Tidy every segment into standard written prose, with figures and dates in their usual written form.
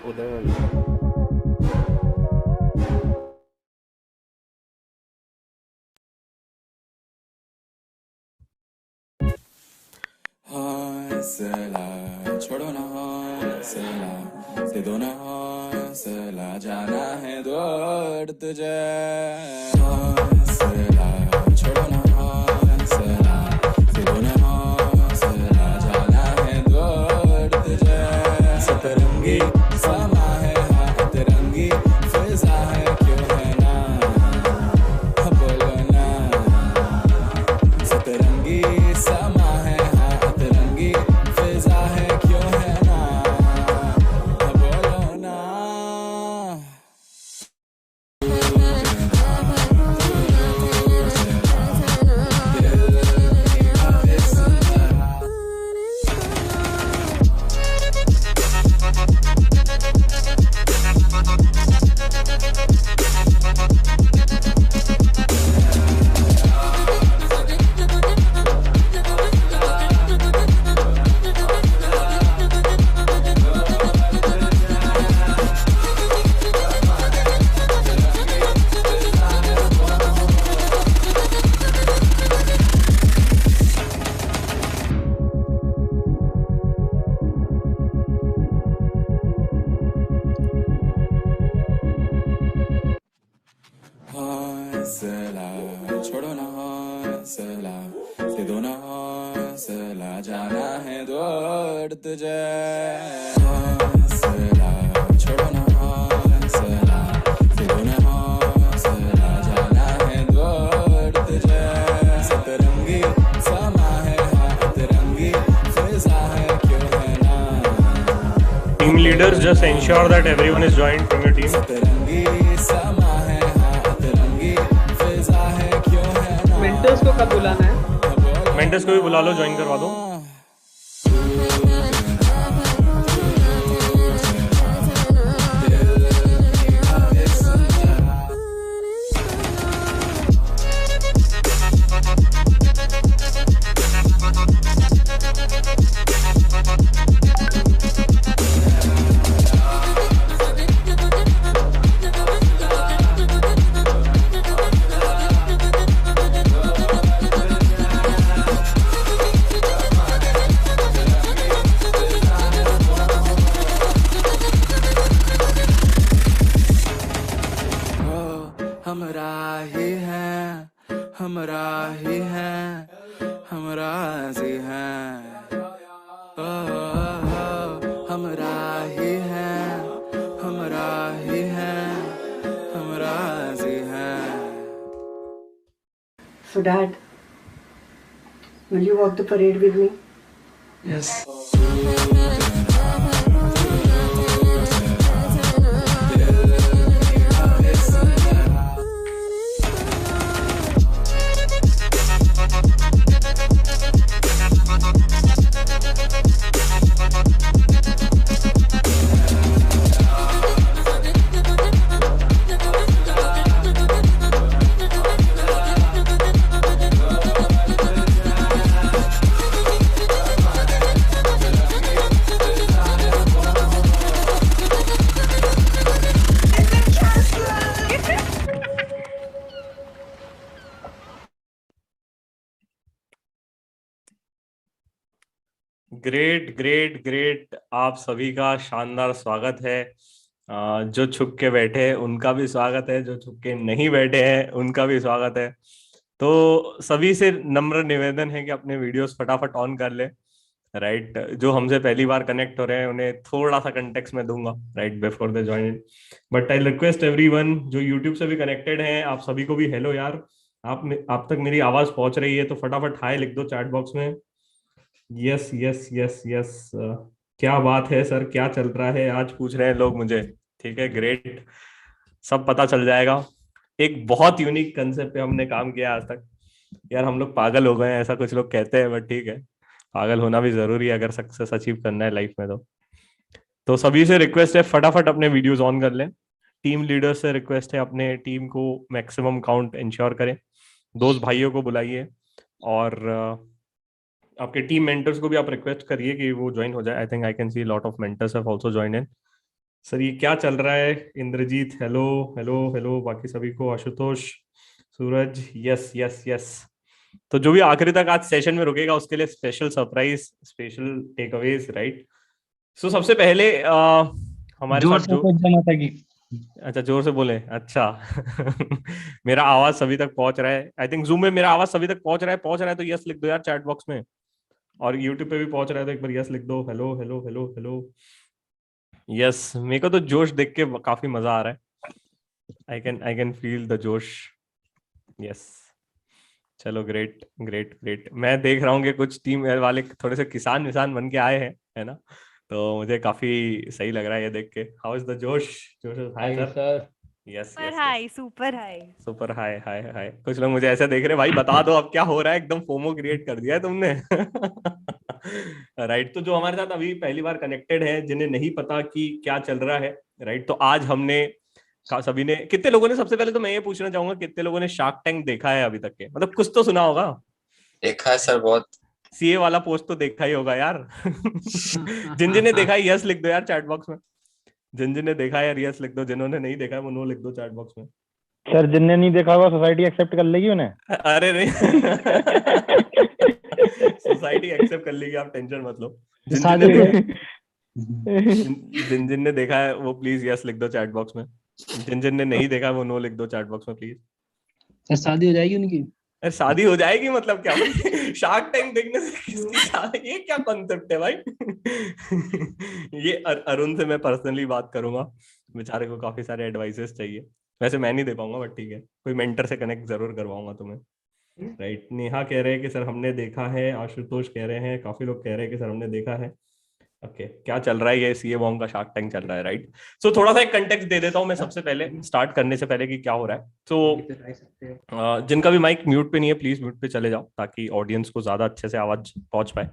उदय वाली। हौसला छोड़ो ना, हौसला दे दो ना, हौसला जाना है दूर तुझे। हौसला छोड़ो ना, हौसला दे दो ना, हौसला जाना है दूर तुझे। सतरंगी समा है हाथ रंगी फिजा है क्यों है ना, बोलो ना। सतरंगी समा है हाथ रंगी फिजा है क्यों है ना, बोलो ना। हौसला छोड़ो ना, हौसला दे दो ना, हौसला जाना है दूर तुझे। हौसला छोड़ो ना, हौसला दे दो ना, हौसला जाना है दूर तुझे। सतरंगी समा है हाथ रंगी फिजा है क्यों है ना। Team leaders, just ensure that everyone is joined from your team. सतरंगी समा है हाथ रंगी फिजा है क्यों है ना। मेंटर्स को कब बुलाना है? मेंटर्स को भी बुला लो, ज्वाइन करवा दो। हमरा ही है, हमरा ही है, हमरा जी है। हमरा ही है, हमरा ही है, हमरा जी है। So Dad, will you walk the parade with me? Yes. Great great great, आप सभी का शानदार स्वागत है। जो छुप के बैठे हैं उनका भी स्वागत है, जो छुप के नहीं बैठे हैं उनका भी स्वागत है। तो सभी से नम्र निवेदन है कि अपने वीडियोस फटाफट ऑन कर ले। राइट, जो हमसे पहली बार कनेक्ट हो रहे हैं उन्हें थोड़ा सा कंटेक्स्ट में दूंगा right before they join in. But I request everyone जो यूट्यूब से भी कनेक्टेड हैं, आप सभी को भी हेलो यार। आप तक मेरी आवाज पहुंच रही है तो फटाफट हाय लिख दो चैट बॉक्स में। यस यस यस यस, क्या बात है सर, क्या चल रहा है आज पूछ रहे हैं लोग मुझे। ठीक है, ग्रेट, सब पता चल जाएगा। एक बहुत यूनिक कंसेप्ट पे हमने काम किया आज तक। यार हम लोग पागल हो गए हैं ऐसा कुछ लोग कहते हैं, बट ठीक है, पागल होना भी जरूरी है अगर सक्सेस अचीव करना है लाइफ में। तो सभी से रिक्वेस्ट है फटाफट अपने वीडियोस ऑन कर लें। टीम लीडर से रिक्वेस्ट है अपने टीम को मैक्सिमम काउंट इंश्योर करें। दोस्त भाइयों को बुलाइए और आपके टीम मेंटर्स को भी आप रिक्वेस्ट करिए कि वो ज्वाइन हो जाए। I think I can see lot of mentors have also join in. Sir ये क्या चल रहा है? इंद्रजीत हेलो, हेलो हेलो बाकी सभी को, आशुतोष, सूरज, यस यस यस। तो जो भी आखिरी तक आज सेशन में रुकेगा उसके लिए special surprise, special takeaways, right. So सबसे पहले हमारे जोर साथ से जो, पूछ जय माता की। अच्छा जोर से बोले, अच्छा। मेरा आवाज सभी तक पहुंच रहा है? आई थिंक जूम में मेरा आवाज सभी तक पहुंच रहा है तो यस लिख दो यार चैट बॉक्स में। और यूट्यूब पे भी पहुंच रहा है तो एक बार यस लिख दो, hello hello hello hello. Yes, मेरे को तो जोश देख के काफी मजा आ रहा है। आई कैन फील द जोश। यस, चलो ग्रेट ग्रेट ग्रेट। मैं देख रहा हूँ कि कुछ टीम वाले थोड़े से किसान विसान बन के आए हैं, है ना। तो मुझे काफी सही लग रहा है ये देख के। How is the josh? Josh high high sir. Sir. Yes super yes yes. High, super high. Super high high high. कुछ लोग मुझे ऐसे देख रहे हैं, भाई बता दो अब क्या हो रहा है, एकदम फोमो क्रिएट कर दिया है तुमने। राइट, तो जो हमारे साथ अभी पहली बार कनेक्टेड है, जिन्हें नहीं पता कि क्या चल रहा है, राइट, तो आज हमने सभी ने, कितने लोगों ने, सबसे पहले तो मैं ये पूछना चाहूंगा कितने लोगों ने शार्क टैंक देखा है अभी तक के, मतलब कुछ तो सुना होगा। देखा है सर बहुत। सीए वाला पोस्ट तो देखा ही होगा यार। जिन जिन ने देखा है यस लिख दो यार चैट बॉक्स में। जिन जिन ने देखा है यार यस लिख दो, जिन्होंने नहीं देखा है वो नो लिख दो चैट बॉक्स में। सर जिनने नहीं देखा होगा सोसाइटी एक्सेप्ट कर लेगी उन्हें। अरे नहीं। सोसाइटी एक्सेप्ट कर लेगी, आप टेंशन मत लो। जिन जिन ने शादी हो देखा, जिन जिन ने देखा है वो प्लीज यस लिख दो चैट बॉक्स में। जिन जिन ने नहीं देखा वो नो लिख दो चैट बॉक्स में प्लीज। सर शादी हो जाएगी उनकी। अरे शादी हो जाएगी मतलब क्या भाई? शार्क टैंक देखने से किसकी शादी? ये क्या कॉन्सेप्ट है भाई? ये अरुण से मैं पर्सनली बात करूंगा, बेचारे को काफी सारे एडवाइसेस चाहिए। वैसे मैं नहीं दे पाऊंगा बट ठीक है, कोई मेंटर से कनेक्ट जरूर करवाऊंगा तुम्हें। राइट, नेहा कह रहे हैं कि सर हमने देखा है, आशुतोष कह रहे हैं, काफी लोग कह रहे हैं कि सर हमने देखा है। ओके, क्या चल रहा है? ये सीए बॉन्ग का शार्क टैंक चल रहा है, राइट। सो थोड़ा सा एक कंटेक्स्ट दे देता हूँ मैं सबसे पहले, स्टार्ट करने से पहले कि क्या हो रहा है। सो जिनका भी माइक म्यूट पे नहीं है प्लीज म्यूट पे चले जाओ ताकि ऑडियंस को ज्यादा अच्छे से आवाज पहुंच पाए।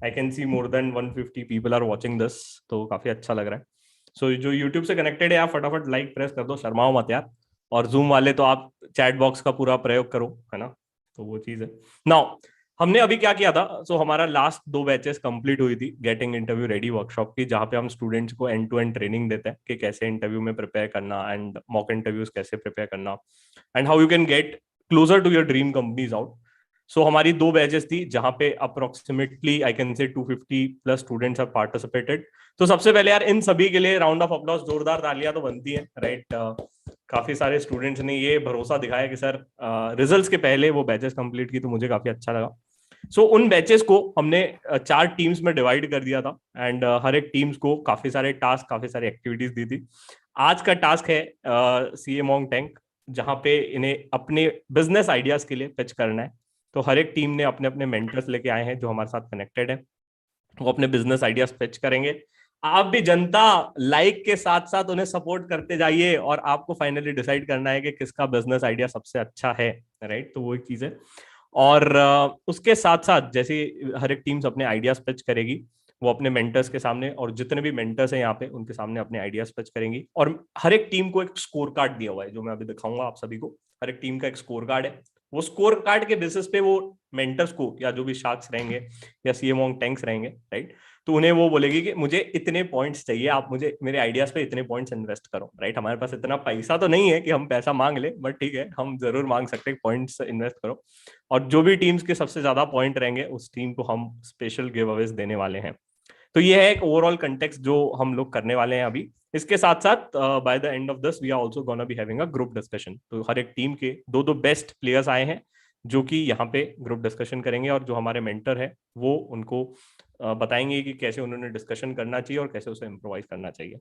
I can see more than 150 people are watching this, तो काफी अच्छा लग रहा है। सो जो यूट्यूब से कनेक्टेड है आप फटाफट लाइक प्रेस कर दो, शर्माओ मत यार। और जूम वाले तो आप चैट बॉक्स का पूरा प्रयोग करो, है ना। तो वो चीज है। नाउ हमने अभी क्या किया था, सो हमारा लास्ट 2 बैचेस कंप्लीट हुई थी गेटिंग इंटरव्यू रेडी वर्कशॉप की, जहां पे हम स्टूडेंट्स को एंड टू एंड ट्रेनिंग देते हैं कि कैसे इंटरव्यू में प्रिपेयर करना एंड मॉक इंटरव्यूज कैसे प्रिपेयर करना and how you can get closer to your dream companies out. So हमारी 2 बैचेस थी जहां पे approximately I can say 250 plus students have participated. तो सबसे पहले यार इन सभी के लिए राउंड ऑफ अप्लॉज, जोरदार तालियां तो बनती है, राइट। काफी सारे स्टूडेंट्स ने ये भरोसा दिखाया कि सर रिजल्ट्स के पहले वो बैचेस कंप्लीट की, तो मुझे काफी अच्छा लगा। सो उन बैचेस को हमने 4 टीम्स में डिवाइड कर दिया था एंड हर एक टीम्स को काफी सारे टास्क, काफी सारी एक्टिविटीज दी थी। आज का टास्क है सीए मॉन्ग टैंक, जहां पे इन्हें अपने बिजनेस आइडियाज के लिए पिच करना है। तो हर एक टीम ने अपने अपने मेंटर्स लेके आए हैं जो हमारे साथ कनेक्टेड है, वो अपने बिजनेस आइडियाज पिच करेंगे। आप भी जनता लाइक के साथ साथ उन्हें सपोर्ट करते जाइए और आपको फाइनली डिसाइड करना है कि किसका बिजनेस आइडिया सबसे अच्छा है, राइट। तो वो एक चीज है। और उसके साथ साथ जैसे हर एक टीम्स अपने आइडियाज पिच करेगी, वो अपने मेंटर्स के सामने, और जितने भी मेंटर्स हैं यहाँ पे उनके सामने अपने आइडियाज पिच करेंगी। और हर एक टीम को एक स्कोर कार्ड दिया हुआ है जो मैं अभी दिखाऊंगा आप सभी को। हर एक टीम का एक स्कोर कार्ड है। वो स्कोर कार्ड के बेसिस पे वो मेंटर्स को, या जो भी शार्क्स रहेंगे या सीए मॉन्ग टैंक्स रहेंगे, राइट, तो उन्हें वो बोलेगी कि मुझे इतने पॉइंट्स चाहिए, आप मुझे मेरे आइडियाज पे इतने पॉइंट्स इन्वेस्ट करो, राइट। हमारे पास इतना पैसा तो नहीं है कि हम पैसा मांग ले, बट ठीक है हम जरूर मांग सकते हैं, पॉइंट्स इन्वेस्ट करो। और जो भी टीम्स के सबसे ज्यादा पॉइंट रहेंगे उस टीम को हम स्पेशल गिव अवेज देने वाले हैं। तो ये है एक ओवरऑल कंटेक्स्ट जो हम लोग करने वाले हैं अभी। इसके साथ साथ by the end of this we are also gonna be having a group discussion. तो हर एक टीम के 2 बेस्ट प्लेयर्स आए हैं जो कि यहाँ पे ग्रुप डिस्कशन करेंगे, और जो हमारे मेंटर है वो उनको बताएंगे कि कैसे उन्होंने डिस्कशन करना चाहिए और कैसे उसे इम्प्रोवाइज करना चाहिए।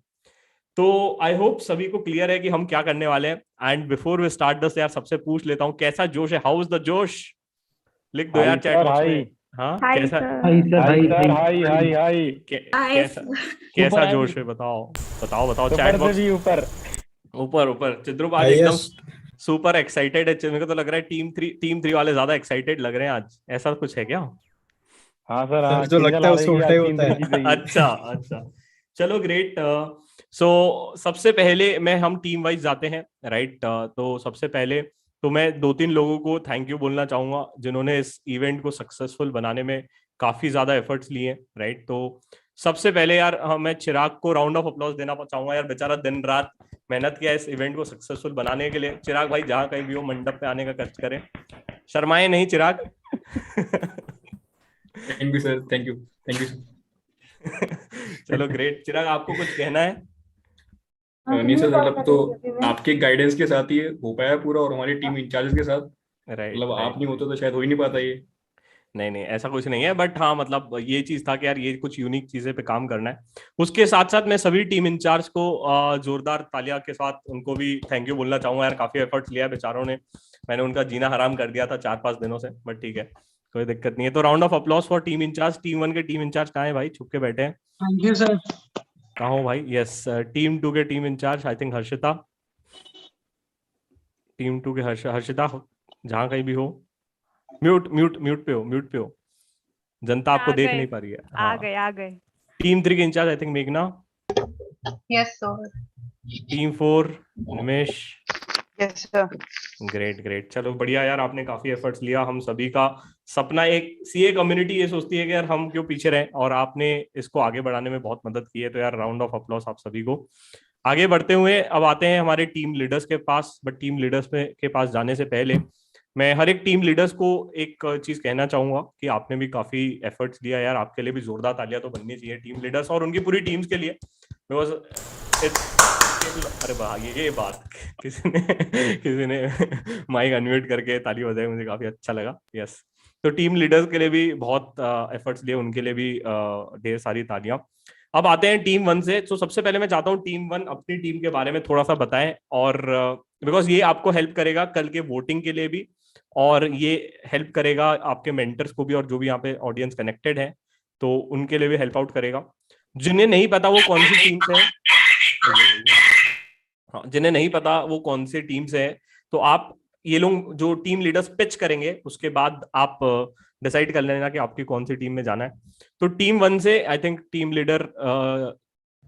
तो आई होप सभी को क्लियर है कि हम क्या करने वाले हैं। And before we start this यार सबसे पूछ लेता हूँ कैसा जोश है, हाउ इज द जोश? लिख दो यार चैट बॉक्स में। हाँ कैसा, कैसा जोश है? बताओ बताओ बताओ चैट बॉक्स। ऊपर ऊपर ऊपर चिद्रू भाई एकदम सुपर एक्साइटेड है। मेरे को तो लग रहा है टीम 3 वाले ज्यादा एक्साइटेड लग रहे हैं आज, ऐसा कुछ है क्या? हाँ सर, जो लगता है उससे उल्टा ही होता है। अच्छा अच्छा, चलो ग्रेट। सो सबसे पहले मैं हम टीम वाइज जाते हैं, राइट। तो सबसे पहले तो मैं 2-3 लोगों को थैंक यू बोलना चाहूंगा जिन्होंने इस इवेंट को सक्सेसफुल बनाने में काफी ज्यादा एफर्ट्स लिए, राइट। तो सबसे पहले यार मैं चिराग को राउंड ऑफ अप्लॉज देना चाहूंगा यार, बेचारा दिन रात मेहनत किया इस इवेंट को सक्सेसफुल बनाने के लिए। चिराग भाई जहां कहीं भी हो मंडप पे आने का कष्ट करें, शर्माए नहीं Chirag. Thank you sir, thank you sir. चलो ग्रेट। चिराग आपको कुछ कहना है? नहीं सर, मतलब तो आपके गाइडेंस के साथ ही ये हो पाया पूरा, और हमारी टीम इंचार्ज के साथ। राइट, मतलब आप नहीं होते तो शायद हो ही नहीं पाता ये। नहीं नहीं ऐसा कुछ नहीं है, बट हाँ मतलब ये चीज था कि यार ये कुछ यूनिक चीजें पे काम करना है। उसके साथ साथ मैं सभी टीम इंचार्ज को जोरदार तालियां के साथ उनको भी थैंक यू बोलना चाहूंगा यार, काफी एफर्ट्स लिया है बेचारों ने। मैंने उनका जीना हराम कर दिया था 4-5 दिनों से, बट ठीक है कोई दिक्कत नहीं है। तो round of applause for team incharge. Team 1 के टीम इंचार्ज कहाँ है भाई? छुप के बैठे हैं। Thank you sir. कहाँ हो भाई? यस। टीम 2 के team incharge I think Harshita. Team 2 के हर्षिता जहां कहीं भी हो, म्यूट म्यूट म्यूट पे हो, म्यूट पे हो। जनता आपको देख नहीं पा रही है। आ गए। टीम 3 के इंचार्ज आई थिंक मेघना। Yes sir. Team 4 Nimesh. Yes sir. Great. चलो बढ़िया यार, आपने काफी एफर्ट्स लिया। हम सभी का सपना, एक सीए कम्युनिटी ये सोचती है कि यार हम क्यों पीछे रहे, और आपने इसको आगे बढ़ाने में बहुत मदद की है। तो यार राउंड ऑफ अप्लॉज आप सभी को। आगे बढ़ते हुए अब आते हैं हमारे टीम लीडर्स के पास, बट टीम लीडर्स के पास जाने से पहले मैं हर एक टीम लीडर्स को एक चीज कहना चाहूंगा कि आपने भी काफी एफर्ट्स दिया यार। आपके लिए भी जोरदार तालियां तो बननी चाहिए टीम लीडर्स और उनकी पूरी टीम्स के लिए। बिकॉज अरे वाह, ये बात किसी ने माइक अनम्यूट करके ताली बजाई, मुझे काफी अच्छा लगा। यस, तो टीम लीडर्स के लिए भी बहुत एफर्ट्स लिए, उनके लिए भी ढेर सारी तालियां। अब आते हैं टीम 1 से। तो सबसे पहले मैं चाहता हूँ टीम 1 अपनी टीम के बारे में थोड़ा सा बताएं, और बिकॉज ये आपको हेल्प करेगा कल के वोटिंग के लिए भी, और ये हेल्प करेगा आपके मेंटर्स को भी, और जो भी यहाँ पे ऑडियंस कनेक्टेड है तो उनके लिए भी हेल्प आउट करेगा। जिन्हें नहीं पता वो कौन सी टीम से है, हाँ जिन्हें नहीं पता वो कौन से टीम से है, तो आप ये लोग जो टीम लीडर्स पिच करेंगे उसके बाद आप डिसाइड कर लेना कि आपकी कौन सी टीम में जाना है। तो टीम 1 से आई थिंक टीम लीडर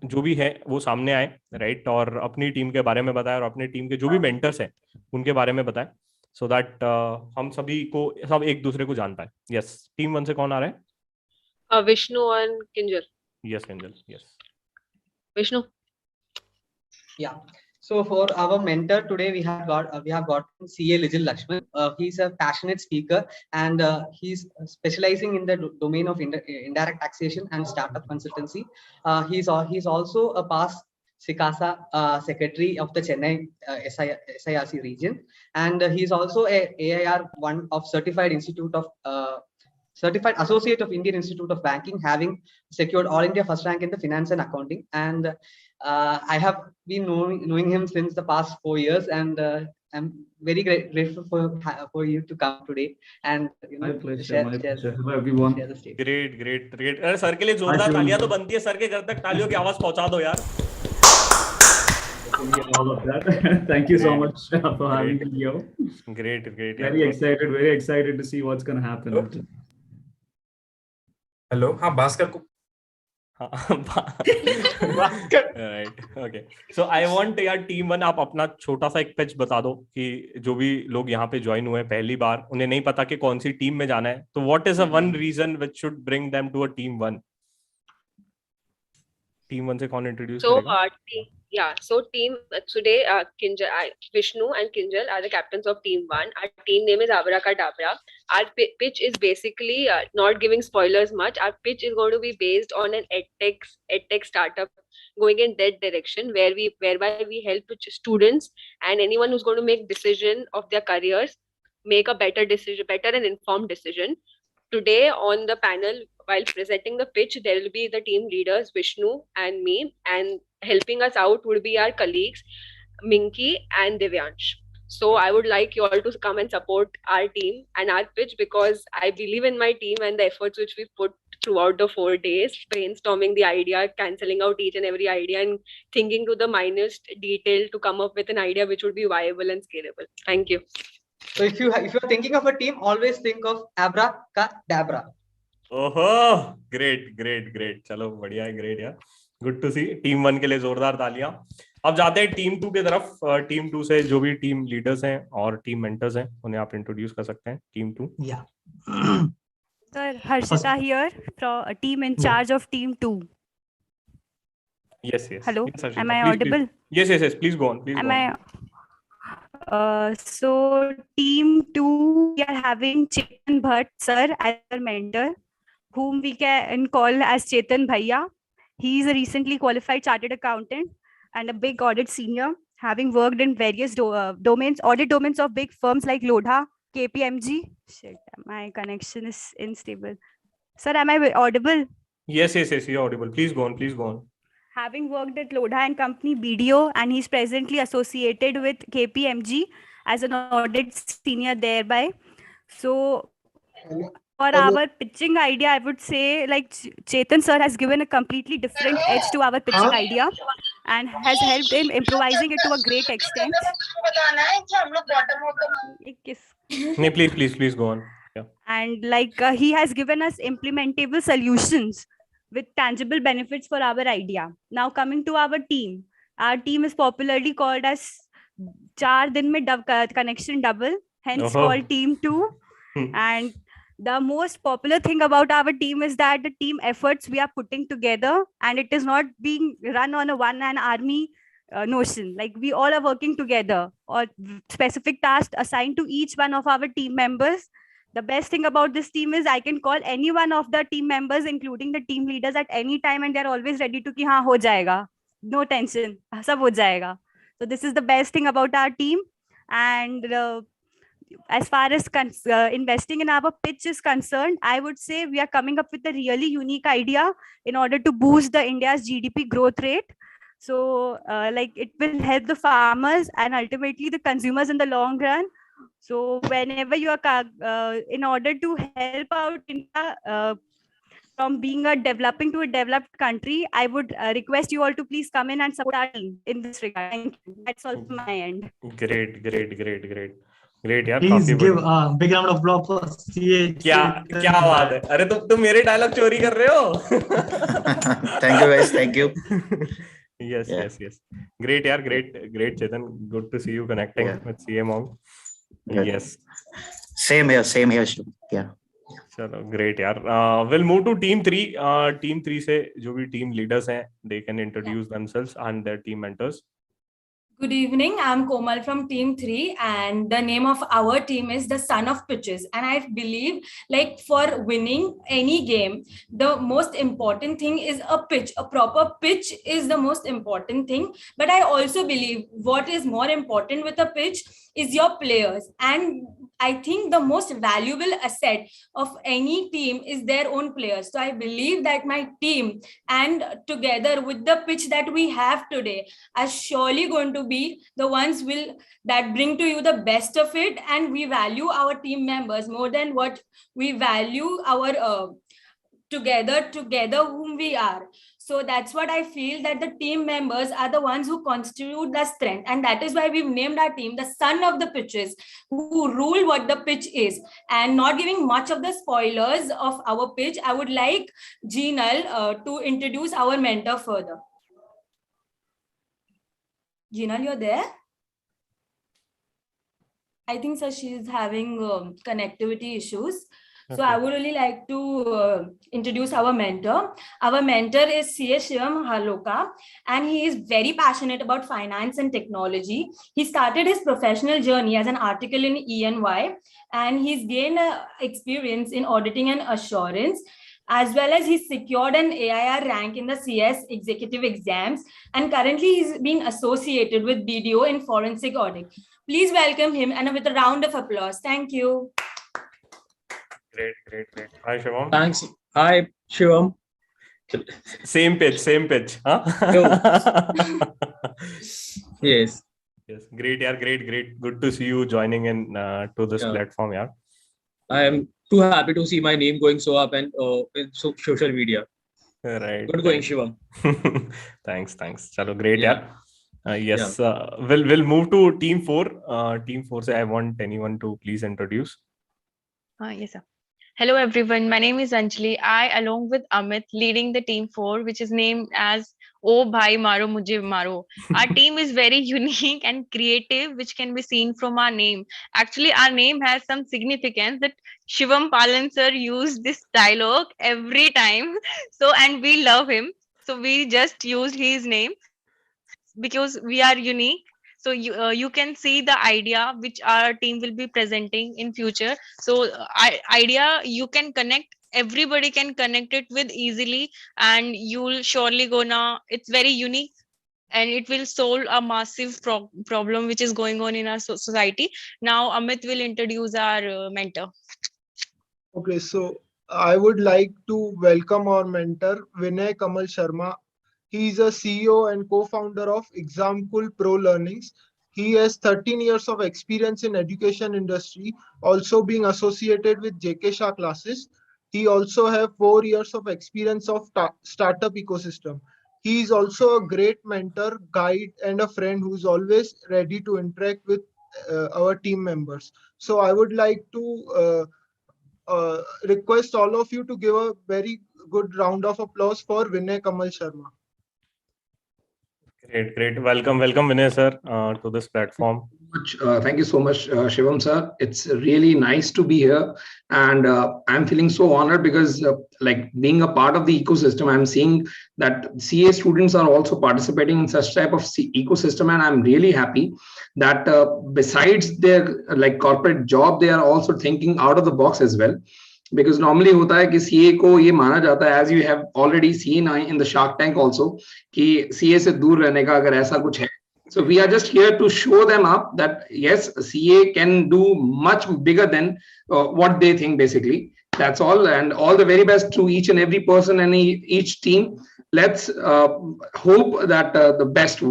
जो भी है वो सामने आए, राइट, और अपनी टीम के बारे में बताए और अपनी टीम के जो भी मेंटर्स हैं उनके बारे में बताए, सो दैट हम सभी को सब एक दूसरे को जान पाए। यस, टीम 1 से कौन आ रहा है? Vishnu and Kinjal. Yes Kinjal, yes Vishnu. Yeah. So for our mentor today, we have got CA Lijil Lakshman. He's a passionate speaker, and he's specializing in the domain of indirect taxation and startup consultancy. He's also a past SICASA secretary of the Chennai SIRC region, and he's also a AIR 1 of certified associate of Indian Institute of Banking, having secured all India first rank in the finance and accounting. And I have been knowing him since the past 4 years, and I'm very grateful for you to come today and my pleasure. Hello everyone. Great. अरे sir के लिए जोरदार तालियां तो बनती है, sir के घर तक तालियों की आवाज पहुंचा दो यार। All of that. Thank you so much for having me here. Great. Very excited to see what's going to happen. Hello, हाँ भास्कर को right, okay. So I want यार टीम 1 आप अपना छोटा सा एक पिच बता दो कि जो भी लोग यहाँ पे ज्वाइन हुए हैं पहली बार, उन्हें नहीं पता कि कौन सी टीम में जाना है, तो what is a one reason which should bring them to a team 1? Team 1 से कौन इंट्रोड्यूस करेगा? So team today, Vishnu and Kinjal are the captains of team 1. Our team name is Abracadabra. Our pitch is basically not giving spoilers much. Our pitch is going to be based on an edtech startup going in that direction, whereby we help students and anyone who's going to make decision of their careers make a better and informed decision. Today on the panel, while presenting the pitch, there will be the team leaders Vishnu and me, and helping us out would be our colleagues Minky and Divyansh. So I would like you all to come and support our team and our pitch, because I believe in my team and the efforts which we put throughout the 4 days, brainstorming the idea, cancelling out each and every idea, and thinking to the minutest detail to come up with an idea which would be viable and scalable. Thank you. So if you're thinking of a team, always think of Abracadabra. ओहो, great. चलो बढ़िया है, great यार, good to C. Team 1 के लिए जोरदार तालियां। अब जाते हैं टीम 2 की तरफ। टीम 2 से जो भी टीम लीडर्स हैं और टीम मेंटर्स हैं उन्हें आप इंट्रोड्यूस कर सकते हैं। Team 2। Sir, Harshita here, from team in charge of team 2. Yes, yes. Hello, Yes, Harshita. am I Please, audible? Yes, yes, yes. Please go on. Please Am go on. So team 2, we are having Chetan Bhatt sir as our mentor, whom we can call as Chetan Bhaiya. He is a recently qualified chartered accountant and a big audit senior, having worked in various audit domains of big firms like Lodha, KPMG. Shit, my connection is unstable. Sir, am I audible? Yes, yes, yes. You're audible. Please go on. Please go on. Having worked at Lodha and Company BDO, and he's presently associated with KPMG as an audit senior thereby. So for our pitching idea, I would say like Chetan sir has given a completely different edge to our pitching idea and has helped in improvising it to a great extent. No, please go on. Yeah. And like he has given us implementable solutions with tangible benefits for our idea. Now coming to our team is popularly called as Char Din Mein Connection Double, hence called Team 2. And the most popular thing about our team is that the team efforts we are putting together, and it is not being run on a one-man army notion. Like we all are working together, or specific tasks assigned to each one of our team members. The best thing about this team is I can call any one of the team members, including the team leaders, at any time, and they're always ready to ki haan ho jayega. No tension, sab ho jayega. So this is the best thing about our team. And as far as investing in our pitch is concerned, I would say we are coming up with a really unique idea in order to boost the India's GDP growth rate. So like it will help the farmers and ultimately the consumers in the long run. So whenever you are, in order to help out India from being a developing to a developed country, I would request you all to please come in and support our team in this regard. Thank you. That's all from my end. Great. यार. Please give a big round of applause for CA. क्या बात है. अरे तुम मेरे dialogue चोरी कर रहे हो. Thank you guys. Thank you. Yes. Great yaar. Great Chetan. Good to see you connecting with CA Monk. Yes. Same here. Yeah. चलो great यार. We'll move to team 3. Team 3 से जो भी team leaders हैं, they can introduce themselves and their team mentors. Good evening. I'm Komal from Team 3, and the name of our team is the Son of Pitches. And I believe, like, for winning any game, the most important thing is a pitch. A proper pitch is the most important thing. But I also believe what is more important with a pitch is your players. And I think the most valuable asset of any team is their own players. So I believe that my team, and together with the pitch that we have today, are surely going to be the ones that bring to you the best of it. And we value our team members more than what we value our together whom we are. So that's what I feel, that the team members are the ones who constitute the strength. And that is why we've named our team the Son of the Pitches, who rule what the pitch is. And not giving much of the spoilers of our pitch, I would like Jinal to introduce our mentor further. Jinal, you're there? I think so she's having connectivity issues. So I would really like to introduce our mentor. Our mentor is CA Shivam Haloka, and he is very passionate about finance and technology. He started his professional journey as an article in ENY, and he's gained experience in auditing and assurance, as well as he's secured an AIR rank in the CS executive exams, and currently he's being associated with BDO in forensic audit. Please welcome him, and with a round of applause. Thank you. Great. Hi, Shivam. Thanks. Hi, Shivam. Same pitch. Huh? Yes. Great, yaar. Great. Good to see you joining in to this platform, yaar. I am too happy to see my name going so up and in social media. Right. Good going, Shivam. Thanks. Chalo, great, yaar. Yes. We'll move to team 4. Team 4 say I want anyone to please introduce. Yes, sir. Hello, everyone. My name is Anjali. I, along with Amit, leading the team 4, which is named as Oh Bhai Maro Mujhe Maro. Our team is very unique and creative, which can be seen from our name. Actually, our name has some significance that Shivam Palan sir used this dialogue every time. So, and we love him. So we just used his name because we are unique. So you can see the idea which our team will be presenting in future. So idea you can connect, everybody can connect it with easily, and you'll surely gonna, it's very unique, and it will solve a massive problem which is going on in our society. Now Amit will introduce our mentor. Okay, so I would like to welcome our mentor, Vinay Kamal Sharma. He is a CEO and co-founder of Example Pro Learnings. He has 13 years of experience in education industry, also being associated with JK Shah classes. He also have 4 years of experience of startup ecosystem. He is also a great mentor, guide, and a friend who is always ready to interact with our team members. So I would like to request all of you to give a very good round of applause for Vinay Kamal Sharma. Great. Welcome, Vinay sir, to this platform. Thank you so much, Shivam sir. It's really nice to be here, and I'm feeling so honored because, like being a part of the ecosystem, I'm seeing that CA students are also participating in such type of ecosystem, and I'm really happy that besides their like corporate job, they are also thinking out of the box as well. Because normally होता है कि CA को ये माना जाता है, as you have already seen in the Shark Tank also, कि CA से दूर रहने का अगर ऐसा कुछ है. So we are just here to show them up that yes, CA can do much bigger than what they think basically. That's all, and all the very best to each and every person and each team. Let's hope that the best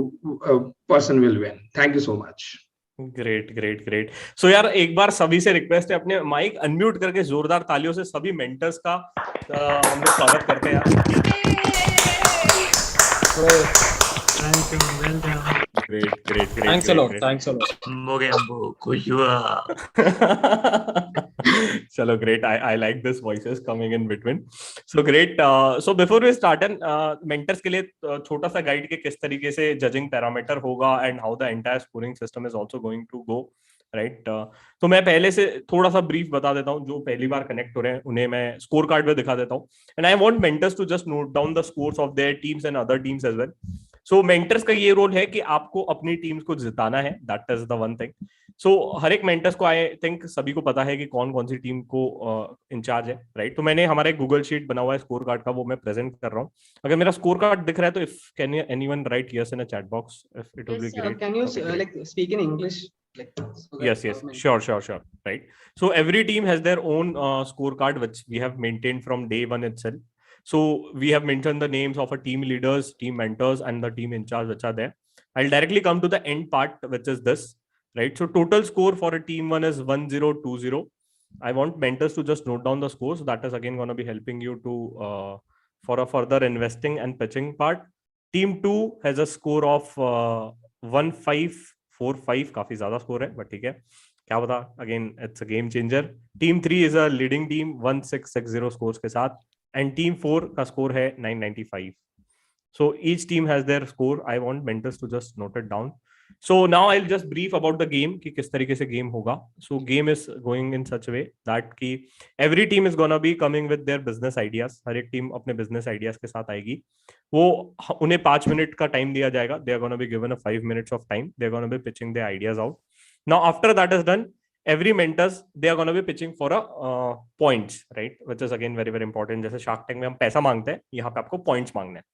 person will win. Thank you so much. Great. So यार एक बार सभी से request है, अपने mic unmute करके जोरदार तालियों से सभी मेंटर्स का हम लोग स्वागत करते हैं यार. Thank you. Well done. Great. Thanks a lot. Chalo, great. I like this voices coming in between. So great. So before we start, mentors के लिए छोटा सा गाइड के किस तरीके से जजिंग पैरामीटर होगा and how the entire scoring system is also going to go. Right तो मैं पहले से थोड़ा सा ब्रीफ बता देता हूँ. जो पहली बार कनेक्ट हो रहे हैं उन्हें मैं स्कोर कार्ड पे दिखा देता हूँ. And I want mentors to just note down the scores of their teams and other teams as well. So mentors का ये रोल है कि आपको अपनी टीम्स को जिताना है. That is the one thing. So हर एक मेंटर्स को आई थिंक सभी को पता है कि कौन सी टीम को इंचार्ज है. राइट तो मैंने हमारा एक गूगल शीट बना हुआ है स्कोर कार्ड का, वो मैं प्रेजेंट कर रहा हूँ. अगर मेरा स्कोर कार्ड दिख रहा है तो if can anyone right yes in a chat box if it will be great. Can you like speak in English? Yes, sure. Right. So every team has their own scorecard, which we have maintained from day one itself. So we have mentioned the names of our team leaders, team mentors, and the team in charge which are there. I'll directly come to the end part, which is this. Right. So total score for a team 1 is 1020. I want mentors to just note down the scores. So that is again going to be helping you to for a further investing and pitching part. Team 2 has a score of 1545. काफी ज्यादा score है but ठीक है, क्या पता, again it's a game changer. Team 3 is a leading team 1660 scores के साथ, and team 4 का स्कोर है 995. So each team has their score. I want mentors to just note it down. So now I'll just brief about the game कि किस तरीके से game होगा. So game is going in such a way that कि every team is gonna be coming with their business ideas. हर एक team अपने business ideas के साथ आएगी. वो उन्हें 5 मिनट का टाइम दिया जाएगा. They are gonna be given a 5 minutes of time. They are gonna be pitching their ideas out. Now after that is done, every mentors they are gonna be pitching for a points, right? Which is again very important. जैसे Shark Tank में हम पैसा मांगते हैं, यहाँ पे आपको points मांगने हैं.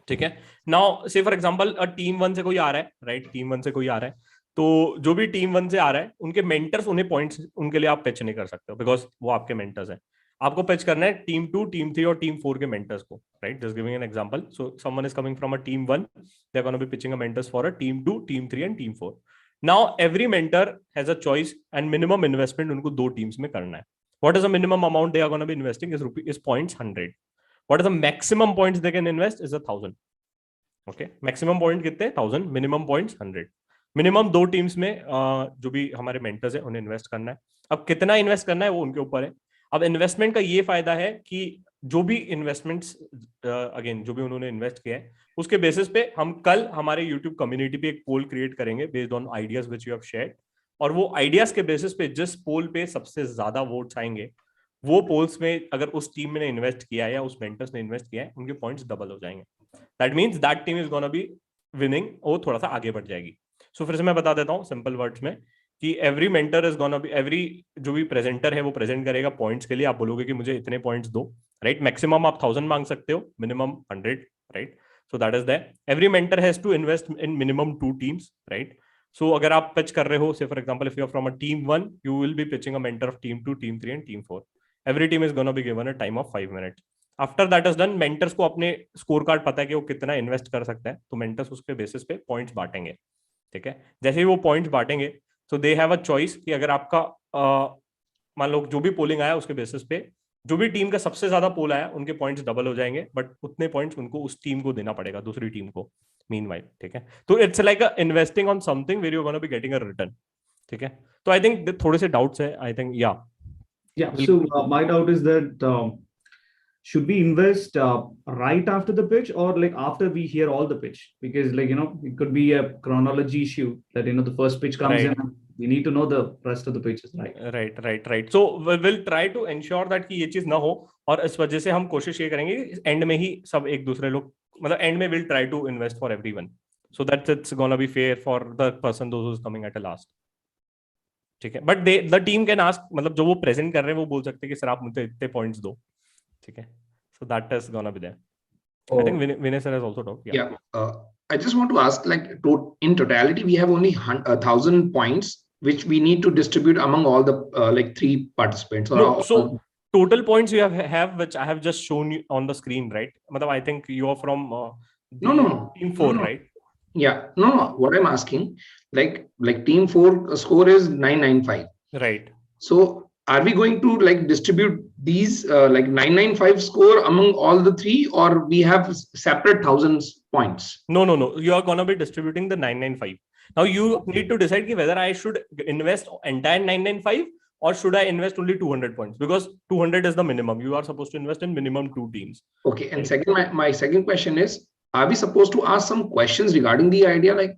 ठीक है. नाउ से फॉर एग्जांपल टीम 1 से कोई आ रहा है, राइट, टीम 1 से कोई आ रहा है, तो जो भी टीम 1 से आ रहा है उनके मेंटर्स, उन्हें पॉइंट्स, उनके लिए आप पिच नहीं कर सकते हो बिकॉज वो आपके मेंटर्स हैं. आपको पिच करना है टीम 2, टीम 3 और टीम 4 के मेंटर्स को, right. Just giving an example. So someone is coming from a team 1, they are gonna be pitching a mentors for a team 2, team 3 and team 4. Now every mentor has a choice and minimum investment उनको 2 teams में करना है. What is the minimum amount they are gonna be investing is points 100. What is the maximum points they can invest is 1000. Okay, maximum point कितने? 1000. Minimum points 100. Minimum 2 teams में जो भी हमारे mentors हैं उन्हें इन्वेस्ट करना है. अब कितना इन्वेस्ट करना है वो उनके ऊपर है. अब इन्वेस्टमेंट का ये फायदा है कि जो भी इन्वेस्टमेंट्स अगेन जो भी उन्होंने इन्वेस्ट किया है उसके बेसिस पे हम कल हमारे यूट्यूब कम्युनिटी पे एक पोल क्रिएट करेंगे based on ideas which you have shared. और वो आइडियाज के बेसिस पे जिस पोल पे सबसे ज्यादा वोट्स आएंगे वो पोल्स में अगर उस टीम ने इन्वेस्ट किया है या उस मेंटर्स ने इन्वेस्ट किया है उनके पॉइंट्स डबल हो जाएंगे. That means that team is gonna be winning, वो थोड़ा सा आगे बढ़ जाएगी. सो फिर से मैं बता देता हूँ सिंपल वर्ड्स में कि every mentor is gonna B, every जो भी प्रेजेंटर है वो प्रेजेंट करेगा पॉइंट्स के लिए. आप बोलोगे कि मुझे इतने पॉइंट्स दो, राइट. मैक्सिमम आप 1000 मांग सकते हो, minimum 100, right. So that is that. Every mentor has to invest in minimum 2 teams, right. So अगर आप पिच कर रहे हो, say for example if you are from a team 1, you will be pitching a mentor of team 2, team 3 and team 4. Every team is gonna be given a time of 5 minutes. After that is done, mentors को अपने score card पता है कि वो कितना invest कर सकता है, तो मेंटर्स उसके बेसिस पे पॉइंट्स बांटेंगे, ठीक है. जैसे ही वो पॉइंट्स बांटेंगे, तो दे हैव अ चॉइस कि अगर आपका मान लो जो भी पोलिंग आया उसके बेसिस पे जो भी टीम का सबसे ज्यादा पोल आया उनके पॉइंट्स डबल हो जाएंगे, बट उतने पॉइंट्स उनको उस टीम को देना पड़ेगा, दूसरी टीम को मीनवाइल, ठीक है. तो it's like investing on something where you gonna be getting a return, ठीक है. तो आई थिंक थोड़े से डाउट्स है, I think yeah. So my doubt is that should we invest right after the pitch or like after we hear all the pitch? Because like, you know, it could be a chronology issue that, you know, the first pitch comes in and we need to know the rest of the pitches, right? right. So we'll try to ensure that कि ये चीज ना हो, और इस वजह से हम कोशिश ये करेंगे एंड में ही सब एक दूसरे लोग, मतलब एंड में we'll try to invest for everyone so that it's gonna be fair for the person those who's coming at the last, ठीक है. But the team can ask, मतलब जो वो प्रेजेंट कर रहे हैं वो बोल सकते हैं कि सर आप मुझे इतने पॉइंट्स दो, ठीक है. So that is gonna be there. I think Vinay sir has also talked. I just want to ask, like, in totality we have only 1000 points which we need to distribute among all the like 3 participants. No, so total points you have which I have just shown you on the screen, right? Matlab I think you are from team 4, right? Yeah, no, what I'm asking, like team 4 score is 995, right? So are we going to like distribute these like 995 score among all the 3, or we have separate thousands points? No, you are gonna be distributing the 995. Now you need to decide ki whether I should invest entire 995 or should I invest only 200 points, because 200 is the minimum. You are supposed to invest in minimum 2 teams. Okay, and second, my second question is, are we supposed to ask some questions regarding the idea, like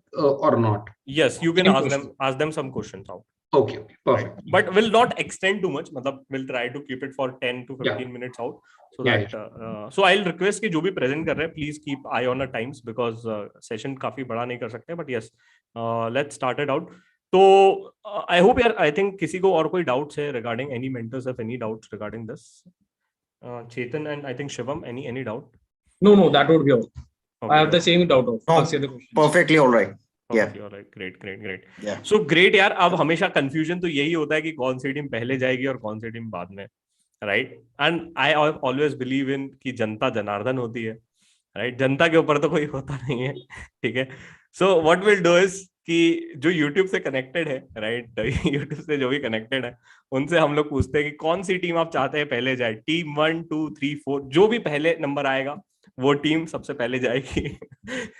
or not? Yes, you can ask them some questions out. Okay, perfect. Right. But will not extend too much. Matlab we'll try to keep it for 10 to 15 minutes out, so that so I'll request कि जो भी present कर रहे हैं please keep eye on the times, because session काफी बड़ा नहीं कर सकते. But yes, let's start it out. तो I hope यार, I think किसी को और कोई doubts है regarding any mentors, have any doubts regarding this? Chetan and I think Shivam, any doubt? No, that would be all. Okay. I have the same doubt of the question. Perfectly all right. Yeah. All right. Great. Yeah. So great यार. अब हमेशा confusion तो यही होता है कि कौन सी team पहले जाएगी और कौन सी टीम बाद में, right? And I always believe in कि जनता जनार्दन होती है, right? जनता के ऊपर तो कोई होता नहीं है, ठीक है. So what we'll do is कि जो YouTube से कनेक्टेड है, right? YouTube से जो भी कनेक्टेड है उनसे हम लोग पूछते हैं कि कौन सी टीम आप चाहते हैं पहले जाए. टीम 1, 2, 3, 4 जो भी पहले नंबर आएगा वो टीम सबसे पहले जाएगी,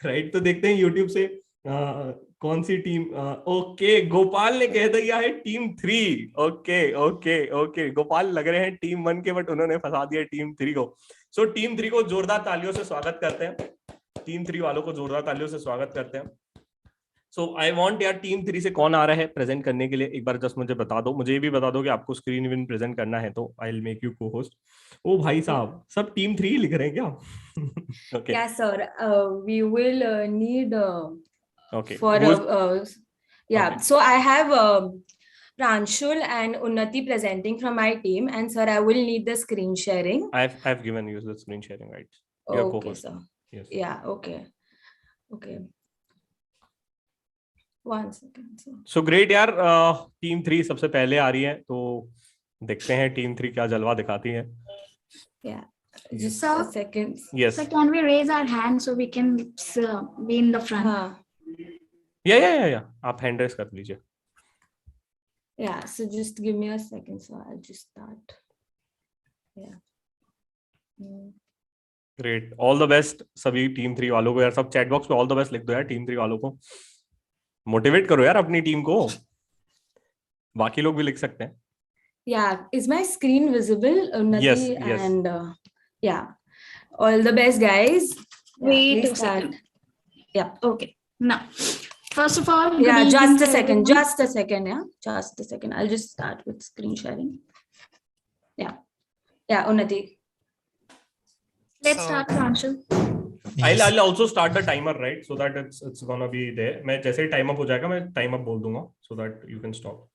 राइट. तो देखते हैं यूट्यूब से कौन सी टीम. ओके, गोपाल ने कह दिया है टीम 3. ओके, गोपाल लग रहे हैं टीम 1 के, बट उन्होंने फंसा दिया टीम 3 को. सो टीम 3 को जोरदार तालियों से स्वागत करते हैं. टीम 3 वालों को जोरदार तालियों से स्वागत करते हैं. सो आई वांट यार टीम 3 से कौन आ रहा है प्रेजेंट करने के लिए, एक बार जस्ट मुझे बता दो. मुझे ये भी बता दो कि आपको स्क्रीन विन प्रेजेंट करना है तो आई विल मेक यू को होस्ट. ओ भाई साहब, सब टीम 3 लिख रहे हैं क्या? Okay. Yeah, sir. We will need okay. For yeah. Okay. So I have Pranshul and Unnati presenting from my team, and sir, I will need the screen sharing. I've given you the screen sharing, right? Okay, sir. Yes. Yeah. Okay. 1 second. So great यार. Team 3 सबसे पहले आ रही है, तो देखते हैं team 3 क्या जलवा दिखाती है. Yeah. Just a second. Yes. So can we raise our hand so we can be in the front? Yeah. आप हैंड रेस कर लीजिए. Yeah. So just give me a second. So I'll just start. Yeah. Great. All the best सभी team 3 वालों को यार. सब chat box पे all the best लिख दो यार टीम 3 वालों को. मोटिवेट करो यार अपनी टीम को. बाकी लोग भी लिख सकते हैं. Yeah, is my screen visible? Unnati? Yes. And yeah, all the best, guys. Wait a second. Yeah. Okay. Now, first of all, yeah, just a second. everyone. Just a second. Yeah, just a second. I'll just start with screen sharing. Yeah, Unnati. Let's start, Pranshul. I'll also start the timer, right? So that it's gonna be there. मैं जैसे ही time up हो जाएगा मैं time up बोल दूंगा so that you can stop.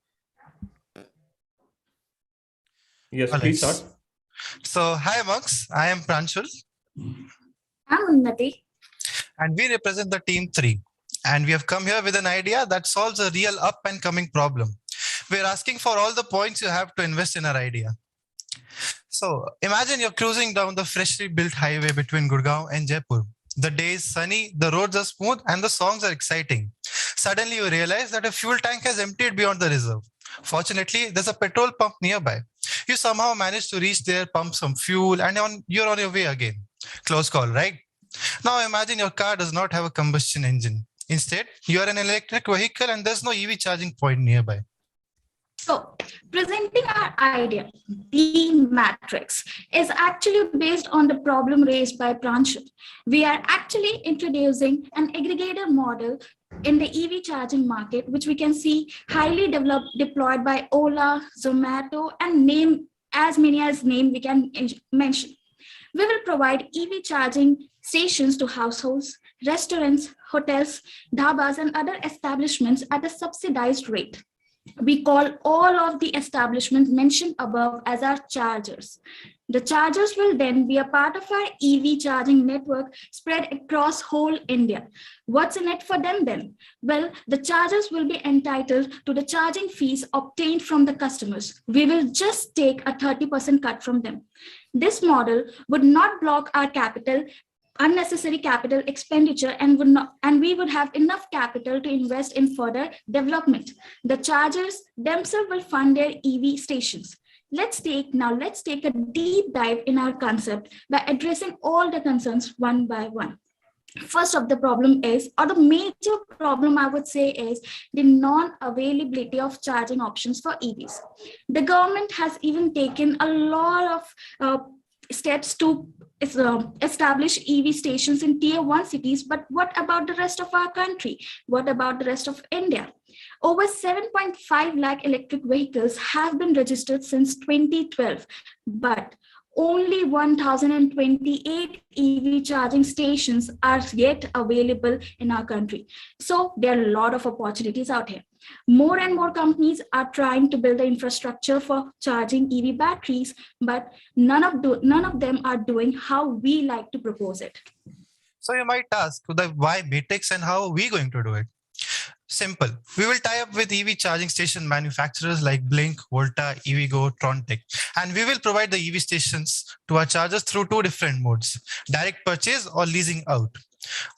Yes, please start. So, hi monks, I am Pranshul. I'm Unnati. And we represent the team 3. And we have come here with an idea that solves a real up and coming problem. We're asking for all the points you have to invest in our idea. So imagine you're cruising down the freshly built highway between Gurgaon and Jaipur. The day is sunny, the roads are smooth, and the songs are exciting. Suddenly you realize that a fuel tank has emptied beyond the reserve. Fortunately, there's a petrol pump nearby. You somehow manage to reach there, pump some fuel, and you're on your way again. Close call, right? Now imagine your car does not have a combustion engine. Instead, you are an electric vehicle and there's no EV charging point nearby. So, presenting our idea, the matrix, is actually based on the problem raised by Pranshul. We are actually introducing an aggregator model in the EV charging market, which we can see highly developed, deployed by Ola, Zomato, and name as many as name we can mention. We will provide EV charging stations to households, restaurants, hotels, dhabas, and other establishments at a subsidized rate. We call all of the establishments mentioned above as our chargers. The chargers will then be a part of our EV charging network spread across whole India. What's in it for them then? Well, the chargers will be entitled to the charging fees obtained from the customers. We will just take a 30% cut from them. This model would not block our capital, unnecessary capital expenditure, and we would have enough capital to invest in further development. The chargers themselves will fund their EV stations. Let's take a deep dive in our concept by addressing all the concerns one by one. First of the problem is, or the major problem I would say, is the non-availability of charging options for EVs. The government has even taken a lot of steps to establish EV stations in tier 1 cities, but what about the rest of our country? What about the rest of India? Over 7.5 lakh electric vehicles have been registered since 2012, but only 1,028 EV charging stations are yet available in our country. So there are a lot of opportunities out here. More and more companies are trying to build the infrastructure for charging EV batteries, but none of them are doing how we like to propose it. So you might ask, why Matrix and how are we going to do it? Simple. We will tie up with EV charging station manufacturers like Blink, Volta, EVgo, Trontec, and we will provide the EV stations to our chargers through 2 different modes: direct purchase or leasing out.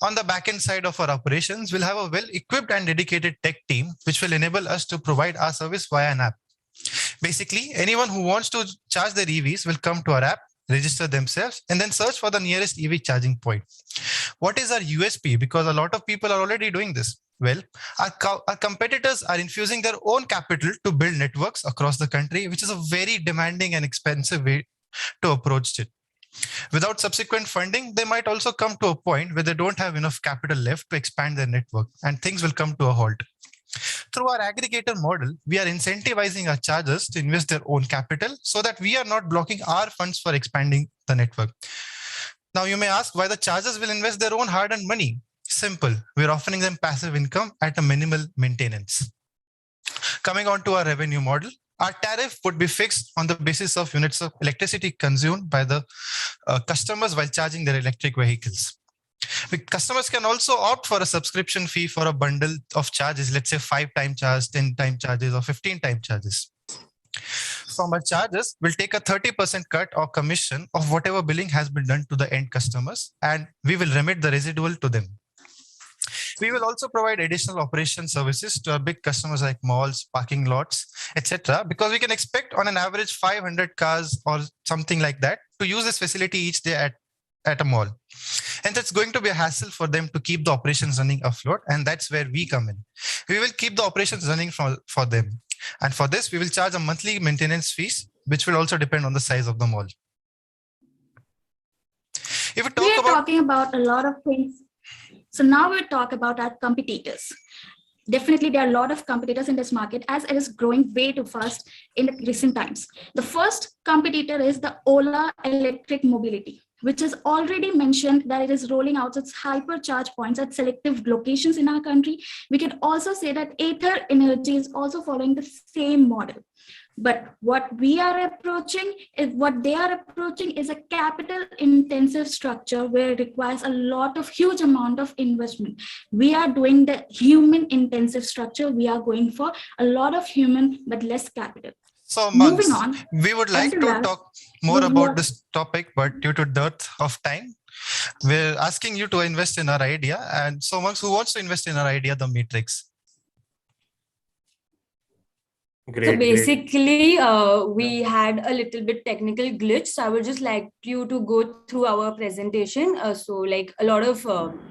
On the backend side of our operations, we'll have a well-equipped and dedicated tech team, which will enable us to provide our service via an app. Basically, anyone who wants to charge their EVs will come to our app, register themselves, and then search for the nearest EV charging point. What is our USP? Because a lot of people are already doing this. Well, our competitors are infusing their own capital to build networks across the country, which is a very demanding and expensive way to approach it. Without subsequent funding, they might also come to a point where they don't have enough capital left to expand their network, and things will come to a halt. Through our aggregator model, we are incentivizing our chargers to invest their own capital so that we are not blocking our funds for expanding the network. Now, you may ask why the chargers will invest their own hard-earned money. Simple. We're offering them passive income at a minimal maintenance. Coming on to our revenue model, our tariff would be fixed on the basis of units of electricity consumed by the customers while charging their electric vehicles. Customers can also opt for a subscription fee for a bundle of charges, let's say 5-time charge, 10-time charges, or 15-time charges. From our charges, we'll take a 30% cut or commission of whatever billing has been done to the end customers, and we will remit the residual to them. We will also provide additional operation services to our big customers like malls, parking lots, etc., because we can expect on an average 500 cars or something like that to use this facility each day at a mall. And that's going to be a hassle for them to keep the operations running afloat, and that's where we come in. We will keep the operations running for them. And for this, we will charge a monthly maintenance fees, which will also depend on the size of the mall. If we are talking about a lot of things. So now we'll talk about our competitors. Definitely, there are a lot of competitors in this market as it is growing way too fast in the recent times. The first competitor is the Ola Electric Mobility. which is already mentioned that it is rolling out its hypercharge points at selective locations in our country. We can also say that Ather Energy is also following the same model. But what we are approaching is what they are approaching is a capital intensive structure where it requires a lot of huge amount of investment. We are doing the human intensive structure. We are going for a lot of human but less capital. So moving Monks, on, we would like to talk more about this topic, but due to dearth of time, we're asking you to invest in our idea. And so Monks, who wants to invest in our idea, the Matrix? So basically, we had a little bit technical glitch. So I would just like you to go through our presentation. So like a lot of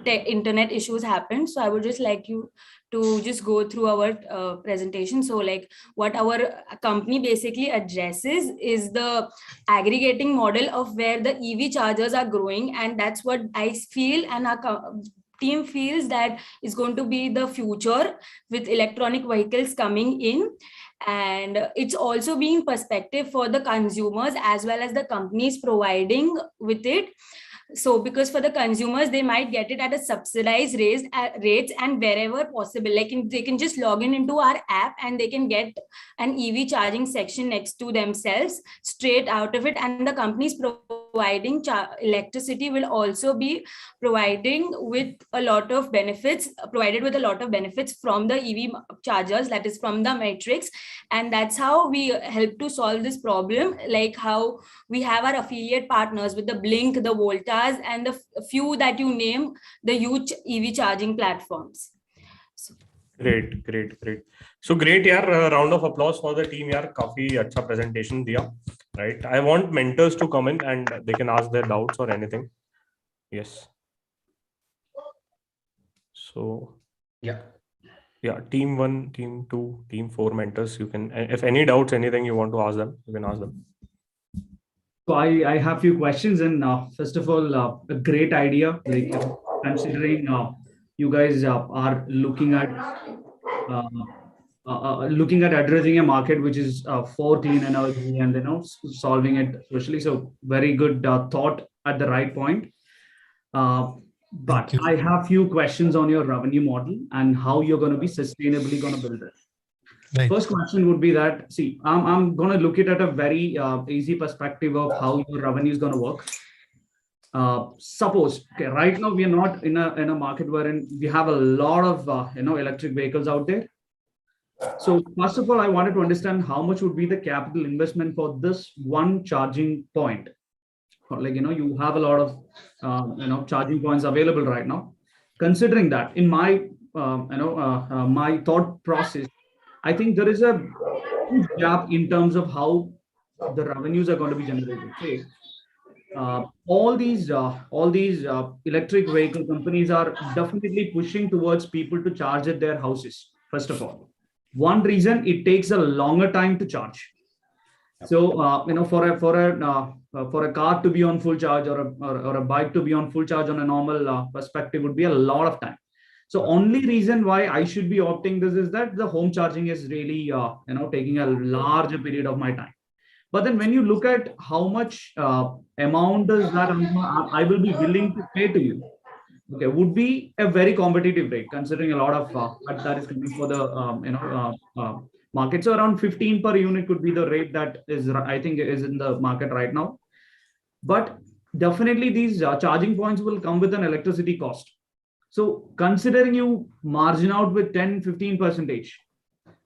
internet issues happened. So I would just like you to just go through our presentation. So like what our company basically addresses is the aggregating model of where the EV chargers are growing. And that's what I feel and our team feels that is going to be the future with electronic vehicles coming in. And it's also being perspective for the consumers as well as the companies providing with it. So because for the consumers, they might get it at a subsidized rates and wherever possible, like they can just log in into our app and they can get an EV charging section next to themselves straight out of it. And the companies providing electricity will also be providing with a lot of benefits, from the EV chargers, that is from the Matrix. And that's how we help to solve this problem, like how we have our affiliate partners with the Blink, the Volta, and the few that you name, the huge EV charging platforms. Great. So great, yaar. Round of applause for the team, yaar. काफी अच्छा presentation दिया, right? I want mentors to come in and they can ask their doubts or anything. Yes. So yeah, team 1, team 2, team 4 mentors. You can, if any doubts, anything you want to ask them, you can ask them. So I have few questions, and first of all, a great idea. Like considering you guys are looking at addressing a market which is for clean energy and solving it socially. So very good thought at the right point. But I have few questions on your revenue model and how you're going to be sustainably going to build it. Right. First question would be that, see, I'm going to look at a very easy perspective of how your revenue is going to work. Suppose, okay, right now we are not in a market wherein we have a lot of electric vehicles out there. So first of all, I wanted to understand how much would be the capital investment for this one charging point. Like you have a lot of charging points available right now. Considering that, in my my thought process, I think there is a huge gap in terms of how the revenues are going to be generated. Okay. All these electric vehicle companies are definitely pushing towards people to charge at their houses. First of all, one reason, it takes a longer time to charge. So for a car to be on full charge or a bike to be on full charge on a normal perspective would be a lot of time. So only reason why I should be opting this is that the home charging is really taking a larger period of my time. But then when you look at how much amount is that I will be willing to pay to you, okay, would be a very competitive rate considering a lot of that is coming for the market. So around 15 per unit could be the rate that is, I think, is in the market right now. But definitely these charging points will come with an electricity cost. So considering you margin out with 10-15%,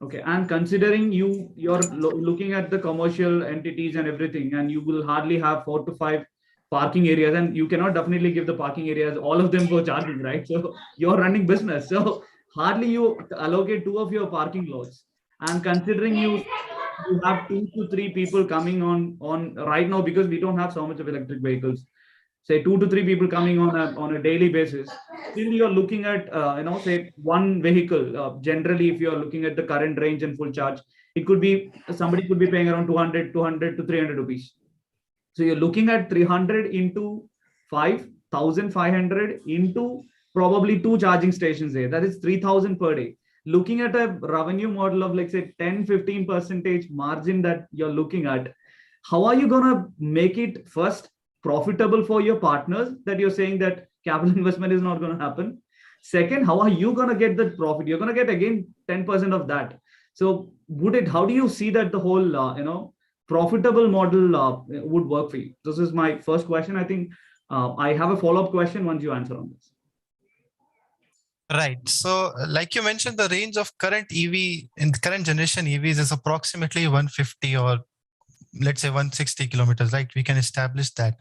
okay, and considering you're looking at the commercial entities and everything, and you will hardly have 4 to 5 parking areas, and you cannot definitely give the parking areas all of them for charging, right? So you're running business, so hardly you allocate 2 of your parking lots. And considering you have 2 to 3 people coming on right now, because we don't have so much of electric vehicles, say 2 to 3 people coming on a daily basis, still you're looking at say one vehicle. Generally, if you're looking at the current range and full charge, it could be somebody could be paying around 200 to 300 rupees. So you're looking at 300 into 5,500 into probably 2 charging stations there. That is 3,000 per day. Looking at a revenue model of, like, say 10-15% margin that you're looking at, how are you going to make it first profitable for your partners that you're saying that capital investment is not going to happen? Second, how are you going to get that profit? You're going to get again 10% of that. So how do you see that the whole, profitable model would work for you? This is my first question. I think I have a follow-up question once you answer on this. Right. So like you mentioned, the range of current EV in current generation EVs is approximately 150 or let's say 160 kilometers, right? We can establish that.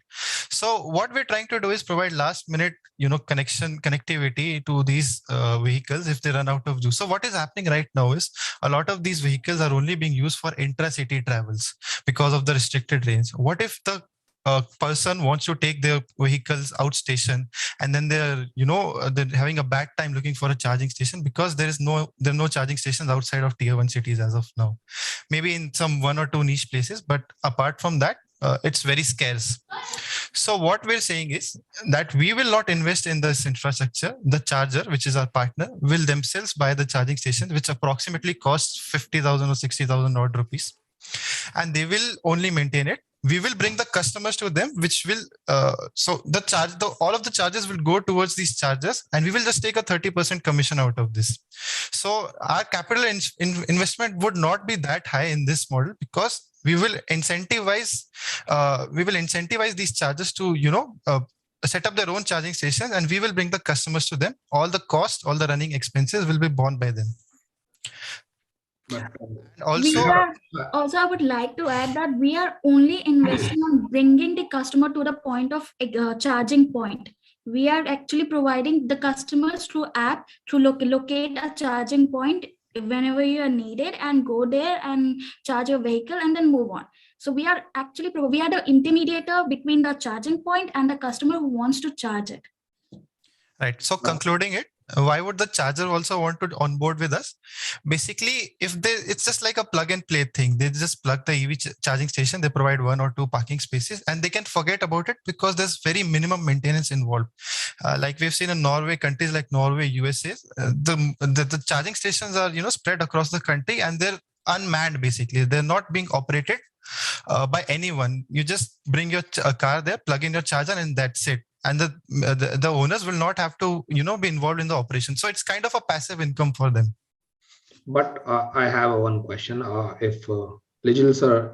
So what we're trying to do is provide last minute, connectivity to these vehicles if they run out of juice. So what is happening right now is a lot of these vehicles are only being used for intra-city travels because of the restricted range. What if the person wants to take their vehicles out station and then they're having a bad time looking for a charging station because there are no charging stations outside of tier 1 cities as of now, maybe in some 1 or 2 niche places, but apart from that it's very scarce. So what we're saying is that we will not invest in this infrastructure. The charger, which is our partner, will themselves buy the charging station, which approximately costs 50,000 or 60,000 odd rupees, and they will only maintain it. We will bring the customers to them, which will all of the charges will go towards these chargers, and we will just take a 30% commission out of this. So our capital investment would not be that high in this model because we will incentivize these chargers to set up their own charging stations, and we will bring the customers to them. All the cost, all the running expenses will be borne by them. Also, I would like to add that we are only investing on bringing the customer to the point of charging point. We are actually providing the customers through app to locate a charging point whenever you are needed and go there and charge your vehicle and then move on. So we are actually the intermediator between the charging point and the customer who wants to charge it. Right. So concluding it, why would the charger also want to onboard with us? Basically, it's just like a plug and play thing. They just plug the EV charging station, they provide 1 or 2 parking spaces, and they can forget about it because there's very minimum maintenance involved. Like we've seen in Norway, countries like Norway, USA, the charging stations are spread across the country and they're unmanned. Basically, they're not being operated by anyone. You just bring your car there, plug in your charger, and that's it. And the owners will not have to be involved in the operation. So it's kind of a passive income for them. But I have one question. If Lijal sir,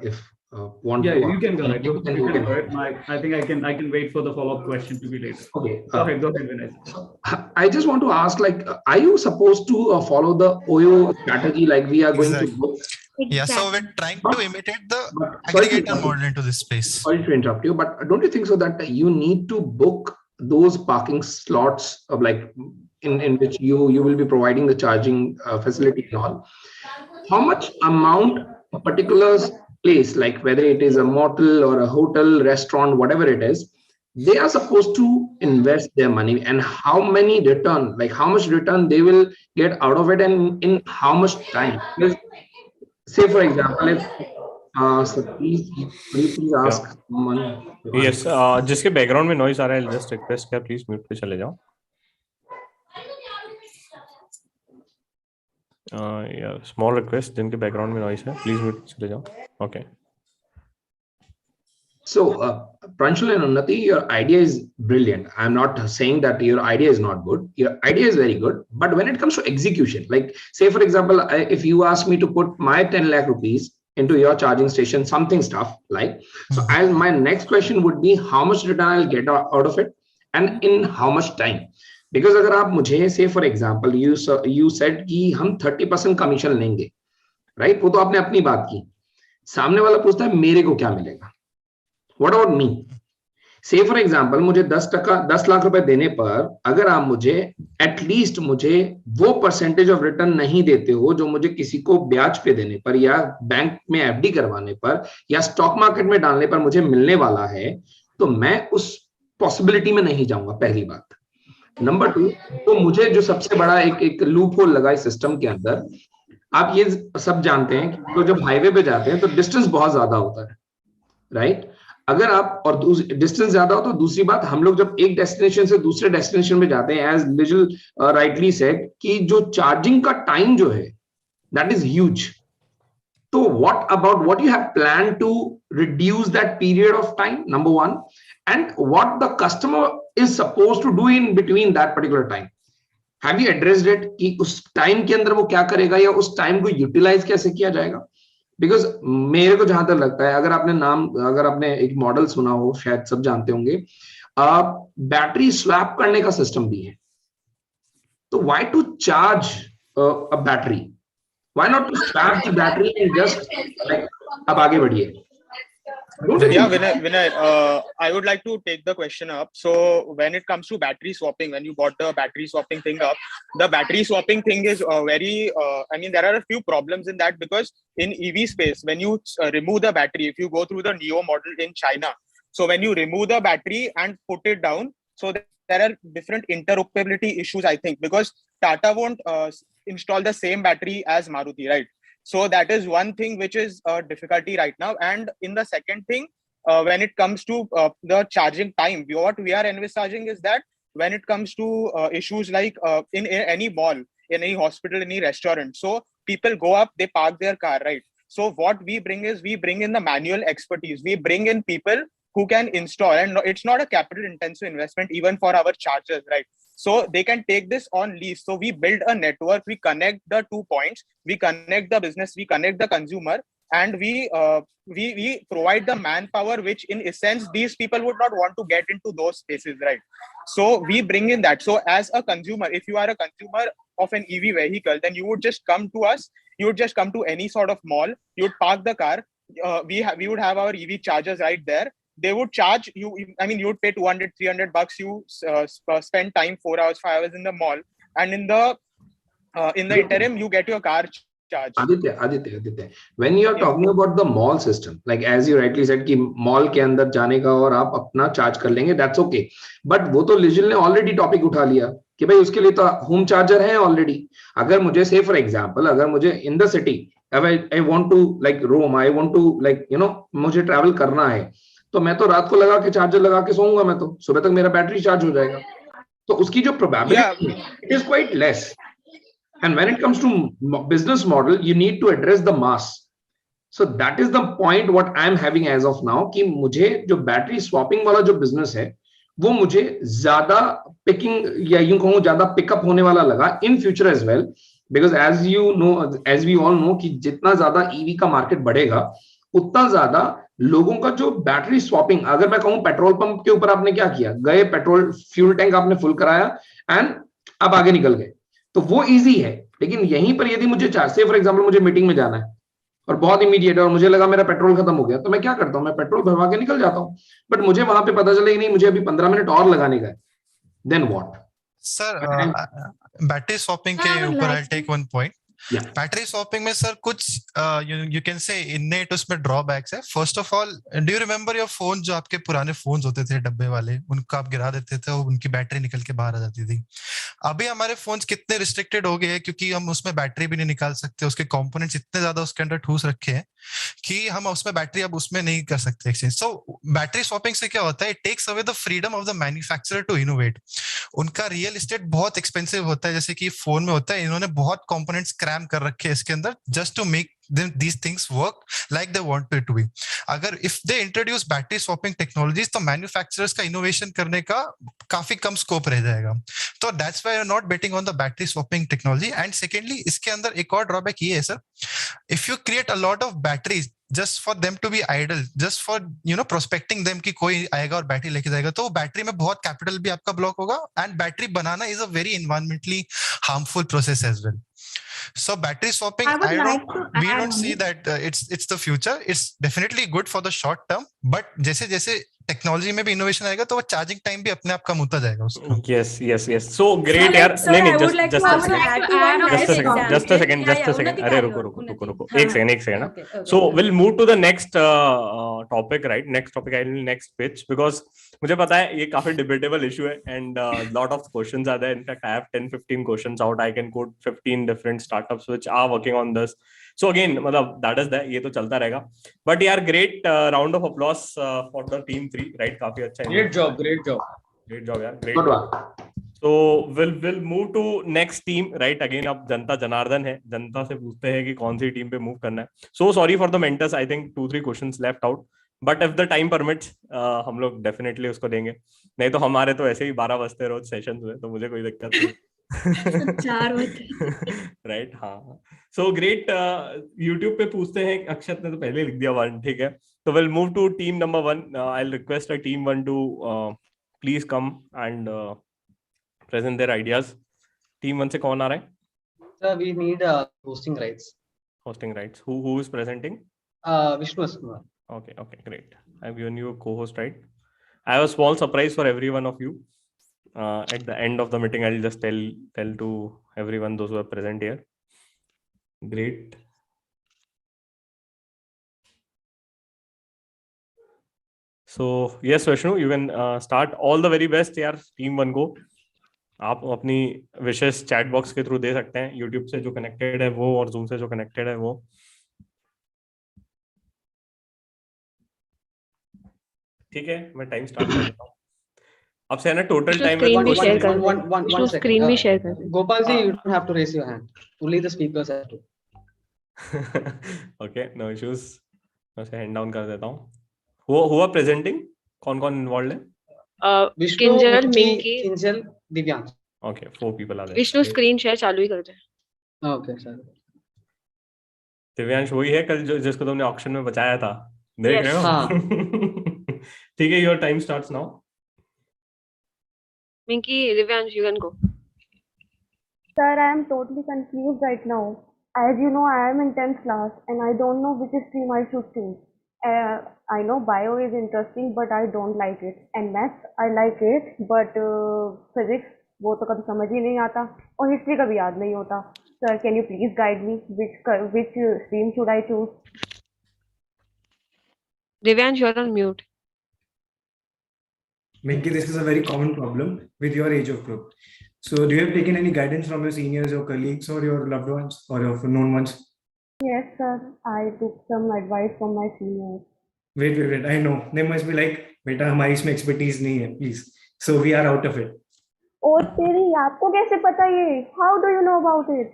want to, you can go ahead. You can go ahead. I think I can wait for the follow-up question to be later. Okay. Go ahead, Vinay. I just want to ask, are you supposed to follow the OYO strategy like we are going to book? Yeah, so we're trying to imitate the aggregator model into this space. Sorry to interrupt you, but don't you think so that you need to book those parking slots of in which you will be providing the charging facility and all? How much amount a particular place, like whether it is a motel or a hotel, restaurant, whatever it is, they are supposed to invest their money, and how many return, how much return they will get out of it, and in how much time? Because, say for example, if so please ask someone. Yes, जिसके background में noise आ रहा है, just request क्या please mute पे चले जाओ. Small request, जिनके background में नॉइज है प्लीज म्यूट पे चले जाओ. Okay. So, Pranshul and Unnati, your idea is brilliant. I'm not saying that your idea is not good. Your idea is very good. But when it comes to execution, like say, for example, if you ask me to put my 10 lakh rupees into your charging station, something stuff like, so my next question would be how much return I'll get out of it and in how much time. Because अगर आप मुझे, say for example, you said कि हम 30% commission लेंगे, right? वो तो आपने अपनी बात की. सामने वाला पूछता है मेरे को क्या मिलेगा? What about me? Say for example, मुझे 10 लाख रुपए देने पर अगर आप मुझे एटलीस्ट मुझे वो परसेंटेज ऑफ रिटर्न नहीं देते हो जो मुझे किसी को ब्याज पे देने पर या बैंक में एफडी करवाने पर या स्टॉक मार्केट में डालने पर मुझे मिलने वाला है, तो मैं उस पॉसिबिलिटी में नहीं जाऊंगा. पहली बात. नंबर 2, तो मुझे जो सबसे बड़ा एक लूप होल लगा इस सिस्टम के अंदर, आप ये सब जानते हैं कि तो जब हाईवे पे जाते हैं तो डिस्टेंस बहुत ज्यादा होता है, राइट? अगर आप और डिस्टेंस ज्यादा हो तो दूसरी बात, हम लोग जब एक डेस्टिनेशन से दूसरे डेस्टिनेशन पे जाते हैं, एज लिटिल राइटली सेड, कि जो चार्जिंग का टाइम जो है दैट इज ह्यूज. तो what you have plan to reduce that period of time, number 1, and what the customer is supposed to do in between that particular time. Have you addressed it कि उस time के अंदर वो क्या करेगा या उस टाइम को यूटिलाइज कैसे किया जाएगा? बिकॉज मेरे को जहां तक लगता है, अगर आपने एक मॉडल सुना हो, शायद सब जानते होंगे, बैटरी स्वैप करने का सिस्टम भी है. तो why to charge a battery? Why not to swap the battery and just like अब आगे बढ़िए. Yeah, Vinay, I would like to take the question up. So when it comes to battery swapping, when you bought the battery swapping thing up, the battery swapping thing is I mean, there are a few problems in that, because in EV space, when you remove the battery, if you go through the Neo model in China, so when you remove the battery and put it down, so there are different interoperability issues, I think, because Tata won't install the same battery as Maruti, right? So that is one thing which is a difficulty right now. And in the second thing, when it comes to the charging time, what we are envisaging is that when it comes to issues like in any mall, in any hospital, any restaurant, so people go up, they park their car, right? So what we bring in the manual expertise. We bring in people who can install, and it's not a capital intensive investment even for our chargers, right? So they can take this on lease. So we build a network, we connect the 2 points, we connect the business, we connect the consumer, and we provide the manpower, which in essence these people would not want to get into those spaces, right? So we bring in that. So as a consumer, if you are a consumer of an EV vehicle, then you would just come to us, you would just come to any sort of mall, you would park the car, we would have our EV chargers right there. They would charge you, I mean, you would pay $200-300, you spend time 4 hours, 5 hours in the mall, and in the interim, you get your car charged. Aditya, when you are talking about the mall system, like as you rightly said कि mall के अंदर जाने का और आप अपना charge कर लेंगे, that's okay. But वो तो Lijal ने already topic उठा लिया कि भाई उसके लिए तो home charger है already. अगर मुझे say for example, अगर मुझे in the city, I want to like roam, I want to like मुझे travel करना है, तो मैं तो रात को लगा के चार्जर लगा के सोऊंगा, मैं तो सुबह तक मेरा बैटरी चार्ज हो जाएगा. तो उसकी जो probability it is quite less. And when it comes to business model, you need to address the mass. So that is the point what I am having as of now, कि मुझे जो battery swapping वाला जो business है वो मुझे ज्यादा picking या यूं कहूं ज्यादा पिकअप होने वाला लगा in future as well. Because as you know, as we all know, कि जितना ज्यादा ईवी का मार्केट बढ़ेगा उतना ज्यादा लोगों का जो बैटरी स्वैपिंग, अगर मैं कहूं पेट्रोल पंप के ऊपर आपने क्या किया, गए पेट्रोल फ्यूल टैंक आपने फुल कराया एंड अब आगे निकल गए, तो वो इजी है. लेकिन यहीं पर यदि मुझे से फॉर एग्जांपल मुझे मीटिंग में जाना है और बहुत इमीडिएट और मुझे लगा मेरा पेट्रोल खत्म हो गया, तो मैं क्या करता हूं, मैं पेट्रोल भरवा के निकल जाता हूं. बट मुझे वहां पे पता चले नहीं, मुझे अभी 15 मिनट और लगाने का है, then what? Sir battery swapping के ऊपर I take one point. Battery swapping में सर कुछ यू कैन से इननेट उसमें ड्रॉबैक्स है. First of all, do you remember your phone, जो आपके पुराने फोन्स होते थे डब्बे वाले, उनको आप गिरा देते थे और उनकी बैटरी निकल के बाहर आ जाती थी. अभी हमारे फोन्स कितने रिस्ट्रिक्टेड हो गए हैं क्योंकि हम उसमें बैटरी भी नहीं निकाल सकते, उसके कंपोनेंट्स इतने ज्यादा उसके अंदर ठूस रखे हैं कि हम उसमें बैटरी अब उसमें नहीं कर सकते एक्सचेंज. सो बैटरी स्वैपिंग से क्या होता है, it takes away the freedom of the manufacturer to innovate. उनका रियल एस्टेट बहुत एक्सपेंसिव होता है, जैसे कि फोन में होता है, इन्होंने बहुत कंपोनेंट्स क्रैम कर रखे हैं इसके अंदर just to make these things work like they want it to be. अगर if they introduce battery swapping technologies, तो manufacturers का innovation करने का काफी कम स्कोप रह जाएगा. तो that's why you're not betting on the battery swapping technology. And secondly, इसके अंदर एक और ड्रॉबैक ये है sir, if you create a lot of batteries just for them to be idle, just for prospecting them कि कोई आएगा और बैटरी लेके जाएगा, तो बैटरी में बहुत कैपिटल भी आपका ब्लॉक होगा. And battery banana is a very environmentally harmful process as well. So battery swapping, we don't see that it's the future. It's definitely good for the short term, but जैसे जैसे technology में भी innovation आएगा तो वो charging time भी अपने आप कम होता जाएगा उसका. yes. So great यार. नहीं just a second. अरे रुको एक सेकंड ना. So we'll move to the next topic, right? Next topic, next pitch, because मुझे पता है ये काफी debatable issue है and lot of questions are there. In fact, I have 10-15 questions out. I can quote 15 different startups which are working on this. So again, मतलब that is that, ये तो चलता रहेगा. But यार great round of applause for the team 3, right? काफी अच्छा. Great job यार. Great. So we'll move to next team, right? Again, अब जनता जनार्दन है, जनता से पूछते हैं कि कौन सी टीम पे मूव करना है. So sorry for the mentors. I think 2-3 questions left out. But if the time permits हम लोग डेफिनेटली उसको देंगे, नहीं तो हमारे तो ऐसे ही 12 बजते रोज सेशंस में, तो मुझे कोई दिक्कत नहीं। 4 बजे। राइट, हाँ। सो ग्रेट, यूट्यूब पे पूछते हैं, अक्षत ने तो पहले लिख दिया 1, ठीक है, तो will move to team number 1. I will request team 1 to please come and present their ideas. Team 1 से कौन आ रहा है? Sir, we need hosting rights. Hosting rights. Who is presenting? Vishnu Kumar. Okay, great. I've given you a co-host, right? I have a small surprise for every one of you. At the end of the meeting, I'll just tell to everyone, those who are present here. Great. So yes, Vishnu, you can start. All the very best, यार, team 1 को. आप अपनी विशेष chat box के through दे सकते हैं, YouTube से जो connected है वो और जूम से जो कनेक्टेड है वो. ठीक है, मैं टाइम स्टार्ट कर देता हूँ. अब से है ना टोटल टाइम Screen भी share कर दो. One second. Screen भी share कर दो. Gopal ji, you don't have to raise your hand. Only the speakers have to. Okay, no issues. मैं उसे हैंड डाउन कर देता हूँ. हुआ प्रेजेंटिंग, कौन इन्वॉल्व है? Kinjal, Minki, Kinjal, Divyansh. Okay, 4 people are there. Vishnu screen share चालू ही कर दे. Okay, sir. दिव्यांश वही है कल जिसको तुमने ऑक्शन में बचाया था, देख रहे हो? हाँ. ठीक है, your time starts now. Minki, Divyansh, you can go. Sir, I am totally confused right now. As you know, I am in 10th class and I don't know which stream I should choose. I know bio is interesting, but I don't like it. And maths, I like it, but physics, वो तो कभी समझ ही नहीं आता, और history कभी याद नहीं होता. Sir, can you please guide me? Which stream should I choose? Divyansh, you're on mute. Minky, this is a very common problem with your age of group. So do you have taken any guidance from your seniors or colleagues or your loved ones or your known ones? Yes, sir. I took some advice from my seniors. Wait. I know. They must be like, beta, हमारी इसमें expertise नहीं है, please. So we are out of it. और तेरी आपको कैसे पता ये? How do you know about it?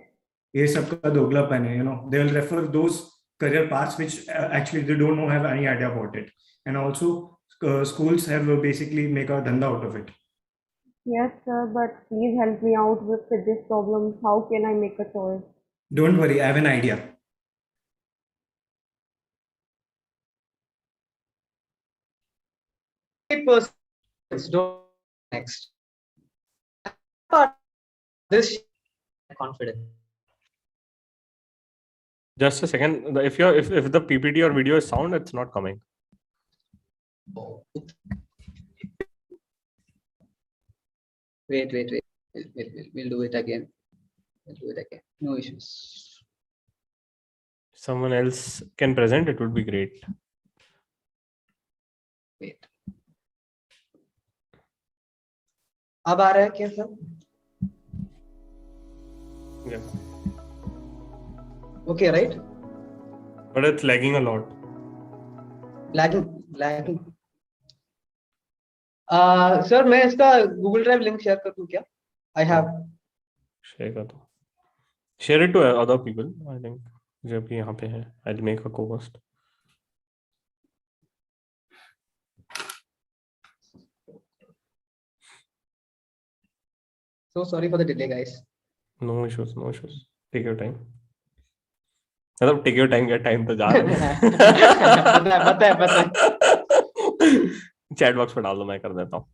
ये सबका दोगलापन है, you know. They will refer those career paths which actually they don't know, have any idea about it. And also schools have basically make a dhanda out of it. Yes, sir, but please help me out with this problem. How can I make a choice? Don't worry, I have an idea. Next. This confident. Just a second. If the PPT or video is sound, it's not coming. Wait. We'll do it again. No issues. Someone else can present, it would be great. Wait. अब आ रहा है क्या sir? Yeah. Okay, right? But it's lagging a lot. Lagging. Sir मैं इसका Google Drive link share कर दूं क्या? I have. Share कर दो. Share it to other people. I think जो भी यहाँ पे है, I'll make a co-host. So sorry for the delay, guys. No issues. Take your time. मतलब take your time, टाइम तो जा रहा है. पता है. चैट बॉक्स पे डाल दो, मैं कर देता हूँ.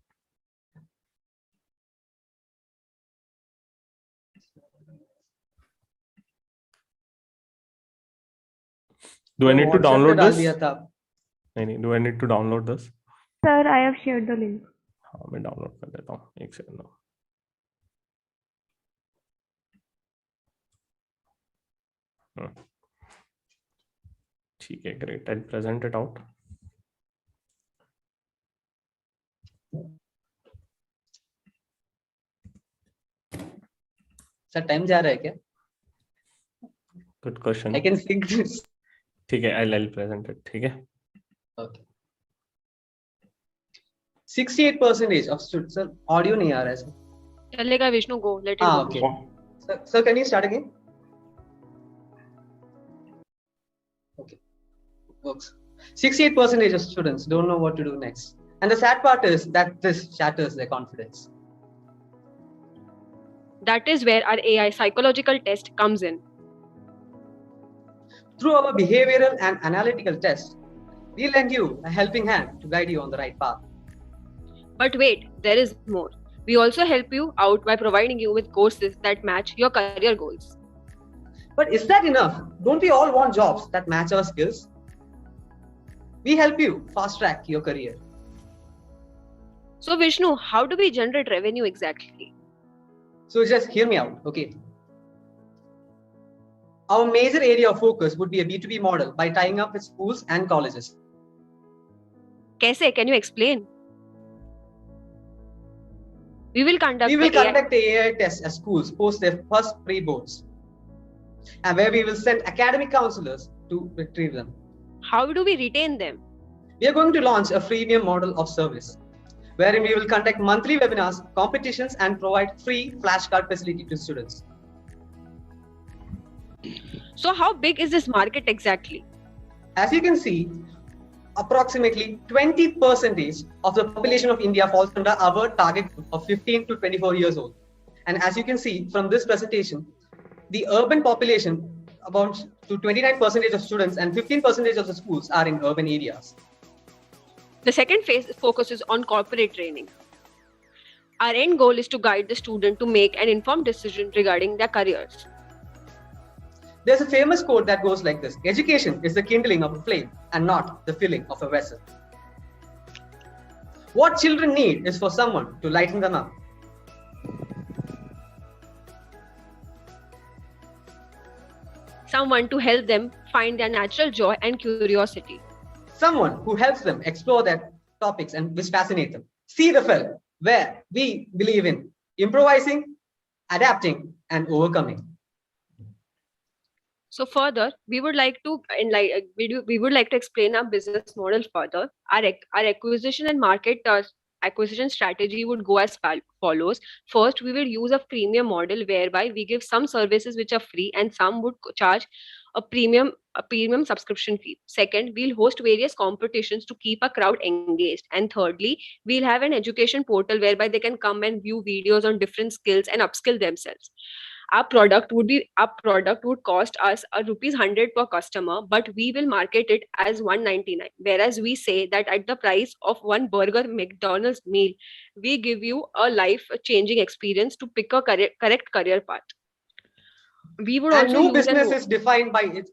Do I need to download this? नहीं. Do I need to download this? Sir, I have shared the link. हाँ, मैं डाउनलोड कर देता हूँ. एक सेकंड. ठीक है, great. I'll present it out. Sir time जा रहा है क्या? Good question. I can think this. ठीक है, I'll present it. ठीक है. Okay. 68% of students. Sir, audio नहीं आ रहा है सर. चलेगा Vishnu, go. Let it go. Okay. Sir, can you start again? Okay. Works. 68% of students don't know what to do next. And the sad part is that this shatters their confidence. That is where our AI psychological test comes in. Through our behavioral and analytical tests, we lend you a helping hand to guide you on the right path. But wait, there is more. We also help you out by providing you with courses that match your career goals. But is that enough? Don't we all want jobs that match our skills? We help you fast track your career. So Vishnu, how do we generate revenue exactly? So just hear me out, okay? Our major area of focus would be a B2B model by tying up with schools and colleges. Kaise? Can you explain? We will conduct the AI tests at schools post their first pre-boards, and where we will send academic counselors to retrieve them. How do we retain them? We are going to launch a freemium model of service, wherein we will conduct monthly webinars, competitions, and provide free flashcard facility to students. So how big is this market exactly? As you can see, approximately 20% of the population of India falls under our target group of 15 to 24 years old. And as you can see from this presentation, the urban population amounts to 29% of students and 15% of the schools are in urban areas. The second phase focuses on corporate training. Our end goal is to guide the student to make an informed decision regarding their careers. There's a famous quote that goes like this: education is the kindling of a flame and not the filling of a vessel. What children need is for someone to lighten them up. Someone to help them find their natural joy and curiosity. Someone who helps them explore their topics and which fascinate them. See the film where we believe in improvising, adapting, and overcoming. So further, we would like to explain our business model further. Our acquisition and market acquisition strategy would go as follows. First, we will use a freemium model whereby we give some services which are free and some would charge a premium subscription fee. Second, we'll host various competitions to keep a crowd engaged. And thirdly, we'll have an education portal whereby they can come and view videos on different skills and upskill themselves. Our product would cost us ₹100 per customer, but we will market it as $199. Whereas we say that at the price of one burger McDonald's meal, we give you a life-changing experience to pick a correct career path. We would also no business is defined by its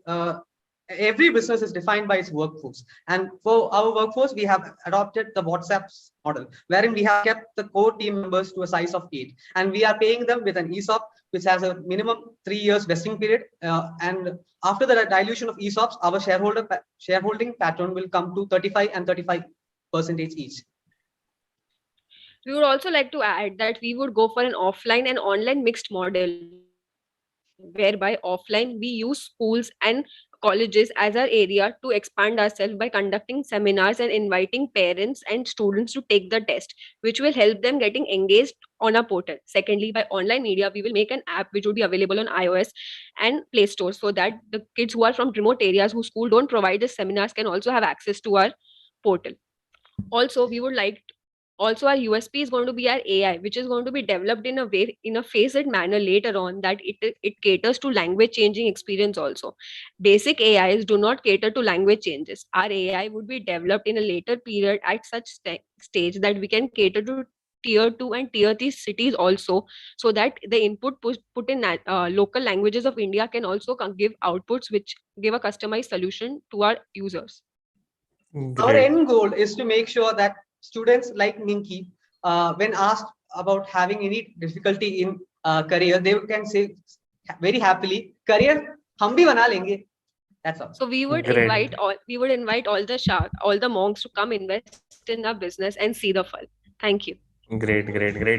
every business is defined by its workforce. And for our workforce, we have adopted the WhatsApp model, wherein we have kept the core team members to a size of 8. And we are paying them with an ESOP, which has a minimum 3 years vesting period. And after the dilution of ESOPs, our shareholding pattern will come to 35 and 35% each. We would also like to add that we would go for an offline and online mixed model, whereby offline we use schools and colleges as our area to expand ourselves by conducting seminars and inviting parents and students to take the test, which will help them getting engaged on our portal. Secondly, by online media, we will make an app which will be available on iOS and Play Store, so that the kids who are from remote areas whose school don't provide the seminars can also have access to our portal. Also, our USP is going to be our AI, which is going to be developed in a phased manner later on, that it caters to language changing experience also. Basic AIs do not cater to language changes. Our AI would be developed in a later period at such stage that we can cater to tier 2 and tier 3 cities also, so that the input put in local languages of India can also give outputs which give a customized solution to our users. Our end goal is to make sure that students like Minky, when asked about having any difficulty in career, they can say very happily, "Career, hum bhi bana lenge." That's all. So we would invite all the monks to come invest in our business and see the fun. Thank you. Great.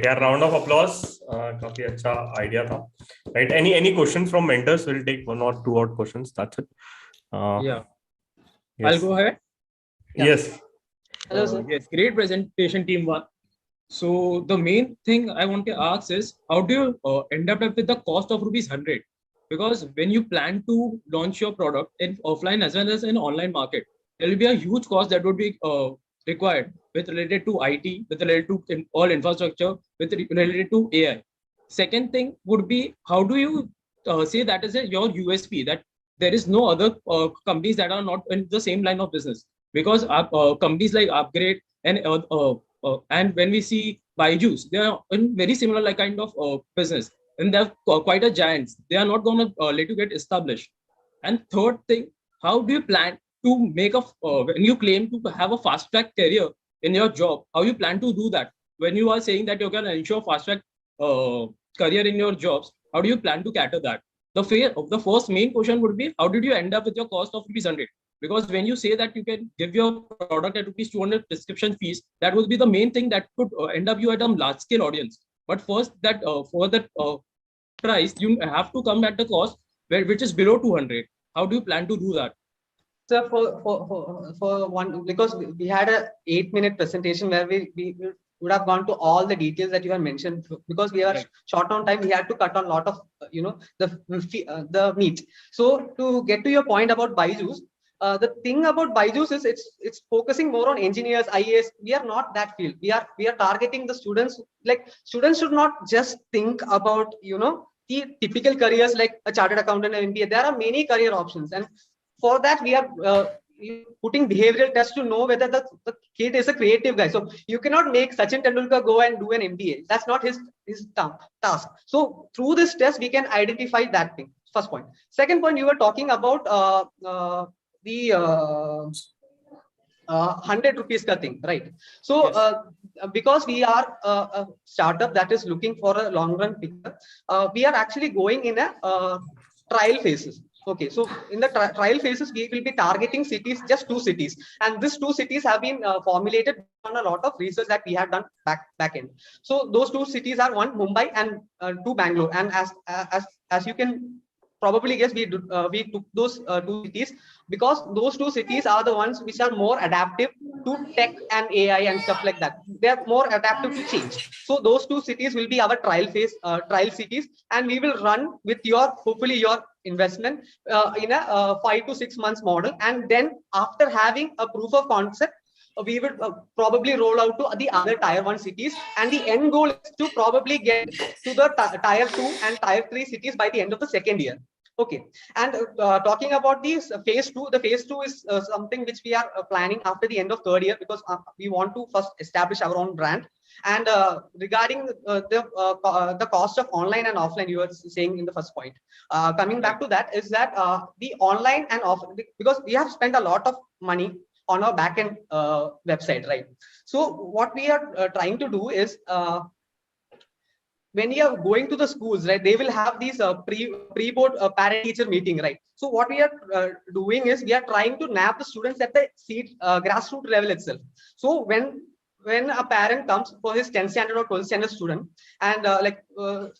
Yeah, round of applause. काफी अच्छा idea था. Right? Any questions from mentors? We'll take 1 or 2 odd questions. That's it. Yeah. Yes. I'll go ahead. Yes. Hello, sir. Yes, great presentation, team 1. So the main thing I want to ask is, how do you end up with the cost of ₹100? Because when you plan to launch your product in offline as well as in online market, there will be a huge cost that would be required with related to IT, with related to all infrastructure, with related to AI. Second thing would be, how do you say that is your USP, that there is no other companies that are not in the same line of business? Because companies like Upgrade and when we see Byju's, they are in very similar like kind of business, and they're quite a giants. They are not going to let you get established. And third thing, how do you plan to make a when you claim to have a fast track career in your job? How you plan to do that when you are saying that you can ensure fast track career in your jobs? How do you plan to cater that? The first main question would be, how did you end up with your cost of ₹100? Because when you say that you can give your product at ₹200 prescription fees, that would be the main thing that could end up you at a large scale audience. But first, that for that price, you have to come at the cost which is below 200. How do you plan to do that? So for one, because we had a 8-minute presentation where we would have gone to all the details that you have mentioned, because we are short on time, we had to cut on a lot of the meat. So to get to your point about Byju's, the thing about Byju's is it's focusing more on engineers, IAS. We are not that field. We are targeting the students. Like, students should not just think about the typical careers like a chartered accountant and MBA. There are many career options, and for that we are putting behavioral tests to know whether the kid is a creative guy. So you cannot make Sachin Tendulkar go and do an MBA. That's not his task. So through this test, we can identify that thing. First point. Second point, you were talking about the 100 rupees ka thing, right? So because we are a startup that is looking for a long run pickup, we are actually going in a trial phases. Okay, so in the trial phases, we will be targeting cities, just 2 cities, and these 2 cities have been formulated on a lot of research that we have done back end. So those 2 cities are, 1 Mumbai and 2 Bangalore. And as you can probably guess, we took those 2 cities because those 2 cities are the ones which are more adaptive to tech and AI and stuff like that. They are more adaptive to change. So those 2 cities will be our trial cities, and we will run with hopefully your investment in a 5 to 6 months model. And then after having a proof of concept, we would probably roll out to the other tier 1 cities, and the end goal is to probably get to the tier 2 and tier 3 cities by the end of the second year. Okay, and talking about this phase 2, the phase 2 is something which we are planning after the end of third year, because we want to first establish our own brand. And regarding the cost of online and offline, you were saying in the first point, coming back to that is that the online and offline, because we have spent a lot of money on our backend website, right? So what we are trying to do is, when you are going to the schools, right, they will have these pre-board parent-teacher meeting, right? So what we are doing is, we are trying to nab the students at the grassroots level itself. So when a parent comes for his 10th standard or 12th standard student, and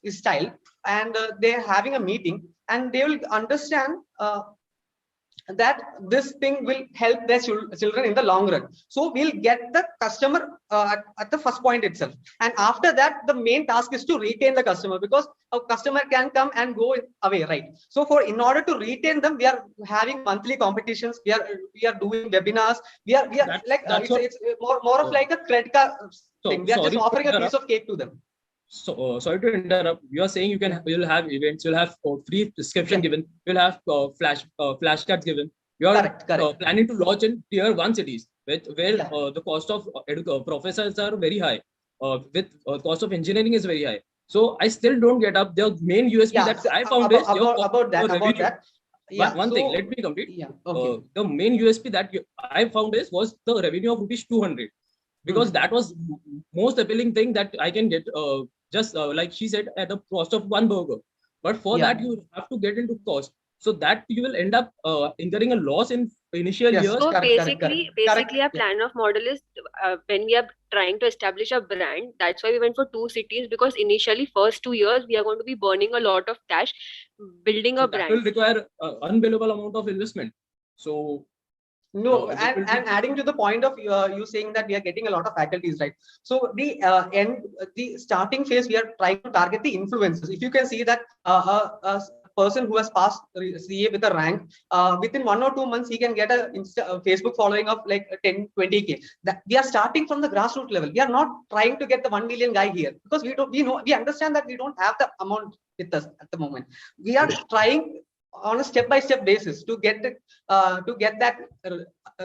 his child, and they're having a meeting, and they will understand that this thing will help their children in the long run. So we'll get the customer at the first point itself, and after that the main task is to retain the customer, because a customer can come and go away, right? So in order to retain them, we are having monthly competitions, we are doing webinars, it's more of like a credit card thing. We are just offering a piece of cake to them. So sorry to interrupt. You are saying you'll have events, you'll have free prescription given, you'll have flashcards given. You are planning to launch in tier 1 cities, where the cost of professors are very high, with cost of engineering is very high. So I still don't get up the main USP that I found is about that. Yeah, one thing, let me complete. Yeah, okay. The main USP that I found was the revenue of ₹200, because that was most appealing thing that I can get. Just like she said, at the cost of 1 burger. But for that, you have to get into cost. So that you will end up incurring a loss in initial years. So basically, our plan of model is when we are trying to establish a brand, that's why we went for 2 cities, because initially first 2 years, we are going to be burning a lot of cash building a brand. That will require unbelievable amount of investment. So no, and adding to the point of you saying that we are getting a lot of faculties, right? So the starting phase, we are trying to target the influencers. If you can see that a person who has passed CA with a rank, within 1 or 2 months, he can get a Facebook following of like 10, 20K. That we are starting from the grassroots level. We are not trying to get the 1 million guy here because we understand that we don't have the amount with us at the moment. We are trying on a step-by-step basis to get that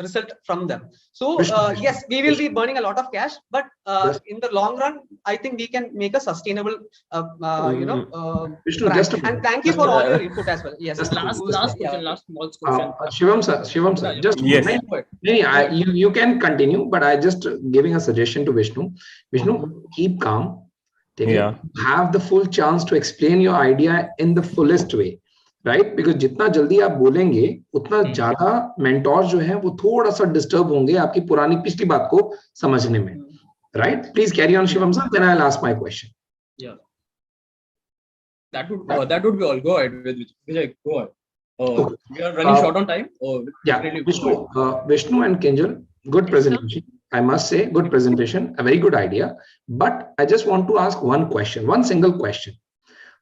result from them. So yes, we will be burning a lot of cash, but in the long run, I think we can make a sustainable, Vishnu, track. And thank you for all your input as well. Yes. Last small question. Shivam sir, just yes. You can continue, but I just giving a suggestion to Vishnu. Vishnu, keep calm. Yeah. Have the full chance to explain your idea in the fullest way. Right because जितना जल्दी आप बोलेंगे उतना ज्यादा mentor जो है वो थोड़ा सा डिस्टर्ब होंगे आपकी पुरानी पिछली बात को समझने में right please carry on Shivam sir then I will ask my question या that would be all go ahead with Vijay go ahead we are running short on time Vishnu and Kinjal good presentation I must say good presentation a very good idea but I just want to ask one single question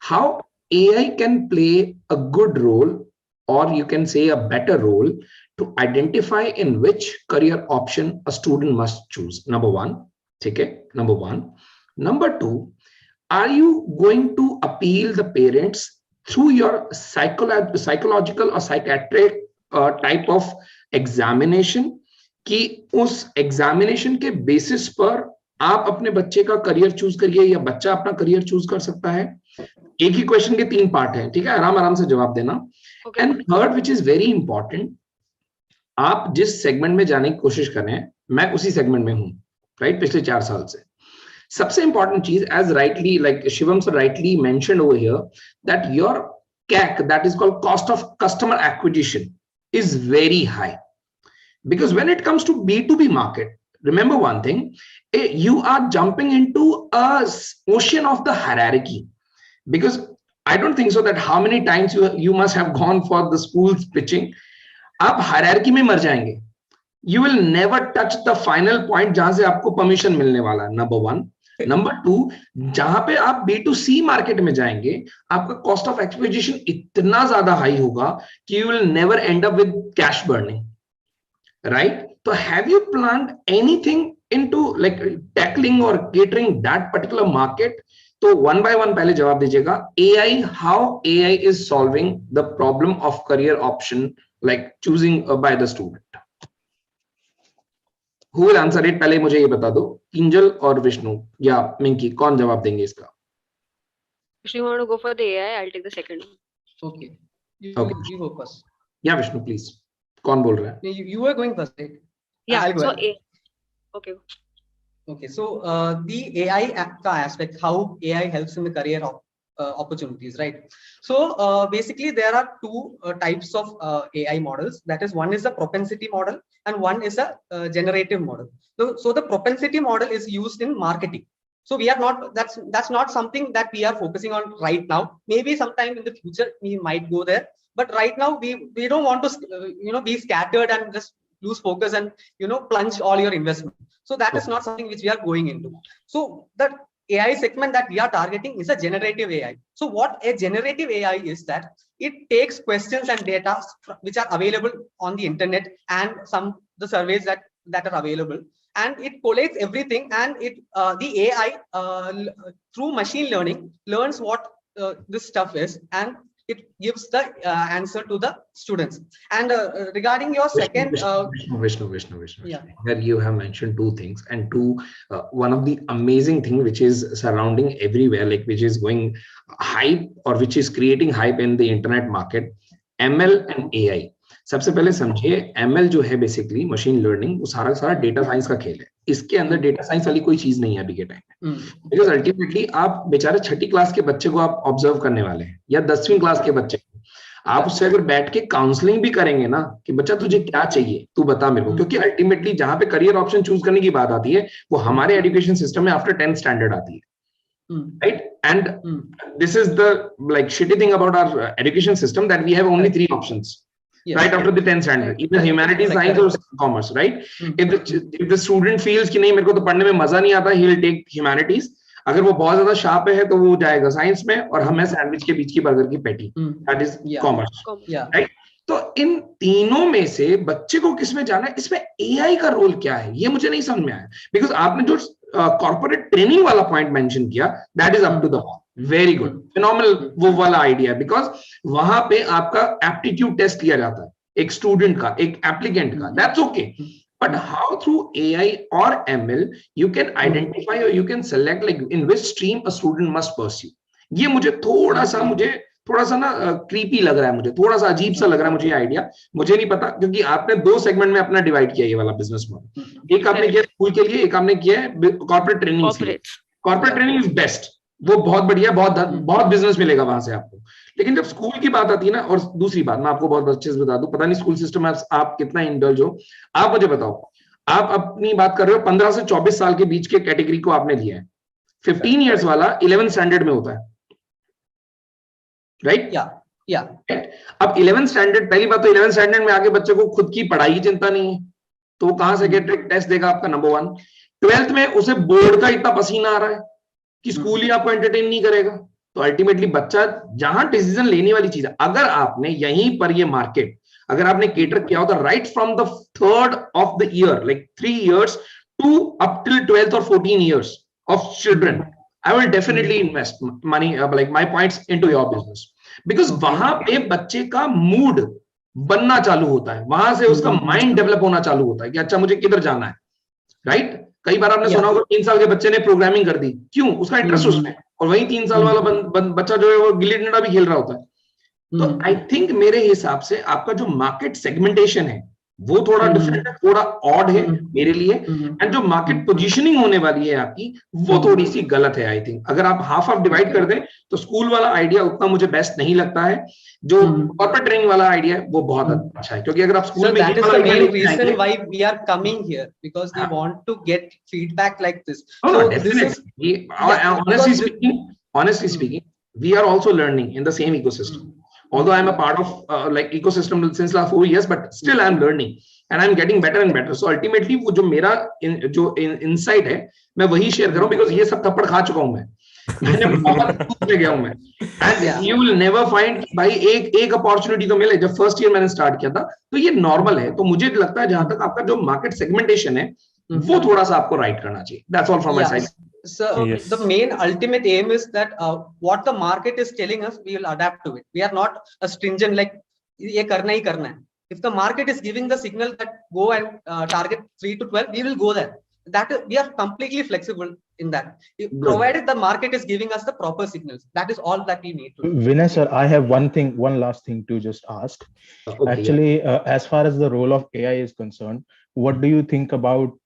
how AI can play a good role or you can say a better role to identify in which career option a student must choose. Number one. Number two, are you going to appeal the parents through your psychological or psychiatric type of examination कि उस examination के basis पर आप अपने बच्चे का career choose करिए या बच्चा अपना करियर चूज कर सकता है एक ही क्वेश्चन के 3 पार्ट हैं ठीक है आराम से जवाब देना and third which is very important आप जिस सेगमेंट में जाने की कोशिश कर रहे हैं मैं उसी सेगमेंट में हूं राइट पिछले 4 साल से सबसे इंपॉर्टेंट चीज as rightly like Shivam sir rightly mentioned over here that your CAC that is called cost of customer acquisition is very high because when it comes to B2B market remember one thing you are jumping into a ocean of the hierarchy because I don't think so that how many times you must have gone for the schools pitching आप hierarchy में मर जाएंगे you will never touch the final point जहां से आपको permission मिलने वाला है number 1 number 2 जहां पे आप B2C मार्केट में जाएंगे आपका cost of acquisition इतना ज्यादा हाई होगा कि you will never end up with cash burning right so have you planned anything into like tackling or catering that particular market तो one by one पहले जवाब दीजिएगा AI how AI is solving the problem of career option like choosing by the student who will answer it पहले मुझे ये बता दो किंजल और विष्णु या मिंकी कौन जवाब देंगे इसका If you want to go for the AI, I'll take the second one. Okay. You go first. Yeah, Vishnu, please. कौन बोल रहा है? You are going first, right? Yeah. I'll go So ahead. okay. Okay. So the AI aspect, how AI helps in the career opportunities, right? So basically, there are 2 types of AI models. That is, one is the propensity model, and one is a generative model. So the propensity model is used in marketing. So we are not that's not something that we are focusing on right now. Maybe sometime in the future we might go there, but right now we don't want to be scattered and just lose focus and plunge all your investment. So that is not something which we are going into. So the AI segment that we are targeting is a generative AI. So what a generative AI is that it takes questions and data which are available on the internet and the surveys that are available, and it collates everything, and the AI through machine learning learns what this stuff is, and it gives the answer to the students. And regarding your second Vishnu. Yeah. Here you have mentioned 2 things, and one of the amazing thing which is surrounding everywhere, like which is going hype or which is creating hype in the internet market, ML and AI. सबसे पहले समझिए ML जो है basically machine learning वो सारा data science का खेल है इसके अंदर डेटा साइंस वाली कोई चीज नहीं है अभी के टाइम में बिकॉज अल्टीमेटली आप बेचारे 6ठी क्लास के बच्चे को आप ऑब्जर्व करने वाले हैं या 10वीं क्लास के बच्चे को आप उससे अगर बैठ के काउंसलिंग भी करेंगे ना कि बच्चा तुझे क्या चाहिए तू बता मेरे को क्योंकि अल्टीमेटली जहां पे करियर ऑप्शन चूज करने की बात आती है वो हमारे एजुकेशन सिस्टम में आफ्टर 10th स्टैंडर्ड आती है right and this is the like shitty thing about our education system that we have only 3 options. Yes. Right after the 10th standard, either humanities, science or commerce, right? If the student feels कि नहीं मेरे को तो पढ़ने में मजा नहीं आता, he'll take humanities. अगर वो बहुत ज्यादा शार्प है तो वो जाएगा साइंस में, और हम है सैंडविच के बीच की बर्गर की patty, that is commerce, right? तो इन तीनों में से बच्चे को किसमें जाना है, इसमें एआई का रोल क्या है, ये मुझे नहीं समझ में आया। बिकॉज आपने जो कॉर्पोरेट ट्रेनिंग वाला पॉइंट मेंशन किया, that is up to the mark, very good, phenomenal वो वाला आइडिया, बिकॉज वहां पे आपका एप्टीट्यूड टेस्ट लिया जाता है एक स्टूडेंट का, एक एप्लीकेंट का, that's okay. But how through AI or ML you can identify or you can select like in which stream a student must pursue? ये मुझे थोड़ा सा ना क्रीपी लग रहा है, मुझे थोड़ा सा अजीब सा लग रहा है मुझे ये आइडिया। मुझे नहीं पता, क्योंकि आपने 2 सेगमेंट में अपना डिवाइड किया ये वाला बिजनेस मॉडल। एक आपने किया स्कूल के लिए, एक आपने किया है कॉर्पोरेट ट्रेनिंग के लिए। कॉर्पोरेट ट्रेनिंग इज बेस्ट, वो बहुत बढ़िया, बहुत बिजनेस मिलेगा वहां से आपको। लेकिन जब स्कूल की बात आती है ना, और दूसरी बात मैं आपको बहुत अच्छे से बता दूं, पता नहीं स्कूल सिस्टम में आप कितना इंडल्ज हो, आप मुझे बताओ, आप अपनी बात कर रहे हो 15 से 24 साल के बीच के कैटेगरी को आपने लिया है, 15 इयर्स वाला 11th स्टैंडर्ड में होता है, राइट? या अब 11th स्टैंडर्ड, पहली बात तो 11th स्टैंडर्ड में आगे बच्चे को खुद की पढ़ाई की चिंता नहीं है, तो वो कहां से टेस्ट देगा आपका, नंबर 1। 12th में उसे बोर्ड का इतना पसीना आ रहा है कि स्कूल ही आपको एंटरटेन नहीं करेगा, तो अल्टीमेटली बच्चा जहां डिसीजन लेने वाली चीज है, अगर आपने यहीं पर ये मार्केट अगर आपने केटर किया होता right from the 3rd of the year, like 3 years to up till 12th और 14 years of children, I will definitely invest money, like my points into your business, because वहां पे बच्चे का मूड बनना चालू होता है, वहां से उसका माइंड डेवलप होना चालू होता है कि अच्छा मुझे किधर जाना है, राइट? कई बार आपने सुना होगा 3 साल के बच्चे ने प्रोग्रामिंग कर दी, क्यों? उसका इंटरेस्ट उसमें, और वही 3 साल वाला बच्चा जो है वो गिल्ली डंडा भी खेल रहा होता है। तो आई थिंक मेरे हिसाब से आपका जो मार्केट सेगमेंटेशन है वो थोड़ा डिफरेंट है, थोड़ा ऑड है मेरे लिए, एंड जो मार्केट पोजीशनिंग होने वाली है आपकी वो थोड़ी सी गलत है। आई थिंक अगर आप हाफ डिवाइड कर दें तो स्कूल वाला आइडिया उतना मुझे बेस्ट नहीं लगता है, जो कॉर्पोरेट ट्रेनिंग वाला आइडिया है वो बहुत अच्छा है, क्योंकि अगर आप स्कूल में that is the main reason why we are coming here, because we want to get feedback like this. So definitely, honestly speaking, we are also learning in the same ecosystem. Although I'm a part of like ecosystem since last 4 years, but still I'm learning and I'm getting better and better. So ultimately वो जो मेरा जो insight है मैं वही share कर रहा हूँ, because ये सब थप्पड़ खा चुका हूँ मैंने बहुत में गया हूँ मैं, and you will never find भाई एक अपॉर्चुनिटी तो मिले। जब फर्स्ट ईयर मैंने स्टार्ट किया था तो ये नॉर्मल है, तो मुझे लगता है जहां तक आपका जो मार्केट सेगमेंटेशन है वो थोड़ा सा आपको राइट करना चाहिए। That's all from my side. So the main ultimate aim is that what the market is telling us, we will adapt to it. We are not a stringent like ये करना ही करना है. If the market is giving the signal that go and target 3 to 12, we will go there. That is, we are completely flexible in that, provided the market is giving us the proper signals. That is all that we need to do. Vinay sir, I have one last thing to just ask. Okay, actually, as far as the role of AI is concerned, what do you think about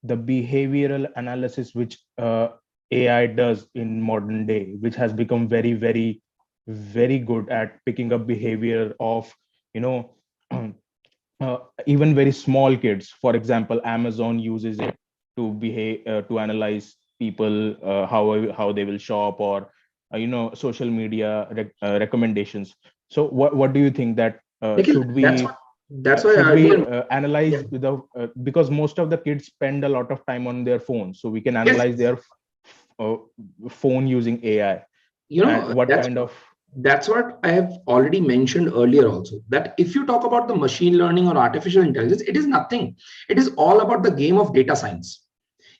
the behavioral analysis which AI does in modern day, which has become very, very, very good at picking up behavior of, you know, even very small kids. For example, Amazon uses it to behave, to analyze people, how they will shop, or you know, social media recommendations. So what do you think that should we? That's why we analyze without because most of the kids spend a lot of time on their phones, so we can analyze their phone using AI. You know, what kind of? That's what I have already mentioned earlier also, that if you talk about the machine learning or artificial intelligence, it is nothing. It is all about the game of data science.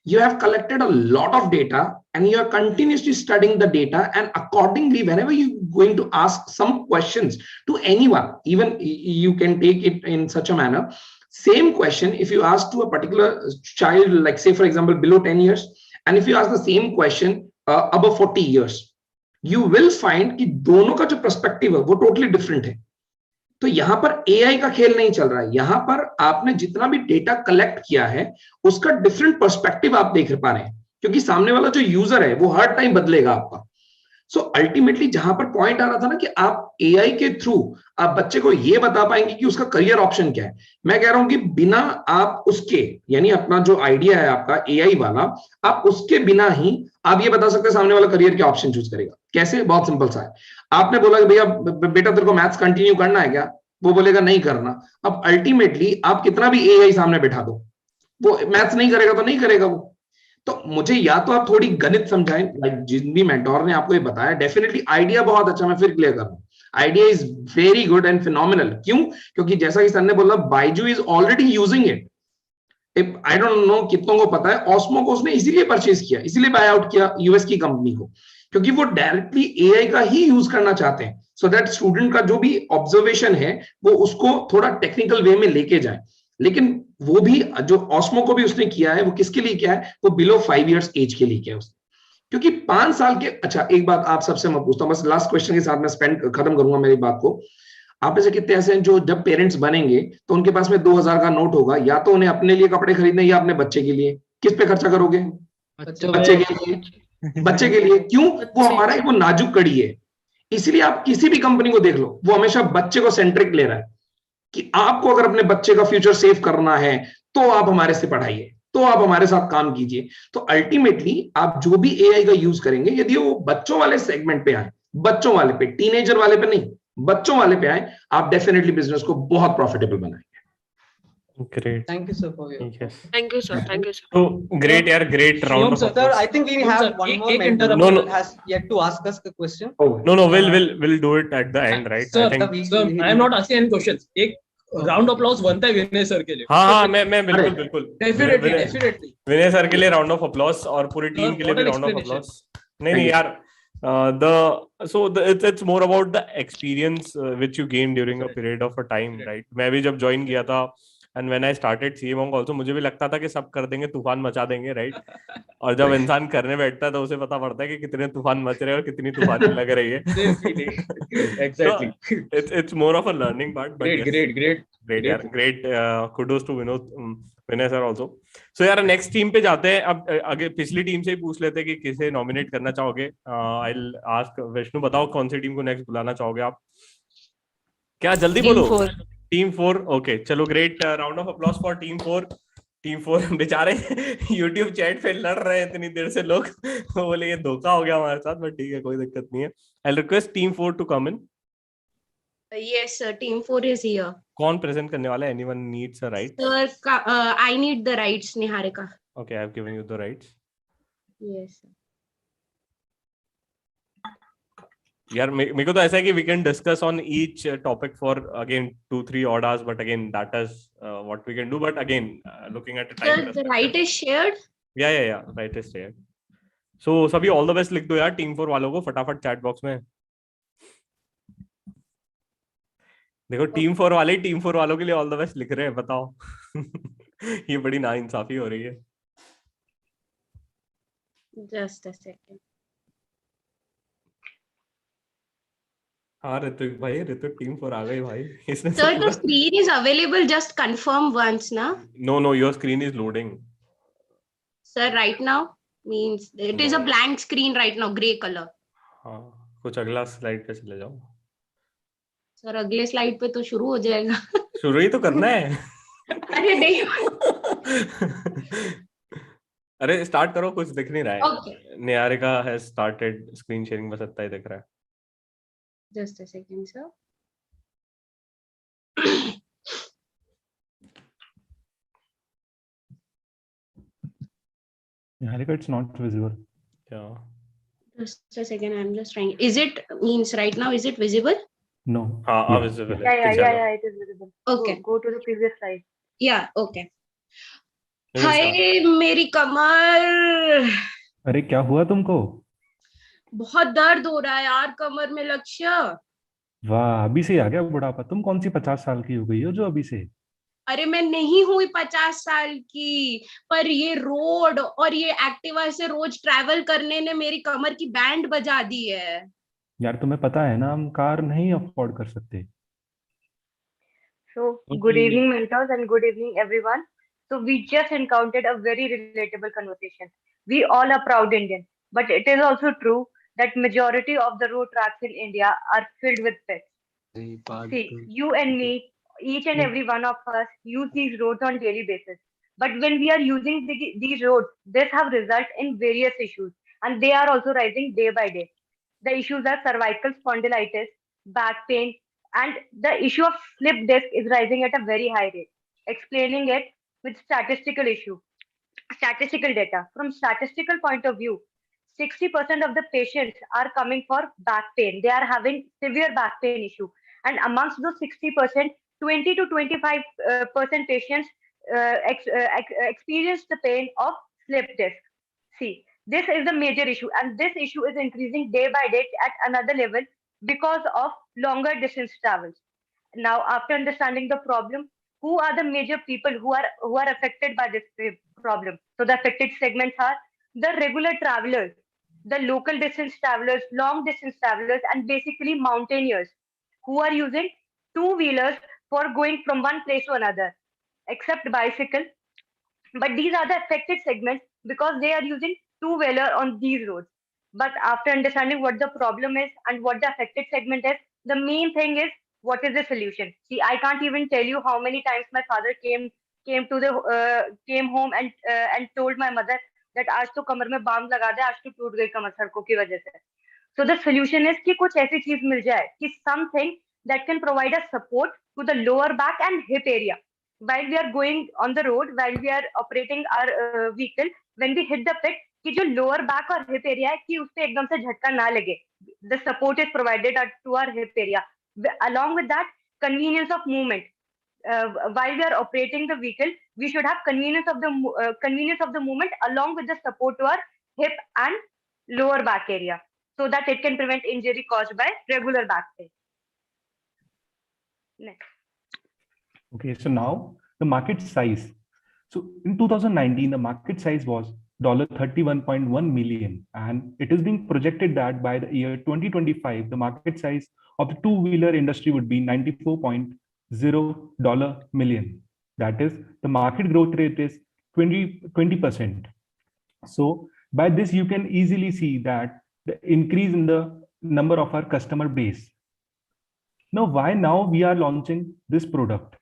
You have collected a lot of data and you are continuously studying the data, and accordingly, whenever you're going to ask some questions to anyone, even you can take it in such a manner. Same question, if you ask to a particular child, like say for example below 10 years, and if you ask the same question above 40 years, you will find कि दोनों का जो perspective है वो totally different है। तो यहाँ पर AI का खेल नहीं चल रहा है, यहाँ पर आपने जितना भी डेटा कलेक्ट किया है उसका डिफरेंट पर्सपेक्टिव आप देख पा रहे हैं, क्योंकि सामने वाला जो यूजर है वो हर टाइम बदलेगा आपका। सो अल्टीमेटली जहां पर पॉइंट आ रहा था ना कि आप AI के थ्रू आप बच्चे को ये बता पाएंगे कि उसका करियर ऑप्शन क्या है। मैं कह रहा हूं कि बिना आप उसके, यानी अपना जो आइडिया है आपका AI वाला, आप उसके बिना ही आप ये बता सकते हैं सामने वाला करियर क्या ऑप्शन चूज करेगा। कैसे? बहुत सिंपल सा है। आपने बोला कि भैया बेटा तेरे को मैथ्स कंटिन्यू करना है क्या, वो बोलेगा नहीं करना। अब अल्टीमेटली आप कितना भी AI सामने बैठा दो, वो मैथ्स नहीं करेगा तो नहीं करेगा वो। तो मुझे या तो आप थोड़ी गणित समझाएं, लाइक जिन भी मेंटोर ने आपको ये बताया, डेफिनेटली आइडिया बहुत अच्छा, मैं फिर क्लियर कर रहा हूँ, idea is very good and phenomenal. क्यों? क्योंकि जैसा कि सर ने बोला, Byju is already using it. I don't know कितनों को पता है, ऑस्मो को उसने इसीलिए परचेज किया, इसीलिए बाय आउट किया यूएस की कंपनी को, क्योंकि वो डायरेक्टली एआई का ही यूज करना चाहते हैं, सो दैट स्टूडेंट का जो भी ऑब्जर्वेशन है वो उसको थोड़ा टेक्निकल वे में लेके जाए। लेकिन वो भी जो ऑस्मो को भी उसने किया है, वो किसके लिए किया है? वो बिलो 5 इयर्स एज के लिए किया है उसने, क्योंकि 5 साल के। अच्छा, एक बात आप सबसे मैं पूछता हूँ, बस लास्ट क्वेश्चन के साथ मैं खत्म करूंगा मेरी बात को। आप में से कितने ऐसे हैं जो जब पेरेंट्स बनेंगे तो उनके पास में 2000 का नोट होगा, या तो उन्हें अपने लिए कपड़े खरीदने या अपने बच्चे के लिए, किस पे खर्चा करोगे? बच्चे के लिए। बच्चे के लिए क्यों? वो हमारा वो नाजुक कड़ी है। इसलिए आप किसी भी कंपनी को देख लो, वो हमेशा बच्चे को सेंट्रिक ले रहा है कि आपको अगर अपने बच्चे का फ्यूचर सेव करना है तो आप हमारे से पढ़ाइए, तो आप हमारे साथ काम कीजिए। तो अल्टीमेटली आप जो भी एआई का यूज करेंगे, यदि वो बच्चों वाले सेगमेंट पे आए, बच्चों वाले पे, टीनेजर वाले पे नहीं, बच्चों वाले पे आए, आप डेफिनेटली बिजनेस को बहुत प्रॉफिटेबल बनाएंगे। Great. Thank you, sir, for your. Yes. Thank you, sir. Thank you, sir. So great, yaar, great round of Sir, applause. I think we have one more mentor No, no. who has yet to ask us the question. No, we'll do it at the end, right? Sir, I think. sir, I am not asking any questions. एक round of बनता है विनय sir के लिए। हाँ, मैं बिल्कुल definitely विनय sir के लिए राउंड ऑफ अप्लॉस और पूरी टीम के लिए भी राउंड ऑफ अप्लॉस। नहीं यार, it's more about the experience which you gain during a period of a time, right? मैं भी जब ज्वाइन किया था, and when I started CMONG also, मुझे भी लगता था कि सब कर देंगे, तूफान मचा देंगे, राइट? और जब इंसान करने बैठता है तो उसे पता पड़ता है कि कितने तूफान मच रहे हैं और कितनी तूफानी लग रही है। Exactly. So, it's more of a learning part, but great यार, great kudos to Vinay sir also. So यार नेक्स्ट टीम पे जाते हैं। अब आगे पिछली टीम से ही पूछ लेते हैं कि किसे नॉमिनेट करना चाहोगे। I'll ask विष्णु, बताओ कौन सी टीम को नेक्स्ट बुलाना चाहोगे आप? क्या जल्दी बोलो। टीम 4। ओके, चलो, great, round of applause for team 4। Team 4 बेचारे यूट्यूब चैट पे लड़ रहे हैं इतनी देर से लोग, बोले ये धोखा हो गया हमारे साथ, बट ठीक है, कोई दिक्कत नहीं है। I request team 4 to come in. Yes, sir. Team 4 is here. कौन प्रेजेंट करने वाला है? Anyone needs a right? Sir, I need the rights, Niharika. Okay, I have given you the rights. Yes, sir. यार मेरे को तो ऐसा है कि we can discuss on each topic for again 2-3 odd hours, but again that is what we can do. But again, looking at the time. Sir, the right is shared. Yeah, right is shared. So सभी all the best लिख दो यार team 4 वालों को फटाफट chat box में। देखो team 4 वाले टीम 4 वालों के लिए ऑल द बेस्ट लिख रहे हैं, बताओ। ये बड़ी नाइंसाफी हो रही है। Just a second. हाँ ऋतु भाई, ऋतु टीम 4 आ गई भाई। इसने Sir, the screen is available. Just confirm once, na? No, your screen is loading. Sir, right now means it is a blank screen right now, gray color. हाँ, कुछ अगला slide पे चले जाओ। सर अगले स्लाइड पे तो शुरू हो जाएगा। शुरू ही तो करना है। अरे नहीं। अरे स्टार्ट करो, कुछ दिख नहीं रहा है। Okay. Niharika has started screen sharing, बस इतना ही दिख रहा है। Just a second, sir. Niharika, it's not visible. Yeah. Just a second, I'm just trying. Is it means right now? Is it visible? No. हाँ, visible है। Yeah, it is visible. Okay. Go to the previous slide. Yeah, okay. हाय मेरी कमर। अरे क्या हुआ तुमको? बहुत दर्द हो रहा है यार कमर में लक्ष्य। वाह, अभी से आ गया बुढ़ापा। तुम कौन सी 50 साल की हो गई हो जो अभी से? अरे मैं नहीं हुई 50 साल की, पर ये रोड और ये एक्टिवा से रोज ट्रैवल करने ने मेरी कमर की बैंड बजा दी है। यार तुम्हें पता है ना, हम कार नहीं अफोर्ड कर सकते। So, good evening, mentors, and good evening, everyone. So, we just encountered a very relatable conversation. We all are proud Indians, but it is also true that majority of the road tracks in India are filled with pets. See, you and me, each and every one of us use these roads on daily basis. But when we are using these roads, this have result in various issues, and they are also rising day by day. The issues are cervical spondylitis, back pain, and the issue of slip disc is rising at a very high rate. Explaining it with statistical issue. statistical data. From statistical point of view, 60% of the patients are coming for back pain. They are having severe back pain issue. And amongst those 60%, 20 to 25% patients experience the pain of slip disc. See, this is a major issue, and this issue is increasing day by day at another level because of longer distance travels. Now, after understanding the problem, who are the major people who are affected by this problem? So the affected segments are the regular travelers, the local distance travelers, long distance travelers, and basically mountaineers who are using two-wheelers for going from one place to another, except bicycle. But these are the affected segments because they are using two-wheeler on these roads. But after understanding what the problem is and what the affected segment is, the main thing is what is the solution. See, I can't even tell you how many times my father came home and told my mother that आज तो कमर में balm लगा दे, आज तो टूट गई कमर सड़कों की वजह से. So the solution is कि कुछ ऐसी चीज मिल जाए कि something that can provide a support to the lower back and hip area while we are going on the road, while we are operating our vehicle, when we hit the pit, कि जो lower back और hip area है कि उससे एकदम से झटका ना लगे. The support is provided to our hip area. Along with that, convenience of movement. While we are operating the vehicle, we should have convenience of the movement along with the support to our hip and lower back area, so that it can prevent injury caused by regular back pain. Next. Okay, so now the market size. So in 2019, the market size was $31.1 million, and it is being projected that by the year 2025, the market size of the two-wheeler industry would be $94.0 million. That is, the market growth rate is 20%. So by this, you can easily see that the increase in the number of our customer base. Now, why now we are launching this product?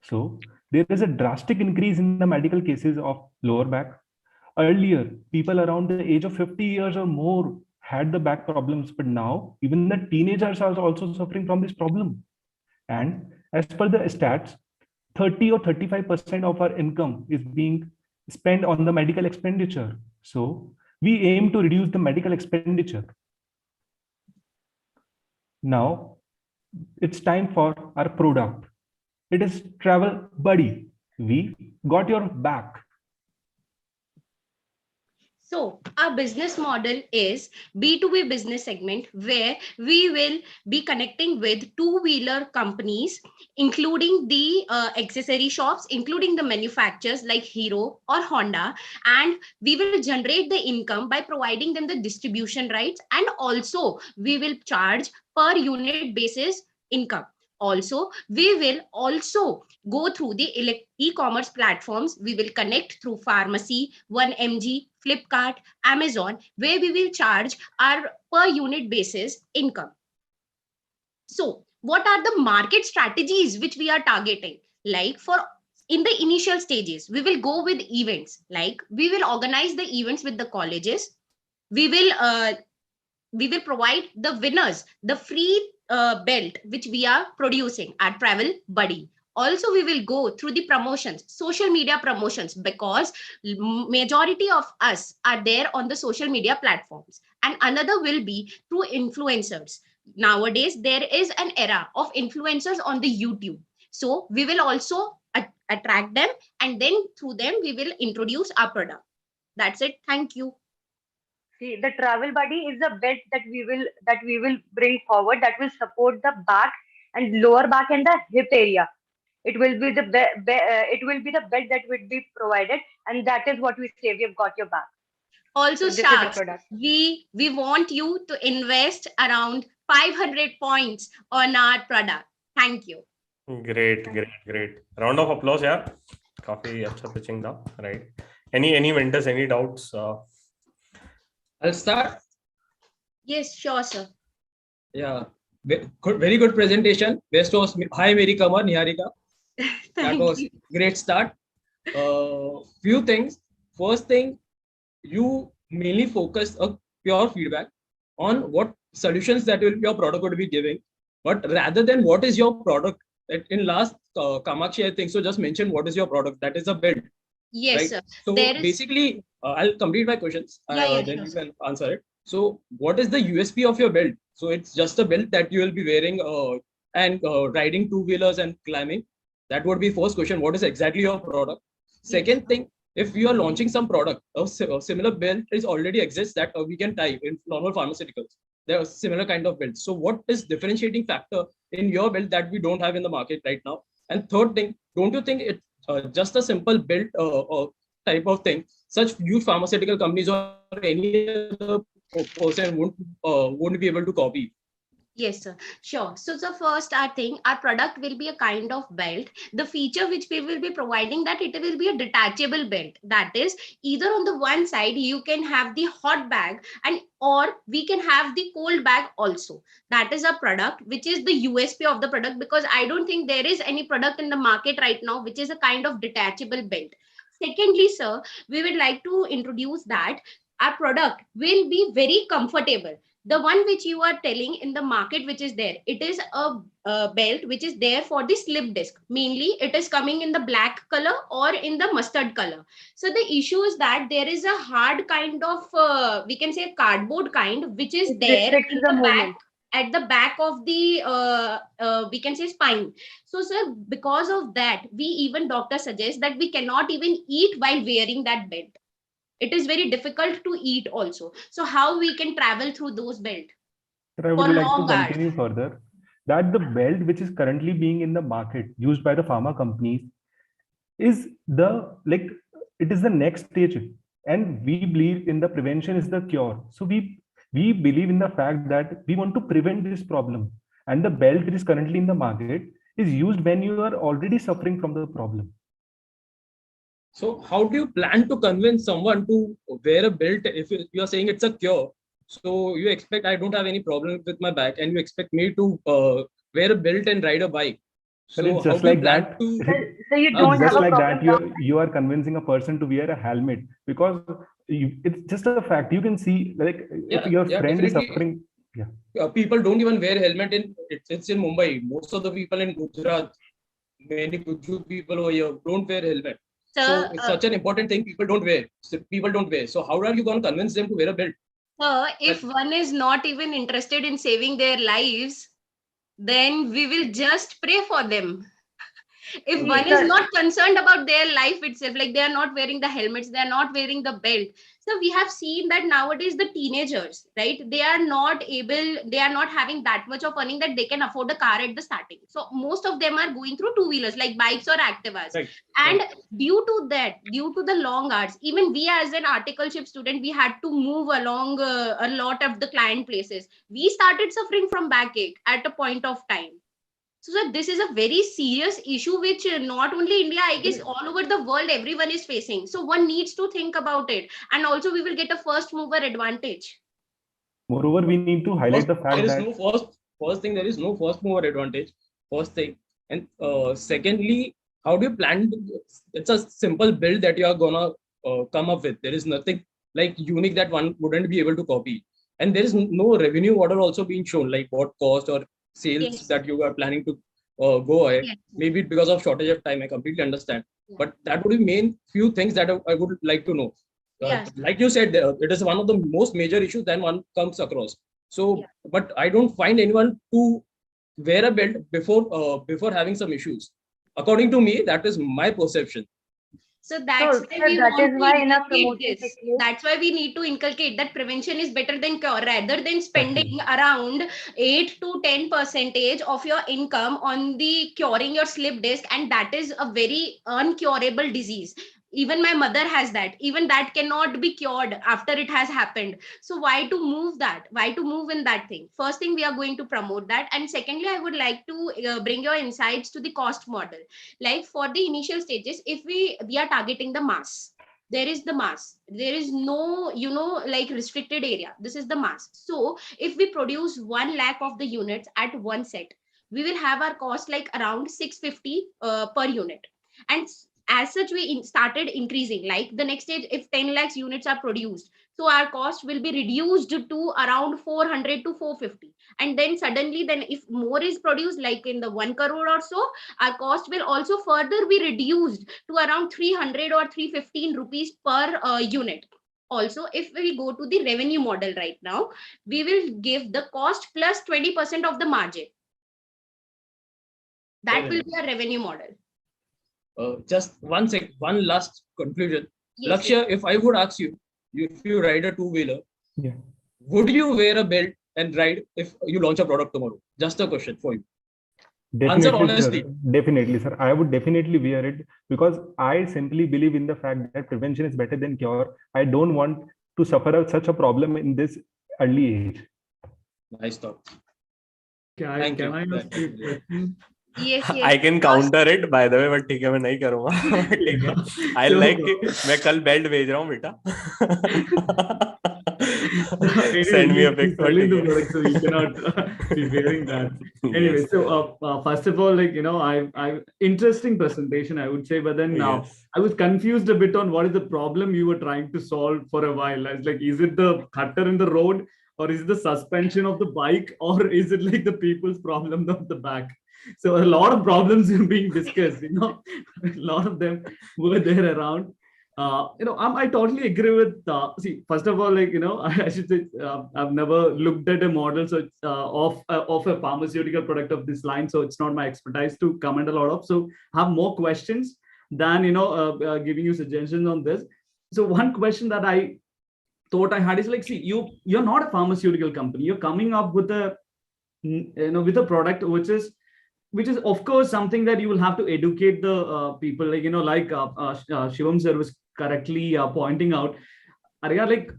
So there is a drastic increase in the medical cases of lower back. Earlier, people around the age of 50 years or more had the back problems, but now even the teenagers are also suffering from this problem. And as per the stats, 30 or 35% of our income is being spent on the medical expenditure. So we aim to reduce the medical expenditure. Now it's time for our product. It is Travel Buddy. We got your back. So our business model is B2B business segment, where we will be connecting with two-wheeler companies, including the accessory shops, including the manufacturers like Hero or Honda, and we will generate the income by providing them the distribution rights, and also we will charge per unit basis income. Also, we will also go through the e-commerce platforms. We will connect through Pharmacy, 1mg, Flipkart, Amazon, where we will charge our per unit basis income. So what are the market strategies which we are targeting? Like in the initial stages, we will go with events. Like we will organize the events with the colleges. We will provide the winners the free belt which we are producing at Travel Buddy. Also, we will go through the promotions, social media promotions, because majority of us are there on the social media platforms. And another will be through influencers. Nowadays, there is an era of influencers on the YouTube. So we will also attract them, and then through them, we will introduce our product. That's it. Thank you. See, the Travel Buddy is a belt that we will bring forward that will support the back and lower back and the hip area. It will be the belt that will be provided, and that is what we say, we have got your back. Also, staff, we want you to invest around 500 points on our product. Thank you. Great. Round of applause, yeah. काफी अच्छा pitching था, right? Any vendors, any doubts? I'll start. Yes, sure, sir. Yeah, very good presentation. Best was hi, Meri Kamar, Niharika. That was great start. Few things. First thing, you mainly focus a pure feedback on what solutions that your product would be giving, but rather than what is your product. In last Kamakshi, I think so, just mentioned what is your product. That is a belt. Yes, right? sir. So There is. basically, I'll complete my questions. Yeah, Then sure, you sir. can answer it. So what is the USP of your belt? So it's just a belt that you will be wearing and riding two-wheelers and climbing. That would be first question. What is exactly your product? Second thing, if you are launching some product, a similar belt is already exists that we can tie in normal pharmaceuticals. There are similar kind of belts. So what is differentiating factor in your belt that we don't have in the market right now? And third thing, don't you think it just a simple belt type of thing, such huge pharmaceutical companies or any other person won't be able to copy? Yes, sir. Sure. So first, I think our product will be a kind of belt. The feature which we will be providing, that it will be a detachable belt. That is, either on the one side you can have the hot bag, and or we can have the cold bag also. That is a product which is the USP of the product, because I don't think there is any product in the market right now which is a kind of detachable belt. Secondly, sir, we would like to introduce that our product will be very comfortable. The one which you are telling in the market which is there, it is a belt which is there for the slip disc. Mainly it is coming in the black color or in the mustard color. So the issue is that there is a hard kind of we can say cardboard kind which is there restricts in the the back, movement. at the back of the we can say spine. So sir, because of that, we even doctor suggest that we cannot even eat while wearing that belt. It is very difficult to eat also. So how we can travel through those belt Sir, I for would like to long hours? continue further that the belt which is currently being in the market used by the pharma companies is the like it is the next stage, and we believe in the prevention is the cure. So we believe in the fact that we want to prevent this problem, and the belt that is currently in the market is used when you are already suffering from the problem. So how do you plan to convince someone to wear a belt if you are saying it's a cure? So you expect I don't have any problem with my back, and you expect me to wear a belt and ride a bike. So So it's how just do you like plan that. to? So you It's don't have just a like problem that. now. You are convincing a person to wear a helmet because it's just a fact. You can see like if your friend is definitely. suffering. Yeah. People don't even wear helmet in it's in Mumbai. Most of the people in Gujarat, many Guju people over here don't wear helmet. Sir, So it's such an important thing people don't wear. So people don't wear. So how are you going to convince them to wear a belt? if one is not even interested in saving their lives, then we will just pray for them. If one is not concerned about their life itself, like they are not wearing the helmets, they are not wearing the belt. So we have seen that nowadays the teenagers, right, they are not having that much of earning that they can afford a car at the starting. So most of them are going through two-wheelers like bikes or activas. Right. And due to the long hours, even we as an articleship student, we had to move along a lot of the client places. We started suffering from backache at a point of time. So sir, this is a very serious issue which not only India, I guess all over the world, everyone is facing. So one needs to think about it. And also we will get a first mover advantage. Moreover, we need to highlight the fact There is that no first thing, there is no first mover advantage. First thing. And secondly, how do you plan it's a simple build that you are gonna come up with. There is nothing like unique that one wouldn't be able to copy. And there is no revenue model also being shown, like what cost or sales that you are planning to go ahead. Maybe because of shortage of time, I completely understand. But that would be main few things that I would like to know. Like you said, it is one of the most major issues that one comes across. So, but I don't find anyone to wear a belt before having some issues. According to me, that is my perception. So that's why we that want is to why in our inculcate this. That's why we need to inculcate that prevention is better than cure, rather than spending around 8 to 10% of your income on the curing your slip disc, and that is a very uncurable disease. Even my mother has that. Even that cannot be cured after it has happened. So why to move that? Why to move in that thing? First thing, we are going to promote that, and secondly, I would like to bring your insights to the cost model. Like for the initial stages, if we are targeting the mass, there is the mass, there is no like restricted area. This is the mass. So if we produce 1 lakh of the units at one set, we will have our cost like around 650 per unit. And as such, we started increasing. Like the next stage, if 10 lakhs units are produced, So our cost will be reduced to around 400 to 450. And then suddenly, then if more is produced, like in the 1 crore or so, our cost will also further be reduced to around 300 or 315 rupees per unit. Also, if we go to the revenue model right now, we will give the cost plus 20% of the margin. That will be a revenue model. Just one last conclusion. Yes, Lakshya, yes. if I would ask you, if you ride a two-wheeler, Yeah. would you wear a belt and ride if you launch a product tomorrow? Just a question for you. Answer Definitely, honestly. sir. Definitely, sir. I would definitely wear it because I simply believe in the fact that prevention is better than cure. I don't want to suffer such a problem in this early age. Nice thought. Can I Thank you. ask you a question? Yes, yes. I can counter it by the way, but ठीक है मैं नहीं करूँगा. ठीक है. I like it. मैं कल belt भेज रहा हूँ बेटा. Send me a pic. Selling the product, so you cannot be wearing that. Anyway, Yes. so first of all, like, you know, I interesting presentation, I would say, but then now Yes. I was confused a bit on what is the problem you were trying to solve for a while. I was like, is it the cutter in the road, or is it the suspension of the bike, or is it like the people's problem of the back? So a lot of problems are being discussed, you know, a lot of them were there around. You know, I totally agree with, see, first of all, like, you know, I should say, I've never looked at a model so it's, of a pharmaceutical product of this line. So it's not my expertise to comment a lot of, so I have more questions than, you know, giving you suggestions on this. So one question that I thought I had is like, see, you're not a pharmaceutical company. You're coming up with a, you know, with a product which is of course something that you will have to educate the people, like, you know, like Shivam sir was correctly pointing out. Arya, like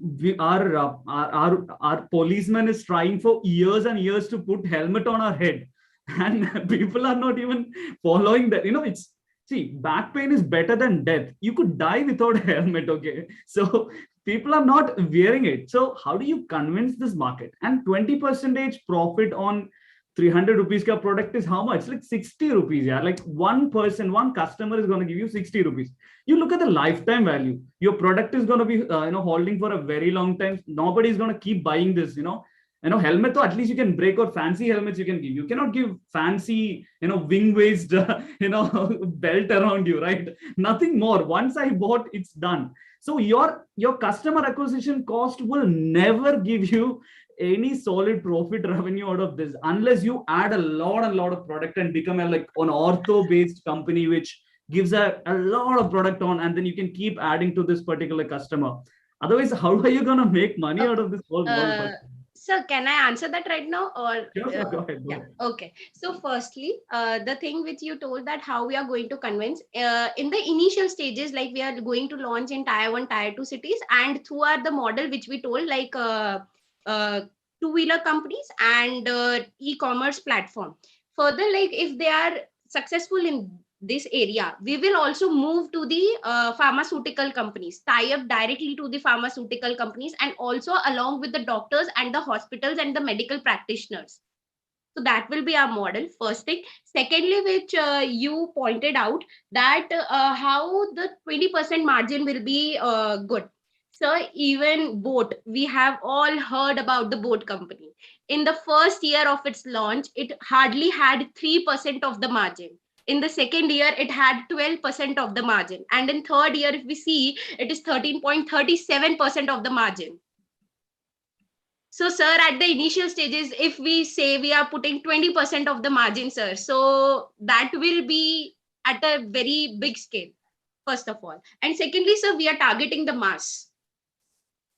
our policeman is trying for years and years to put helmet on our head, and people are not even following that. You know, it's, see, back pain is better than death. You could die without a helmet, okay? So people are not wearing it. So how do you convince this market? And 20% profit on 300 rupees ka product is how much? Like 60 rupees. Yeah, like one customer is going to give you 60 rupees. You look at the lifetime value. Your product is going to be you know, holding for a very long time. Nobody is going to keep buying this. You know, helmet. So at least you can break, or fancy helmets you can give. You cannot give fancy, you know, wing waist, you know, belt around you, right? Nothing more. Once I bought, it's done. So your customer acquisition cost will never give you any solid profit revenue out of this unless you add a lot of product and become a, like, an ortho based company which gives a lot of product on, and then you can keep adding to this particular customer. Otherwise, how are you going to make money out of this whole world? Sir, can I answer that right now, or Sure, go ahead. yeah, okay. So firstly, the thing which you told, that how we are going to convince in the initial stages, like we are going to launch in tier 1, tier 2 cities, and throughout the model which we told, like two-wheeler companies and e-commerce platform. Further, like if they are successful in this area, we will also move to the pharmaceutical companies, tie up directly to the pharmaceutical companies, and also along with the doctors and the hospitals and the medical practitioners. So that will be our model, first thing. Secondly, which you pointed out, that how the 20% margin will be good. So even Boat, we have all heard about the Boat company. In the first year of its launch, it hardly had 3% of the margin. In the second year, it had 12% of the margin. And in third year, if we see, it is 13.37% of the margin. So, sir, at the initial stages, if we say we are putting 20% of the margin, sir, so that will be at a very big scale, first of all. And secondly, sir, we are targeting the mass.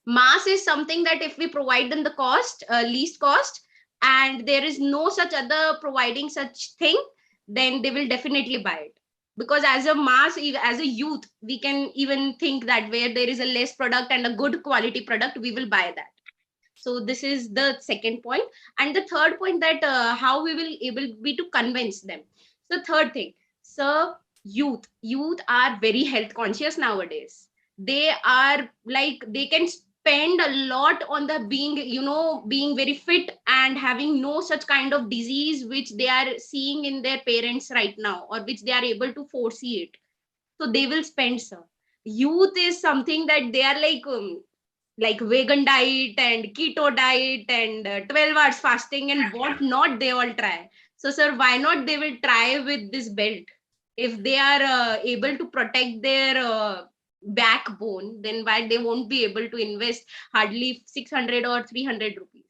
Mass is something that if we provide them the cost, least cost, and there is no such other providing such thing, then they will definitely buy it. Because as a mass, as a youth, we can even think that where there is a less product and a good quality product, we will buy that. So this is the second point. And the third point, that how we will able be to convince them. So third thing, so youth are very health conscious nowadays. They are like, they can spend a lot on the being, you know, being very fit and having no such kind of disease which they are seeing in their parents right now, or which they are able to foresee it. So they will spend, sir. Youth is something that they are like, like vegan diet and keto diet and 12 hours fasting and what not they all try. So sir, why not they will try with this belt? If they are able to protect their backbone, then why they won't be able to invest hardly 600 or 300 rupees?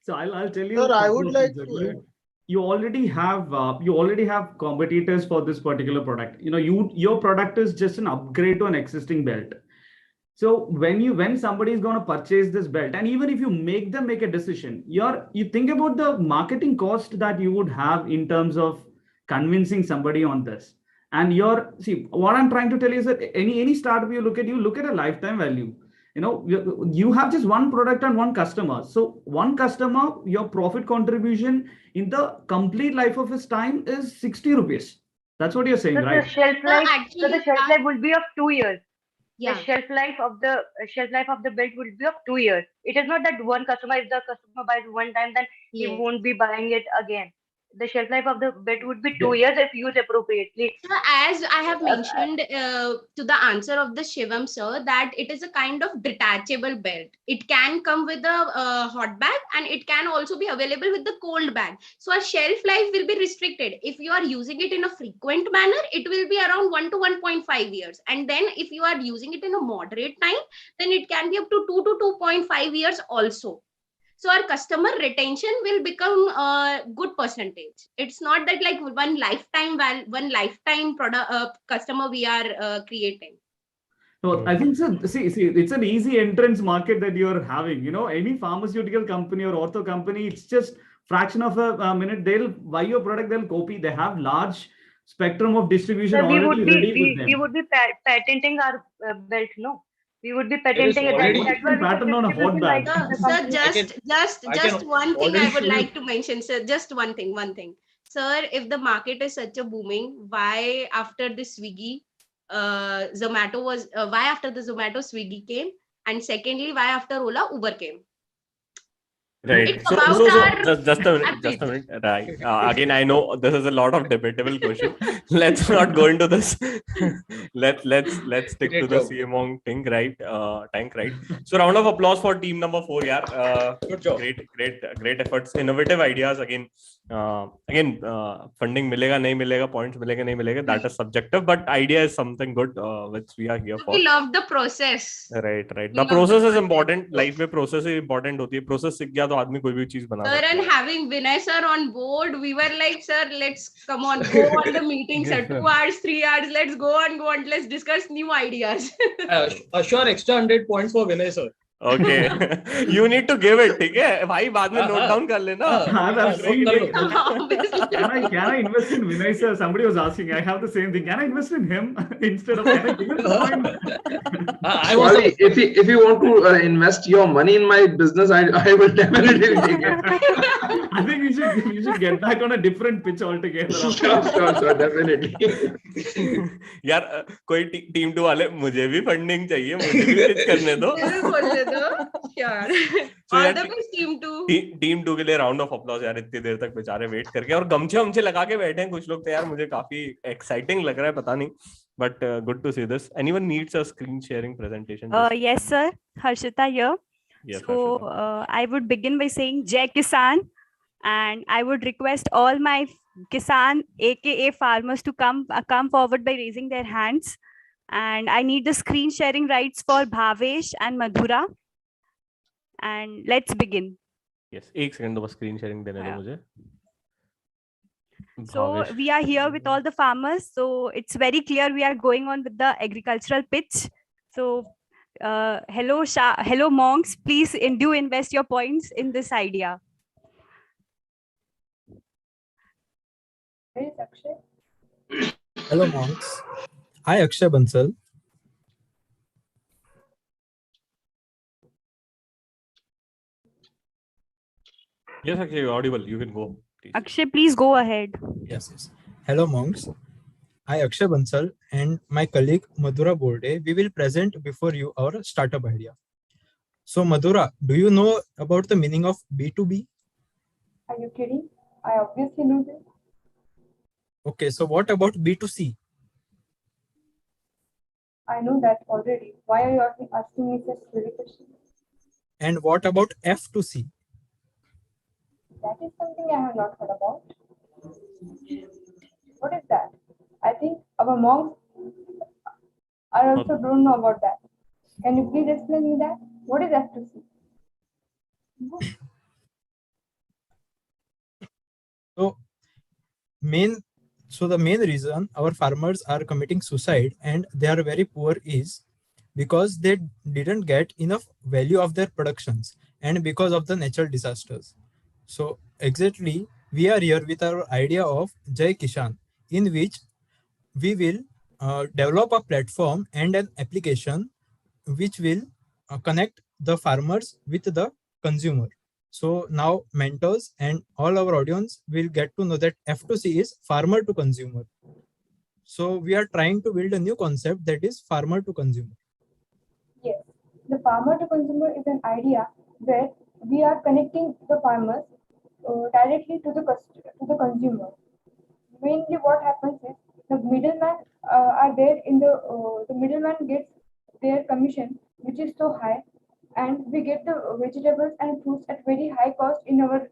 So I'll tell you Sir, a I couple would of like things. to You already have competitors for this particular product. Your product is just an upgrade to an existing belt. So when somebody is going to purchase this belt, and even if you make them make a decision, you think about the marketing cost that you would have in terms of convincing somebody on this. And see, what I'm trying to tell you is that any startup you look at a lifetime value. You have just one product and one customer. So one customer, your profit contribution in the complete life of his time is 60 rupees. That's what you're saying, So right? the shelf life, actually, the shelf life will be of 2 years. Yeah. The shelf life of the belt will be of 2 years. It is not that one customer, if the customer buys one time, then he Yes. won't be buying it again. The shelf life of the belt would be 2 years if used appropriately. So as I have mentioned to the answer of the Shivam sir, that it is a kind of detachable belt. It can come with a hot bag and it can also be available with the cold bag. So our shelf life will be restricted. If you are using it in a frequent manner, it will be around 1 to 1.5 years. And then if you are using it in a moderate time, then it can be up to 2 to 2.5 years also. So our customer retention will become a good percentage. It's not that like one lifetime product customer we are creating. So I think so. See, it's an easy entrance market that you're having. Any pharmaceutical company or ortho company, it's just fraction of a minute. They'll buy your product, they'll copy. They have large spectrum of distribution So already ready with them. we would be patenting our belt, no? We would be There is patenting it. already That's why we patent should on a hot distribute bag. like the Sir, company. just one thing I already would show you. like to mention, sir. Just one thing. Sir, if the market is such a booming, why after the Swiggy, Zomato was why after the Zomato Swiggy came, and secondly, why after Ola Uber came? Right. It's So about our just a minute. Right. Again, I know this is a lot of debatable question. Let's not go into this. let's stick to Great the job. CMONG thing, right? Tank, right? So round of applause for team number 4, yeah. Good job. Great efforts, innovative ideas. Again, funding मिलेगा नहीं मिलेगा, points मिलेगा नहीं मिलेगा, that is subjective, but idea is something good which we are here for. we love the process. Right. We The love process the is process. important. Life में process is important होती है. Process सीख गया तो आदमी कोई भी चीज बना Sir, सकता and है. having Vinay sir on board, we were like, sir, let's come on, go on the meeting, sir. Yes, sir. 2 hours, 3 hours, let's go on, let's discuss new ideas. Assure extra 100 points for Vinay sir. Okay. You need to give it, ठीक है? भाई बाद में note down कर लेना. I've seen it. Obviously. Can I invest in Vinay sir? Somebody was asking. I have the same thing. Can I invest in him instead of? Can I give him the point? Sorry, if you want to invest your money in my business, I will definitely take it. I think we should get back on a different pitch altogether. Sure, definitely. यार कोई team 2 वाले मुझे भी funding चाहिए, मुझे भी pitch करने दो. All the best, team 2. Team 2 के लिए राउंड ऑफ अप्लॉज यार. इतनी देर तक बेचारे वेट करके और गमछे लगा के बैठे हैं कुछ लोग तो यार. मुझे काफी एक्साइटिंग लग रहा है, पता नहीं, but good to see this. Anyone needs a screen sharing presentation? Yes sir, Harshita here. Yes, So I would begin by saying Jai Kisan, and I would request all my Kisan aka farmers to come forward by raising their hands. And I need the screen sharing rights for Bhavesh and Madhura. And let's begin. Yes, एक second बस screen sharing देने दो मुझे. So we are here with all the farmers. So it's very clear we are going on with the agricultural pitch. So hello monks, please do invest your points in this idea. Hello monks. Hi Akshay Bansal. Yes, actually, you're audible. You can go. Please. Akshay, please go ahead. Yes. Hello monks. I Akshay Bansal and my colleague Madhura Borde, we will present before you our startup idea. So Madhura, do you know about the meaning of B2B? Are you kidding? I obviously know this. Okay, so what about B2C? I know that already. Why are you asking me such silly questions? And what about F2C? That is something I have not heard about. What is that? I think our monks are also don't know about that. Can you please explain me that? What is F2C? So the main reason our farmers are committing suicide and they are very poor is because they didn't get enough value of their productions and because of the natural disasters. So exactly, we are here with our idea of Jai Kishan, in which we will develop a platform and an application which will connect the farmers with the consumer. So now mentors and all our audience will get to know that F2C is farmer to consumer. So we are trying to build a new concept that is farmer to consumer. Yes, the farmer to consumer is an idea where we are connecting the farmers directly to the consumer. Mainly, what happens is the middleman are there in the middleman gets their commission, which is so high, and we get the vegetables and fruits at very high cost in our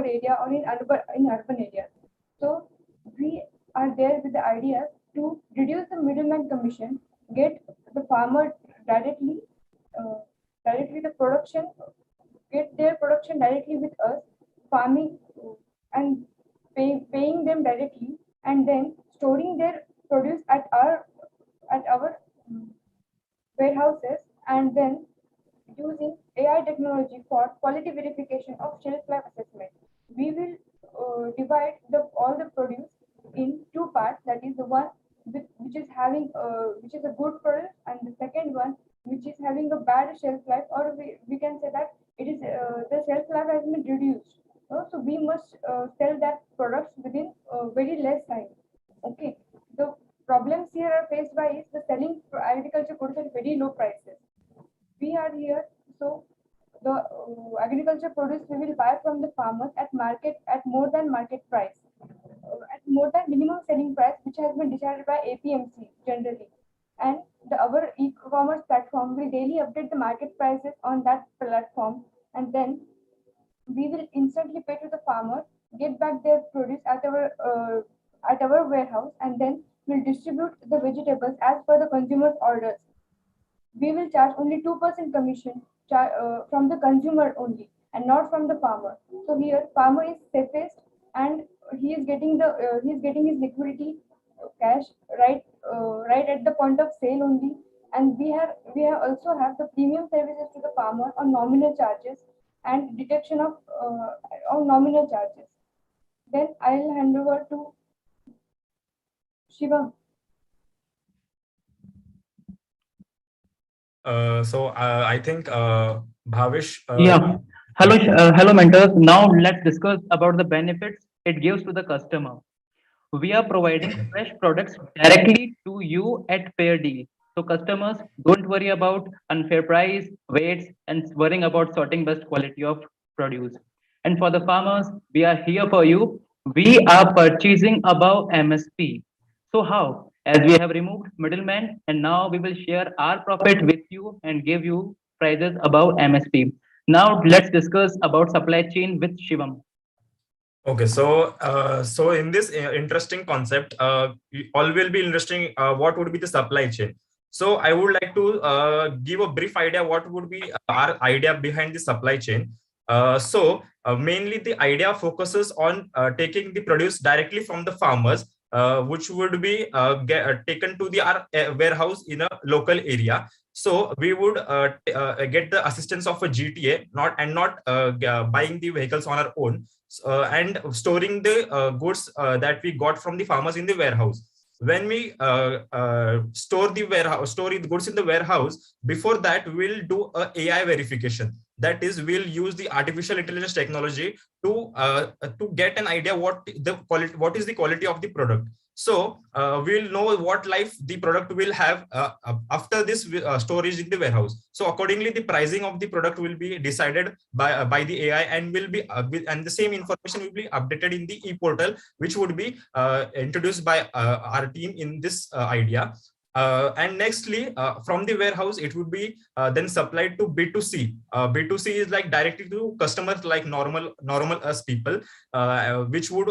area or in urban areas. So we are there with the idea to reduce the middleman commission, get the farmer directly the production, get their production directly with us, farming and paying them directly, and then storing their produce at our warehouses, and then using AI technology for quality verification of shelf life assessment. We will divide all the produce in two parts. That is the one which is having which is a good product, and the second one which is having a bad shelf life, or we can say that it is the shelf life has been reduced. So we must sell that products within very less time. Okay. The problems here are faced by is the selling agriculture goods at very low prices. We are here, so the agriculture produce we will buy from the farmers at more than market price, at more than minimum selling price, which has been decided by APMC generally. And our e-commerce platform will daily update the market prices on that platform, and then we will instantly pay to the farmer, get back their produce at our warehouse, and then we'll distribute the vegetables as per the consumer's orders. We will charge only 2% commission from the consumer only, and not from the farmer. So here farmer is safest, and he is getting his liquidity cash right at the point of sale only. And we also have the premium services to the farmer on nominal charges and detection of nominal charges. Then I'll hand over to Shivam. I think Bhavish. Yeah. Hello, mentors. Now let's discuss about the benefits it gives to the customer. We are providing fresh products directly to you at fair deal. So customers don't worry about unfair price, weights, and worrying about sorting best quality of produce. And for the farmers, we are here for you. We are purchasing above MSP. So how? As we have removed middlemen, and now we will share our profit with you and give you prices above MSP. Now let's discuss about supply chain with Shivam. Okay, so in this interesting concept, all will be interesting. What would be the supply chain? So I would like to give a brief idea what would be our idea behind the supply chain. Mainly the idea focuses on taking the produce directly from the farmers, which would be taken to our warehouse in a local area. So we would get the assistance of a GTA, not buying the vehicles on our own, and storing the goods that we got from the farmers in the warehouse. When we store the goods in the warehouse, before that we'll do a AI verification. That is, we'll use the artificial intelligence technology to get an idea what is the quality of the product. So we'll know what life the product will have after this storage in the warehouse. So accordingly, the pricing of the product will be decided by the AI, and will be and the same information will be updated in the e-portal, which would be introduced by our team in this idea. And nextly, from the warehouse, it would be then supplied to B2C. B2C is like directly to customers, like normal us people, which would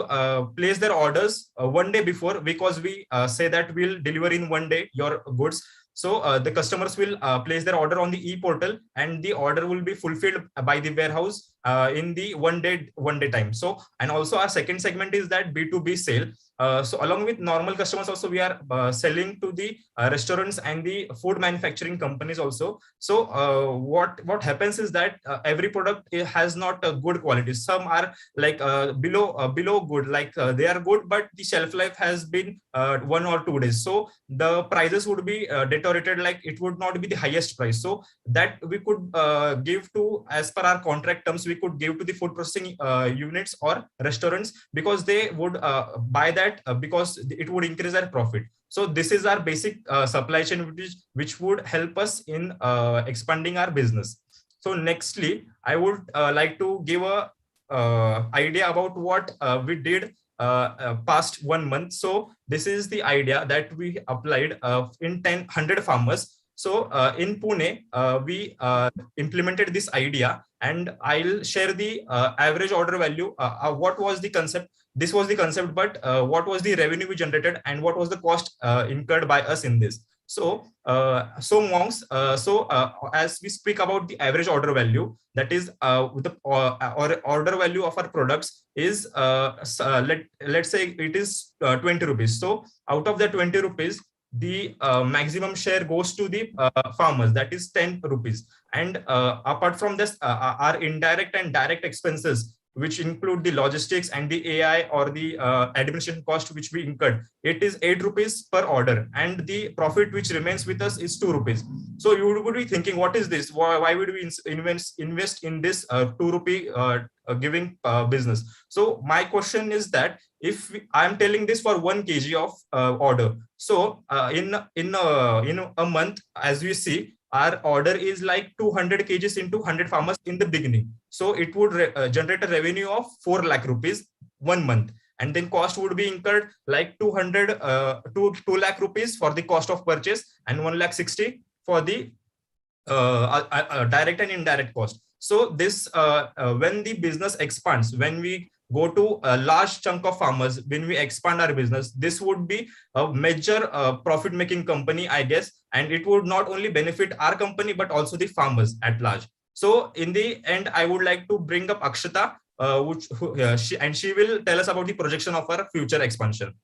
place their orders one day before, because we say that we'll deliver in one day your goods. So the customers will place their order on the e-portal, and the order will be fulfilled by the warehouse in the one day time. So, and also our second segment is that B2B sale. So along with normal customers also, we are selling to the restaurants and the food manufacturing companies also. So what happens is that every product has not a good quality. Some are like below good, like they are good, but the shelf life has been 1 or 2 days. So the prices would be deteriorated, like it would not be the highest price. So that we could give to, as per our contract terms, we could give to the food processing units or restaurants, because they would buy that because it would increase our profit. So this is our basic supply chain, which would help us in expanding our business. So nextly, I would like to give a idea about what we did past 1 month. So this is the idea that we applied in 100 farmers. So in Pune, we implemented this idea, and I'll share the average order value. What was the concept? This was the concept, but what was the revenue we generated, and what was the cost incurred by us in this? So, Monks, as we speak about the average order value, that is the order value of our products is, let's say it is 20 rupees. So out of the 20 rupees, the maximum share goes to the farmers, that is 10 rupees. And apart from this, our indirect and direct expenses, which include the logistics and the AI or the administration cost which we incurred, it is 8 rupees per order, and the profit which remains with us is 2 rupees. So you would be thinking, what is this? Why would we invest in this 2 rupee giving business? So my question is that, if I am telling this for 1 kg of order, so in a month, as we see, our order is like 200 kgs into 100 farmers in the beginning. So it would generate a revenue of 4 lakh rupees 1 month. And then cost would be incurred like 2 lakh rupees for the cost of purchase, and 1,60,000 for the direct and indirect cost. So this, when the business expands, when we go to a large chunk of farmers, when we expand our business, this would be a major profit making company, I guess. And it would not only benefit our company, but also the farmers at large. So in the end, I would like to bring up Akshata, she will tell us about the projection of our future expansion.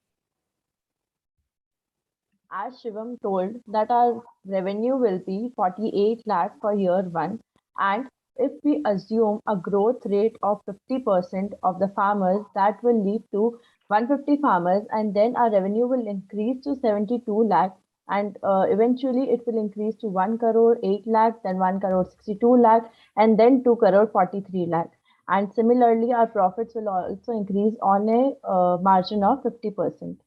As Shivam told, that our revenue will be 48 lakh for year 1, and if we assume a growth rate of 50% of the farmers, that will lead to 150 farmers, and then our revenue will increase to 72 lakh, and eventually it will increase to 1 crore 8 lakh, then 1 crore 62 lakh, and then 2 crore 43 lakh. And similarly, our profits will also increase on a margin of 50%.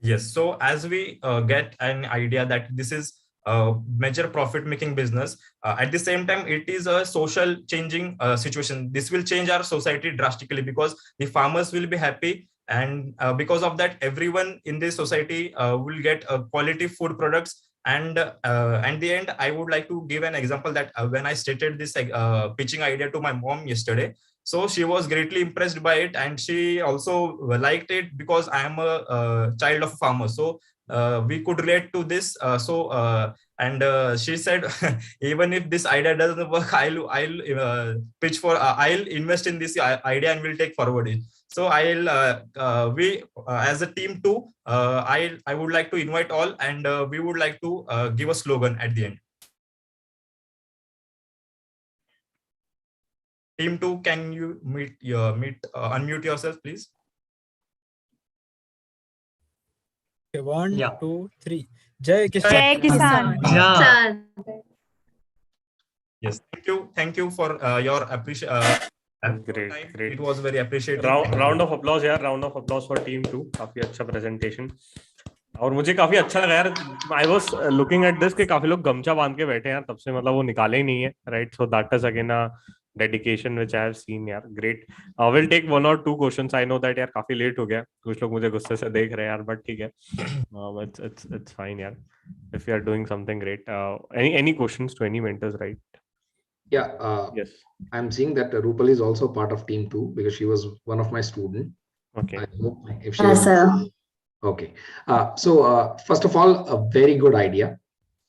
Yes. So as we get an idea that this is a major profit making business, at the same time, it is a social changing situation. This will change our society drastically, because the farmers will be happy, and because of that, everyone in this society will get quality food products. And at the end, I would like to give an example that when I stated this pitching idea to my mom yesterday, so she was greatly impressed by it, and she also liked it, because I am a child of a farmer. So we could relate to this. And she said, even if this idea doesn't work, I'll pitch for, I'll invest in this idea and we'll take forward it. So we as a team too, I would like to invite all, and we would like to give a slogan at the end. Team 2, can you unmute yourself, please? Okay, 1, Yeah. 2, 3. Jai Kisan. Jai Kisan. Yeah. Yes, thank you for your appreciation. Great. It was very appreciated. Round of applause यार, round of applause for team 2. काफी अच्छा presentation. और मुझे काफी अच्छा लगा यार. I was looking at this कि काफी लोग गमछा बांध के बैठे हैं यार, तब से मतलब वो निकाले ही नहीं है, right? So that is again a dedication which I have seen यार. Great. We'll take 1 or 2 questions. I know that यार काफी लेट हो गया, कुछ लोग मुझे गुस्से से देख रहे हैं यार, but ठीक है. It's fine यार. If you are doing something great. Any questions to any mentors, right? Yeah. Yes. I'm seeing that Rupal is also part of team 2 because she was one of my students. Okay. I hope if she Okay. First of all, a very good idea,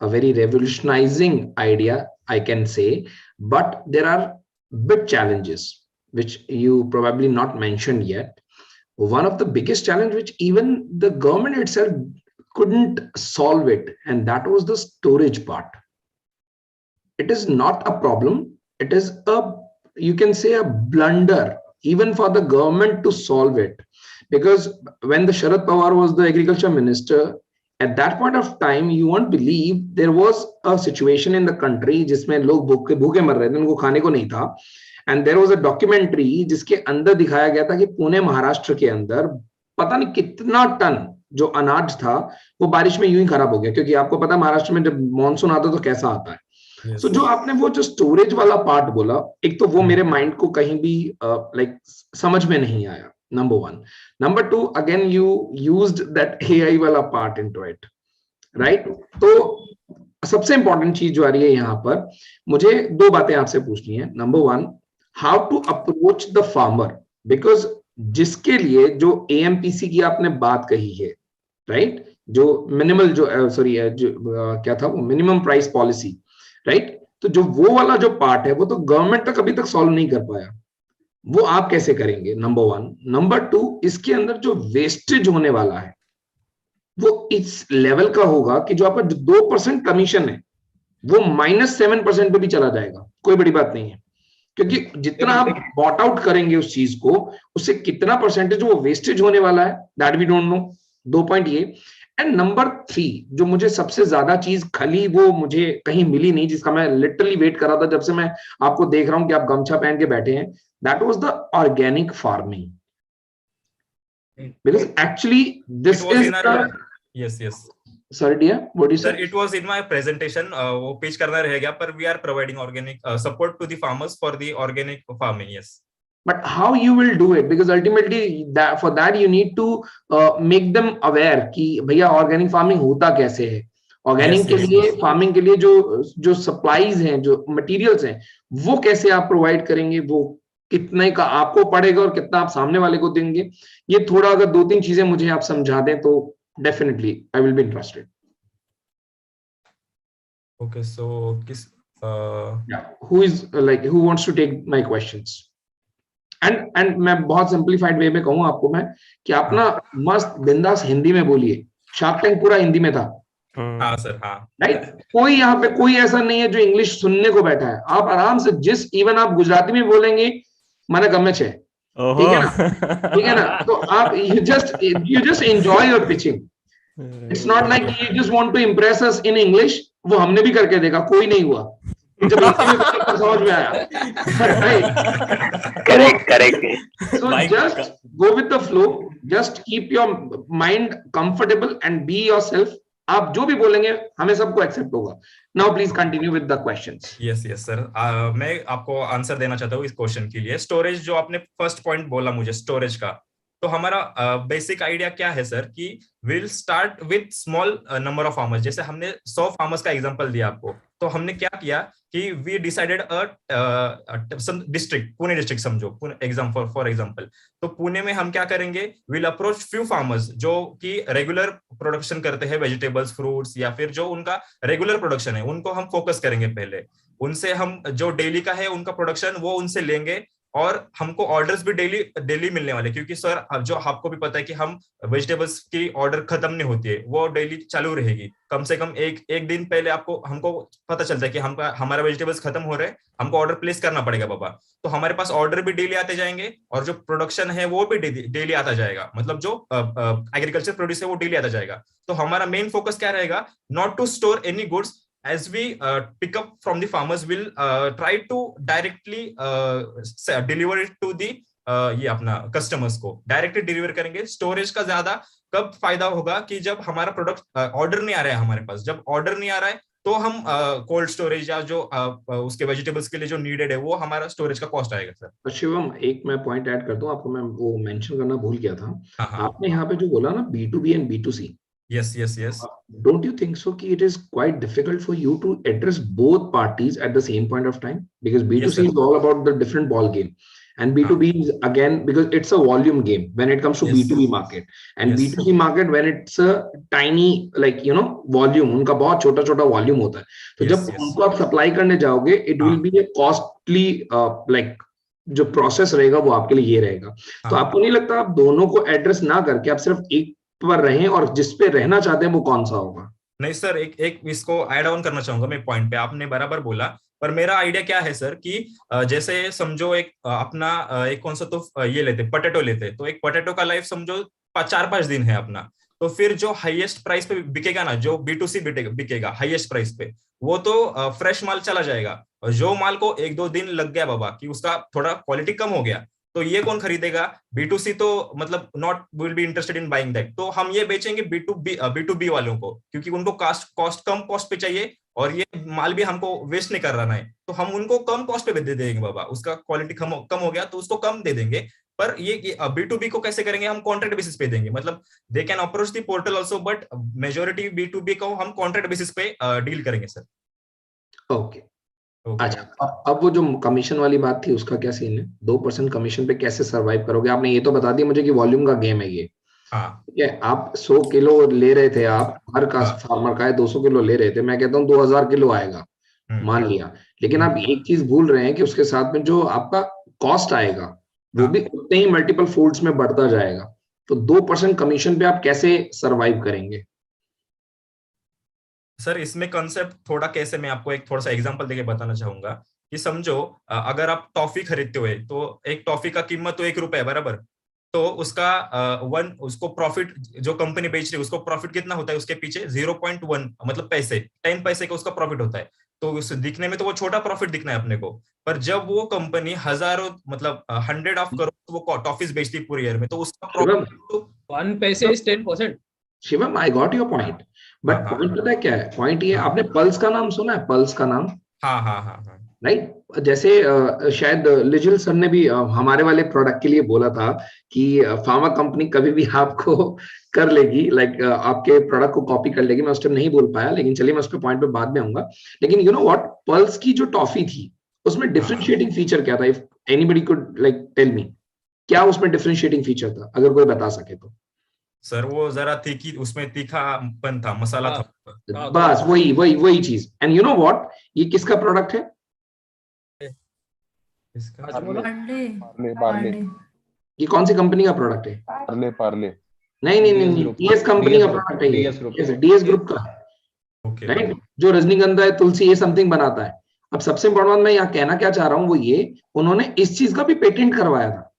a very revolutionizing idea, I can say, but there are big challenges which you probably not mentioned yet. One of the biggest challenge which even the government itself couldn't solve it, and that was the storage part. It is not a problem. It is you can say a blunder even for the government to solve it. Because when the Sharad Pawar was the agriculture minister, at that point of time, you won't believe there was a situation in the country जिसमें लोग भूखे मर रहे थे, उनको खाने को नहीं था. And there was a documentary जिसके अंदर दिखाया गया था कि पुणे महाराष्ट्र के अंदर पता नहीं कितना टन जो अनाज था वो बारिश में यूं ही खराब हो गया, क्योंकि आपको पता है महाराष्ट्र में जब मॉनसून आता है तो कैसा आता है. So जो आपने वो जो स्टोरेज वाला पार्ट बोला, एक तो वो मेरे माइंड को कहीं भी लाइक समझ में नहीं आया. Number 1. Number 2, again you used that AI वाला part into it, right? तो सबसे इंपॉर्टेंट चीज जो आ रही है यहाँ पर, मुझे 2 बातें आपसे पूछनी है. Number 1, how to approach the farmer, because जिसके लिए जो AMPC की आपने बात कही है, right? जो मिनिमल जो क्या था वो मिनिमम प्राइस पॉलिसी, राइट? तो जो वो वाला जो पार्ट है वो तो गवर्नमेंट तक अभी तक सॉल्व नहीं कर पाया, वो आप कैसे करेंगे? नंबर 1. नंबर 2, इसके अंदर जो वेस्टेज होने वाला है वो इस लेवल का होगा कि जो आपका 2% कमीशन है वो -7% पे भी चला जाएगा. कोई बड़ी बात नहीं है, क्योंकि जितना आप बॉट आउट करेंगे उस चीज को, उससे कितना परसेंटेज वो वेस्टेज होने वाला है, that we don't know. 2 point ये. एंड नंबर 3, जो मुझे सबसे ज्यादा चीज खली वो मुझे कहीं मिली नहीं, जिसका मैं लिटरली वेट कर रहा था जब से मैं आपको देख रहा हूं कि आप गमछा पहन के बैठे हैं, that was the organic farming. Because actually this is yes. Sorry dear, what do you say? Sir, it was in my presentation. वो pitch करना रह गया, पर we are providing organic support to the farmers for the organic farming. Yes. But how you will do it? Because ultimately for that you need to make them aware कि भैया organic farming होता कैसे है. Organic के लिए farming के लिए जो सप्लाईज हैं, जो मटेरियल्स हैं, वो कैसे आप प्रोवाइड करेंगे, वो कितने का आपको पड़ेगा और कितना आप सामने वाले को देंगे. ये थोड़ा अगर 2-3 चीजें मुझे आप समझा दें तो definitely I will be interested. Okay, so who wants to take my questions? And मैं बहुत सिंप्लीफाइड वे में कहूँ आपको मैं कि आप ना मस्त बिंदास हिंदी में बोलिए. शार्क टैंक पूरा हिंदी में था. हाँ सर, हाँ. राइट? कोई यहाँ पे कोई ऐसा नहीं है जो इंग्लिश सुनने को बैठा है. आप आराम से इवन आप गुजराती में बोलेंगे, माने गमे छे, ठीक है ना? ठीक है ना? तो आप you just enjoy your pitching. It's not like you just want to impress us in English. वो हमने भी करके देखा, कोई नहीं हुआ. जब समझ में आया. Correct. So just go with the flow. Just keep your mind comfortable and be yourself. आप जो भी बोलेंगे हमें सबको एक्सेप्ट होगा. Now please continue with the questions. Yes sir. मैं आपको आंसर देना चाहता हूँ इस क्वेश्चन के लिए. स्टोरेज जो आपने फर्स्ट पॉइंट बोला मुझे स्टोरेज का, तो हमारा बेसिक आइडिया क्या है सर कि will start with small number of farmers. जैसे हमने 100 फार्मर्स का एग्जांपल दिया आपको, तो हमने क्या किया कि we decided district, Pune district समझो, फॉर एग्जांपल. तो पुणे में हम क्या करेंगे, विल अप्रोच फ्यू फार्मर्स जो कि रेगुलर प्रोडक्शन करते हैं वेजिटेबल्स, फ्रूट्स, या फिर जो उनका रेगुलर प्रोडक्शन है उनको हम फोकस करेंगे पहले. उनसे हम जो डेली का है उनका प्रोडक्शन वो उनसे लेंगे, और हमको ऑर्डर्स भी डेली मिलने वाले, क्योंकि सर जो आपको भी पता है कि हम वेजिटेबल्स की ऑर्डर खत्म नहीं होती है, वो डेली चालू रहेगी. कम से कम एक दिन पहले हमको पता चलता है कि हमारा वेजिटेबल्स खत्म हो रहे हैं, हमको ऑर्डर प्लेस करना पड़ेगा बाबा. तो हमारे पास ऑर्डर भी डेली आते जाएंगे, और जो प्रोडक्शन है वो भी डेली आता जाएगा. मतलब जो एग्रीकल्चर प्रोड्यूस है वो डेली आता जाएगा. तो हमारा मेन फोकस क्या रहेगा, not to store any goods. As we pick up from the farmers, we'll try to directly deliver it to the ये अपना कस्टमर्स को डायरेक्टली डिलीवर करेंगे. स्टोरेज का ज्यादा कब फायदा होगा कि जब हमारा प्रोडक्ट ऑर्डर नहीं आ रहा है हमारे पास. जब ऑर्डर नहीं आ रहा है तो हम कोल्ड स्टोरेज या जो उसके वेजिटेबल्स के लिए जो नीडेड है वो हमारा स्टोरेज का कॉस्ट आएगा सर। शिवम, एक मैं पॉइंट ऐड करता हूँ आपको, मैं वो मेंशन करना भूल गया था। हाँ। आपने यहाँ पे जो बोला ना B2B and B2C, yes, don't you think so कि it is quite difficult for you to address both parties at the same point of time, because B2C is all about the different ball game and B2B is again because it's a volume game when it comes to B2B market, and B2C market when it's a tiny like volume, उनका बहुत छोटा छोटा volume होता है। तो जब उनको आप सप्लाई करने जाओगे it will be a costly like जो प्रोसेस रहेगा वो आपके लिए ये रहेगा। तो आपको नहीं लगता आप दोनों को एड्रेस ना करके आप सिर्फ एक पर रहें और जिस पे रहना चाहते हैं वो कौन सा होगा? नहीं सर, एक इसको ऐड ऑन करना चाहूंगा मैं पॉइंट पे, आपने बराबर बोला, पर मेरा आइडिया क्या है सर कि जैसे समझो एक अपना एक कौन सा तो ये लेते पोटैटो लेते, तो एक पोटैटो का लाइफ समझो 4-5 दिन है अपना, तो फिर जो हाईएस्ट प्राइस पे बिकेगा ना, जो B2C बिकेगा हाईएस्ट प्राइस पे, वो तो फ्रेश माल चला जाएगा। जो माल को 1-2 दिन लग गया बाबा कि उसका थोड़ा क्वालिटी कम हो गया, तो ये कौन खरीदेगा? B2C तो मतलब not will be interested in buying that, तो हम ये बेचेंगे B2B वालों को, क्योंकि उनको कॉस्ट कम कॉस्ट पे चाहिए और ये माल भी हमको वेस्ट नहीं कर रहा है, तो हम उनको कम कॉस्ट पे दे देंगे बाबा, उसका क्वालिटी कम हो गया तो उसको कम दे देंगे। पर ये B2B को कैसे करेंगे? हम कॉन्ट्रैक्ट बेसिस पे देंगे, मतलब they can approach the portal also, but majority B2B को हम कॉन्ट्रैक्ट बेसिस पे डील करेंगे सर। ओके अच्छा, अब वो जो कमीशन वाली बात थी उसका क्या सीन है? 2% कमीशन पे कैसे सरवाइव करोगे? आपने ये तो बता दिया मुझे कि वॉल्यूम का गेम है ये। ठीक है, आप 100 किलो ले रहे थे, आप हर का फार्मर का है 200 किलो ले रहे थे, मैं कहता हूँ 2000 किलो आएगा मान लिया, लेकिन आप एक चीज भूल रहे हैं कि उसके साथ में जो आपका कॉस्ट आएगा वो भी उतने ही मल्टीपल फोल्ड्स में बढ़ता जाएगा। तो 2% कमीशन पे आप कैसे सरवाइव करेंगे? सर इसमें कंसेप्ट थोड़ा कैसे, मैं आपको एक थोड़ा सा एग्जांपल देके बताना चाहूंगा कि समझो अगर आप टॉफी खरीदते हुए, तो एक टॉफी का कीमत तो 1 रुपया है बराबर, तो उसका उसको प्रॉफिट जो कंपनी बेच रही है उसको प्रॉफिट कितना होता है उसके पीछे? 0.1 मतलब पैसे, 10 पैसे का उसका प्रॉफिट होता है। तो उस दिखने में तो वो छोटा प्रॉफिट दिखना है अपने को, पर जब वो कंपनी हजारों मतलब 100 ऑफ करोड़ वो टॉफीज बेचती है पूरे ईयर में, तो उसका प्रॉफिट तो 1 पैसे is 10%। Shivam, I got your point, but point पता है क्या है? पॉइंट ये, आपने पल्स का नाम सुना है? पल्स का नाम? हाँ राइट, जैसे शायद लिजिल सर ने भी हमारे वाले प्रोडक्ट के लिए बोला था कि फार्मा कंपनी कभी भी आपको कर लेगी, लाइक आपके प्रोडक्ट को कॉपी कर लेगी। मैं उस टाइम नहीं बोल पाया, लेकिन चलिए मैं उसके पॉइंट पे बाद में आऊंगा। लेकिन यू नो व्हाट, पल्स की जो टॉफी थी उसमें डिफरेंशिएटिंग फीचर क्या था? If anybody could like tell me, क्या उसमें डिफरेंशिएटिंग फीचर था, अगर कोई बता सके तो? सर वो जरा तीखी, उसमें तीखापन था, मसाला था, बस वही चीज। एंड यू नो व्हाट, ये किसका प्रोडक्ट है? ये कौन सी कंपनी का प्रोडक्ट है? पार्ले। नहीं, डीएस कंपनी का प्रोडक्ट है, डीएस ग्रुप का, राइट, जो रजनीगंधा है, तुलसी, ये समथिंग बनाता है। अब सबसे बड़ा मैं यहाँ कहना क्या चाह रहा हूँ वो ये, उन्होंने इस चीज का भी पेटेंट करवाया था।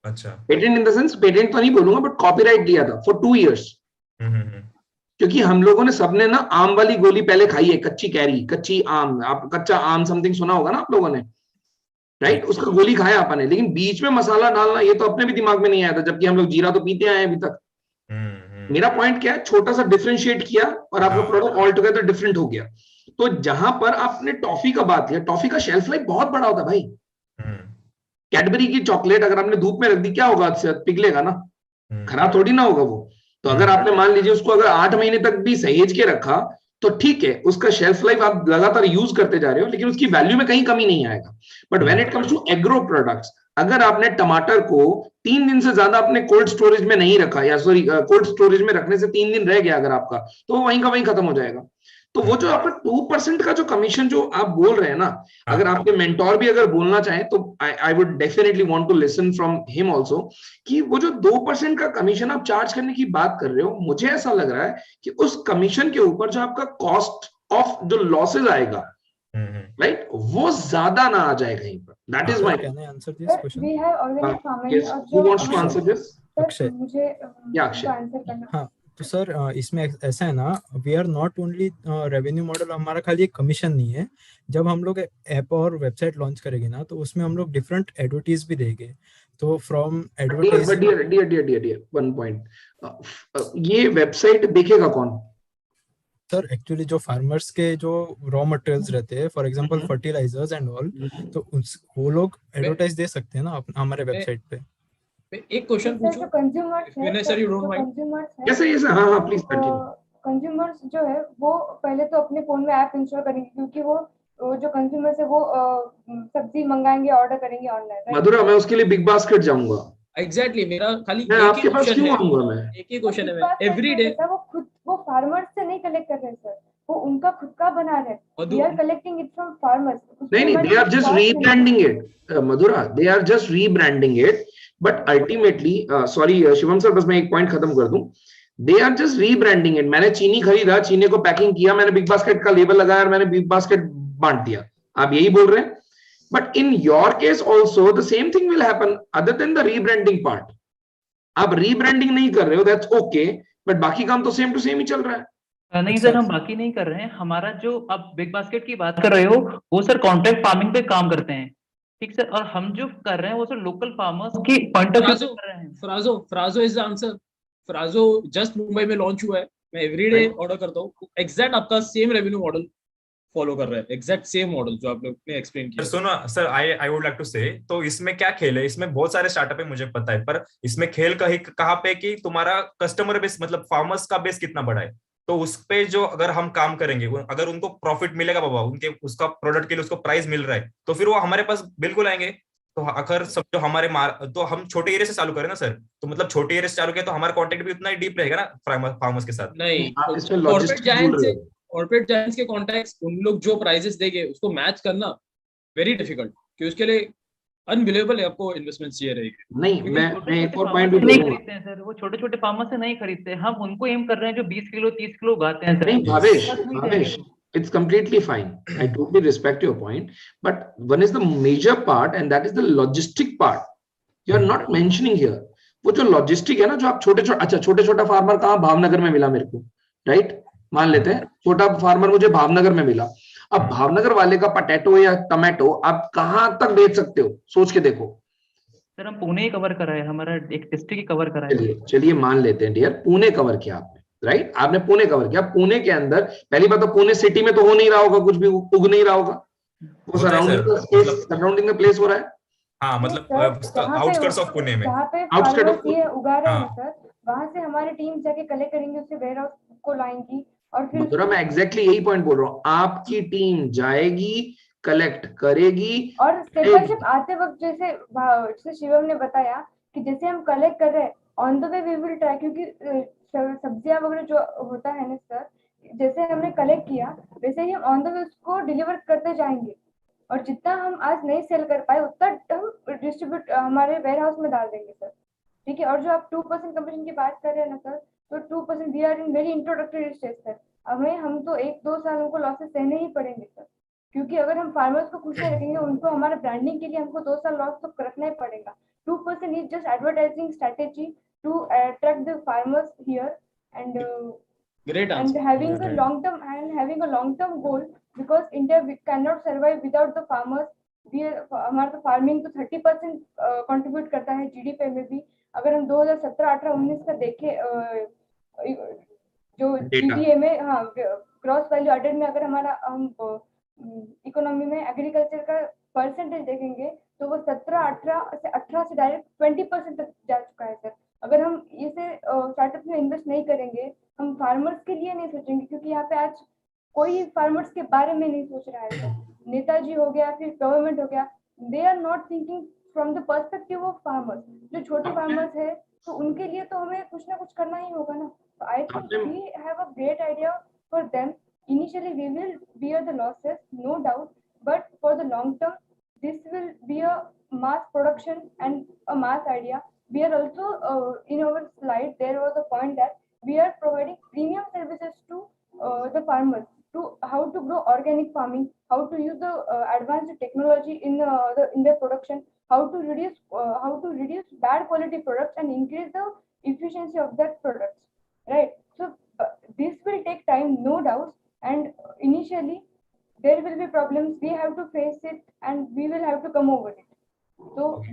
अच्छा, patent in the sense, patent तो नहीं बोलूंगा, बट कॉपीराइट दिया था फॉर 2 years। क्योंकि हम लोगों ने सबने ना आम वाली गोली पहले खाई है, कच्ची कैरी, कच्ची आम, आप कच्चा आम समथिंग सुना होगा ना आप लोगों ने, राइट? उसका गोली खाया आपने, लेकिन बीच में मसाला डालना ये तो अपने भी दिमाग में नहीं आया था, जबकि हम लोग जीरा तो पीते आए अभी तक। मेरा पॉइंट क्या है, छोटा सा डिफरेंशिएट किया और आपका प्रोडक्ट ऑल टुगेदर डिफरेंट हो गया। तो जहां पर आपने टॉफी का बात किया, टॉफी का शेल्फ लाइफ बहुत बड़ा होता है भाई। कैडबरी की चॉकलेट अगर आपने धूप में रख दी, क्या होगा? पिघलेगा ना, खराब थोड़ी ना होगा वो। तो अगर आपने मान लीजिए उसको अगर 8 महीने तक भी सहेज के रखा तो ठीक है, उसका शेल्फ लाइफ आप लगातार यूज करते जा रहे हो, लेकिन उसकी वैल्यू में कहीं कमी नहीं आएगा। But when it comes to agro products, अगर आपने टमाटर को 3 दिन से ज्यादा अपने कोल्ड स्टोरेज में नहीं रखा, या सॉरी कोल्ड स्टोरेज में रखने से 3 दिन रह गया अगर आपका, तो वहीं का वहीं खत्म हो जाएगा। तो वो जो आपका 2% का जो कमीशन जो आप बोल रहे हैं ना, अगर आपके मेंटोर भी अगर बोलना चाहे तो I would definitely want to listen from him also, कि वो जो 2% का कमीशन आप चार्ज करने की बात कर रहे हो, मुझे ऐसा लग रहा है कि उस कमीशन के ऊपर जो आपका कॉस्ट ऑफ जो लॉसेज आएगा, राइट, वो ज्यादा ना आ जाए कहीं पर। That is my answer this question. We have organic farming yes, और who जो wants to answer this? Akshay. मुझे अक्षय। आंसर करना। हाँ, तो सर इसमें ऐसा है ना, we are not only revenue model, हमारा खाली एक कमीशन नहीं है। जब हम लोग ऐप और वेबसाइट लॉन्च करेंगे ना, तो उसमें हम लोग डिफरेंट एडवर्टीज भी देंगे। तो फ्रॉम एडवर्टाइज वन पॉइंट, ये वेबसाइट देखेगा कौन? सर एक्चुअली जो फार्मर्स के जो रॉ मटेरियल्स रहते हैं, for example fertilisers and all, तो वो लोग एडवर्टाइज दे सकते हैं ना हमारे वेबसाइट पे। एक क्वेश्चन सर जो कंज्यूमर्स है, sir you don't mind. Consumers है, Yes, sir, yes, sir. हाँ, please continue. कंज्यूमर्स जो है वो पहले तो अपने फोन में ऐप इंस्टॉल करेंगे, क्योंकि वो जो कंज्यूमर्स है वो सब्जी मंगाएंगे, ऑर्डर करेंगे ऑनलाइन। मधुरा, मैं उसके लिए बिग बास्केट जाऊंगा। एग्जैक्टली, मेरा खाली मैं एक ही आपके पास क्वेश्चन क्यों है, आऊंगा मैं? एक ही क्वेश्चन है। मैं एवरीडे वो खुद वो फार्मर्स से नहीं कलेक्ट कर रहे हैं सर, वो उनका खुद का बना रहे हैं। We are collecting it from farmers. नहीं, they are just rebranding it, Madhura. They are just rebranding it, but ultimately, sorry, Shivam sir, बस मैं एक पॉइंट खत्म कर दूं। They are just rebranding it. मैंने चीनी खरीदा, चीनी को पैकिंग किया, मैंने बिग बास्केट का लेबल लगाया और मैंने बिग बास्केट बांट दिया। आप यही बोल रहे हैं? But in your case also, the same thing will happen, other than the rebranding part. आप रीब्रांडिंग नहीं कर रहे हो, दैट्स ओके, बट बाकी काम तो सेम टू सेम ही चल रहा है। नहीं सर, हम बाकी नहीं कर रहे हैं। हमारा जो आप बिग बास्केट की बात कर रहे हो, वो सर कॉन्ट्रैक्ट फार्मिंग पे काम करते हैं, ठीक सर। और हम जो कर रहे हैं वो सर लोकल फार्मर्स की पॉइंट ऑफ व्यू से कर रहे हैं। Frazo is the answer. Frazo just Mumbai में लॉन्च हुआ है, मैं एवरीडे ऑर्डर करता हूँ। एग्जैक्ट आपका सेम रेवेन्यू मॉडल फॉलो कर रहा है, एग्जैक्ट सेम मॉडल जो आप लोग ने एक्सप्लेन किया। सुनो sir, I would like to say, तो इसमें क्या खेल है? इसमें बहुत सारे स्टार्टअप है, मुझे पता है, पर इसमें खेल कहाँ पे कि तुम्हारा कस्टमर बेस, मतलब फार्मर्स का बेस कितना बड़ा है, तो उस पे जो अगर हम काम करेंगे, अगर उनको प्रॉफिट मिलेगा बाबा, उनके उसका प्रोडक्ट के लिए उसको प्राइस मिल रहा है, तो फिर वो हमारे पास बिल्कुल आएंगे। तो अगर सब जो हमारे तो हम छोटे एरिया से चालू करें ना सर, तो मतलब छोटे एरिया से चालू किया तो हमारा कॉन्टेक्ट भी उतना ही डीप रहेगा ना फार्मर्स के साथ। नहीं, कॉर्पोरेट जायंट्स के कॉन्टैक्ट्स, उन लोग जो प्राइसेस देंगे उसको मैच करना वेरी डिफिकल्ट, कि उसके लिए अनबिलीवेबल है, आपको इन्वेस्टमेंट चाहिए रहेगी। नहीं, मैं एक और पॉइंट नहीं खरीदते हैं सर, वो छोटे छोटे फार्मर से नहीं खरीदते, हम उनको एम कर रहे हैं जो 20 किलो 30 किलो उगाते हैं सर। नहीं Bhavesh, it's completely fine. I totally respect your point, but one is the major part and that is the logistic part. You are not mentioning here. वो जो लॉजिस्टिक है ना, जो आप छोटे छोटा फार्मर कहाँ, भावनगर में मिला मेरे को, राइट? मान लेते हैं छोटा फार्मर मुझे भावनगर में मिला। अब भावनगर वाले का पटेटो या टमाटो आप कहाँ तक बेच सकते हो, सोच के देखो सर। हम पुणे ही कवर करा है, हमारा एक डिस्ट्रिक्ट ही कवर करा है। चलिए मान लेते हैं डियर, पुणे कवर किया आपने, राइट? आपने पुणे कवर किया। पुणे के अंदर पहली बात तो पुणे सिटी में तो हो नहीं रहा होगा, कुछ भी उग नहीं रहा होगा, वो सराउंडिंग में प्लेस हो रहा है। हाँ, मतलब आउटस्कर्ट्स ऑफ पुणे में, जहाँ पे फार्मर्स ये उगा रहे हैं सर, वहां से हमारी टीम जाके कलेक्ट करेंगे, उससे वेयर हाउस को लाएंगी और फिर मधुरा, मैं एग्जैक्टली यही पॉइंट बोल रहा हूँ, आपकी टीम जाएगी, कलेक्ट करेगी, और स्टेप बाय स्टेप आते वक्त जैसे शिवम ने बताया कि जैसे हम कलेक्ट कर रहे हैं, on the way we will try, क्योंकि सब्जियां वगैरह जो होता है ना सर, जैसे हमने कलेक्ट किया वैसे ही हम ऑन द वे उसको डिलीवर करते जाएंगे, और जितना हम आज नहीं सेल कर पाए उतना हम डिस्ट्रीब्यूट हमारे वेयर हाउस में डाल देंगे सर, ठीक है। और जो आप 2% कमीशन की बात कर रहे हैं ना सर, तो 2% we are in very introductory stage sir. हम तो 1-2 सालों को लॉसेस सहने ही पड़ेंगे सर, क्योंकि अगर हम फार्मर्स को खुश नहीं रखेंगे, उनको हमारे ब्रांडिंग के लिए हमको 2 साल लॉस तो रखना ही पड़ेगा। 2% is just advertising strategy to attract the farmers here, and having a long term goal, because India we cannot survive without the farmers. हमारा तो फार्मिंग तो 30% कंट्रीब्यूट करता है जीडीपी में भी। अगर हम 2017, 18, 19 का देखें, जो जीडीए में, हाँ, ग्रॉस वैल्यू एडेड में, अगर हमारा हम इकोनॉमी में एग्रीकल्चर का परसेंटेज देखेंगे तो वो 17-18 से 18 से डायरेक्ट 20% तक जा चुका है सर। अगर हम इसे स्टार्टअप में इन्वेस्ट नहीं करेंगे, हम फार्मर्स के लिए नहीं सोचेंगे, क्योंकि यहाँ पे आज कोई फार्मर्स के बारे में नहीं सोच रहा है सर। नेताजी हो गया, फिर गवर्नमेंट हो गया, they are not thinking from the perspective of farmers. जो छोटे फार्मर्स है तो उनके लिए तो हमें कुछ ना कुछ करना ही होगा ना। तो I think we have a great idea for them. Initially we will bear the losses, no doubt, but for the long term this will be a mass production and a mass idea. We are also in our slide there was a point that we are providing premium services to the farmers, to how to grow organic farming, how to use the advanced technology in their production, how to reduce bad quality products and increase the efficiency of that products, right? So this will take time, no doubt, and initially there will be problems, we have to face it and we will have to come over it. So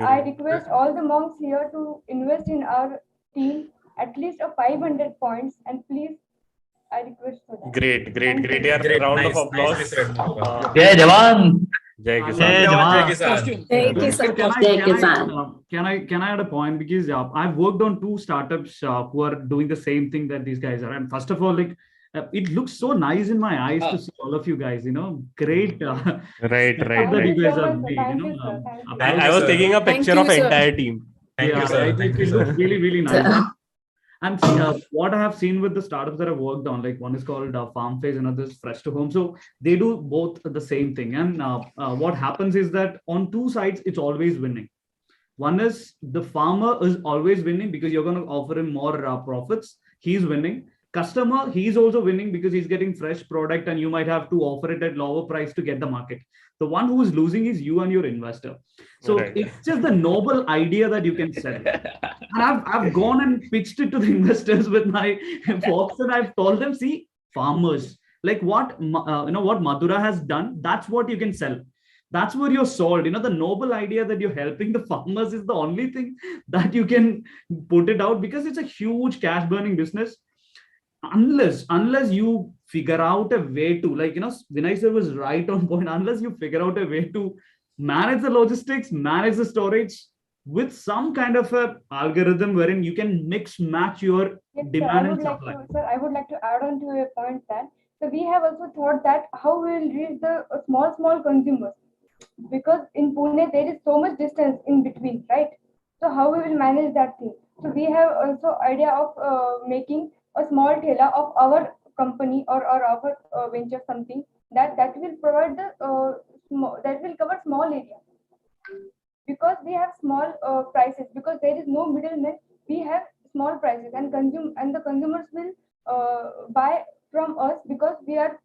I request all the monks here to invest in our team at least of 500 points, and please I request for that. Great यार, round of applause. जय जवान. Jai Kisan. Jai Jawan. Can I add a point, because I've worked on 2 startups who are doing the same thing that these guys are, and first of all, like it looks so nice in my eyes to see all of you guys. Great. Right. That you guys are made, I was taking a picture of entire team. Thank you, sir. It looks really nice. And see, what I have seen with the startups that I've worked on, like one is called Farm Phase, another is Fresh to Home. So they do both the same thing. And what happens is that on 2 sides, it's always winning. One is the farmer is always winning because you're going to offer him more profits. He's winning. Customer, he's also winning because he's getting fresh product and you might have to offer it at lower price to get the market. The one who is losing is you and your investor. So it's just the noble idea that you can sell. And I've gone and pitched it to the investors with my folks, and I've told them, see, farmers, like what what Madura has done, that's what you can sell. That's where you're sold. The noble idea that you're helping the farmers is the only thing that you can put it out, because it's a huge cash burning business. Unless you figure out a way to, like, Vinay sir was right on point, unless you figure out a way to manage the logistics, manage the storage with some kind of a algorithm wherein you can mix match your demand and supply. I would like to add on to your point that, so we have also thought that how we will reach the small consumers, because in Pune there is so much distance in between, right? So how we will manage that thing? So we have also idea of making a small thela of our company or our venture, something that will provide the that will cover small area, because we have small prices, because there is no middleman. We have small prices, and the consumers will buy from us because we are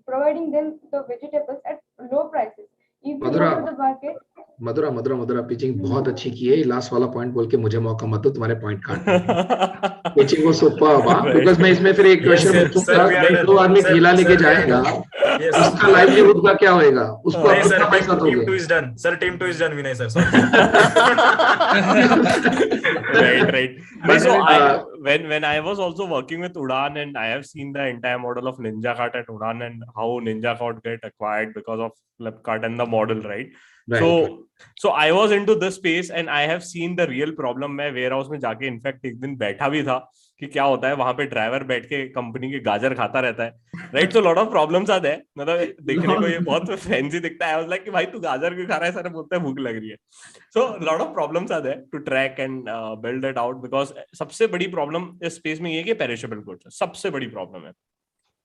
providing them the vegetables at low prices. If we go to the market, Mathura pitching बहुत अच्छी की है. Last वाला point बोल के मुझे मौका मत दो तुम्हारे पॉइंट काटने का. पिचिंग वो सुपर्ब, बिकॉज़ मैं इसमें फिर एक क्वेश्चन पूछूंगा. 2 आदमी ठेला लेके जाएगा, उसका लाइवलीहुड का क्या होएगा? उसको अपना पैसा दोगे? Team 2 is done. Sir, team 2 is done, Vinay sir. Right. So when I was also working with Udaan, and I have seen the entire model of NinjaKart at Udaan and how NinjaKart get acquired because of Flipkart and the model, right? So I was into this space and I have seen the real problem. मैं warehouse में जाके in fact एक दिन बैठा भी था कि क्या होता है वहां पे ड्राइवर बैठ के कंपनी के गाजर खाता रहता है, right? So lot of problems आते हैं. मतलब देखने को ये बहुत फैंसी दिखता है. I was like कि भाई तू गाजर क्यों खा रहा है? सर बोलता है भूख लग रही है. सो लॉट ऑफ प्रॉब्लम्स आते हैं to track and build it out, because सबसे बड़ी प्रॉब्लम इस स्पेस में ये कि पेरिशेबल गुड्स है, सबसे बड़ी प्रॉब्लम है,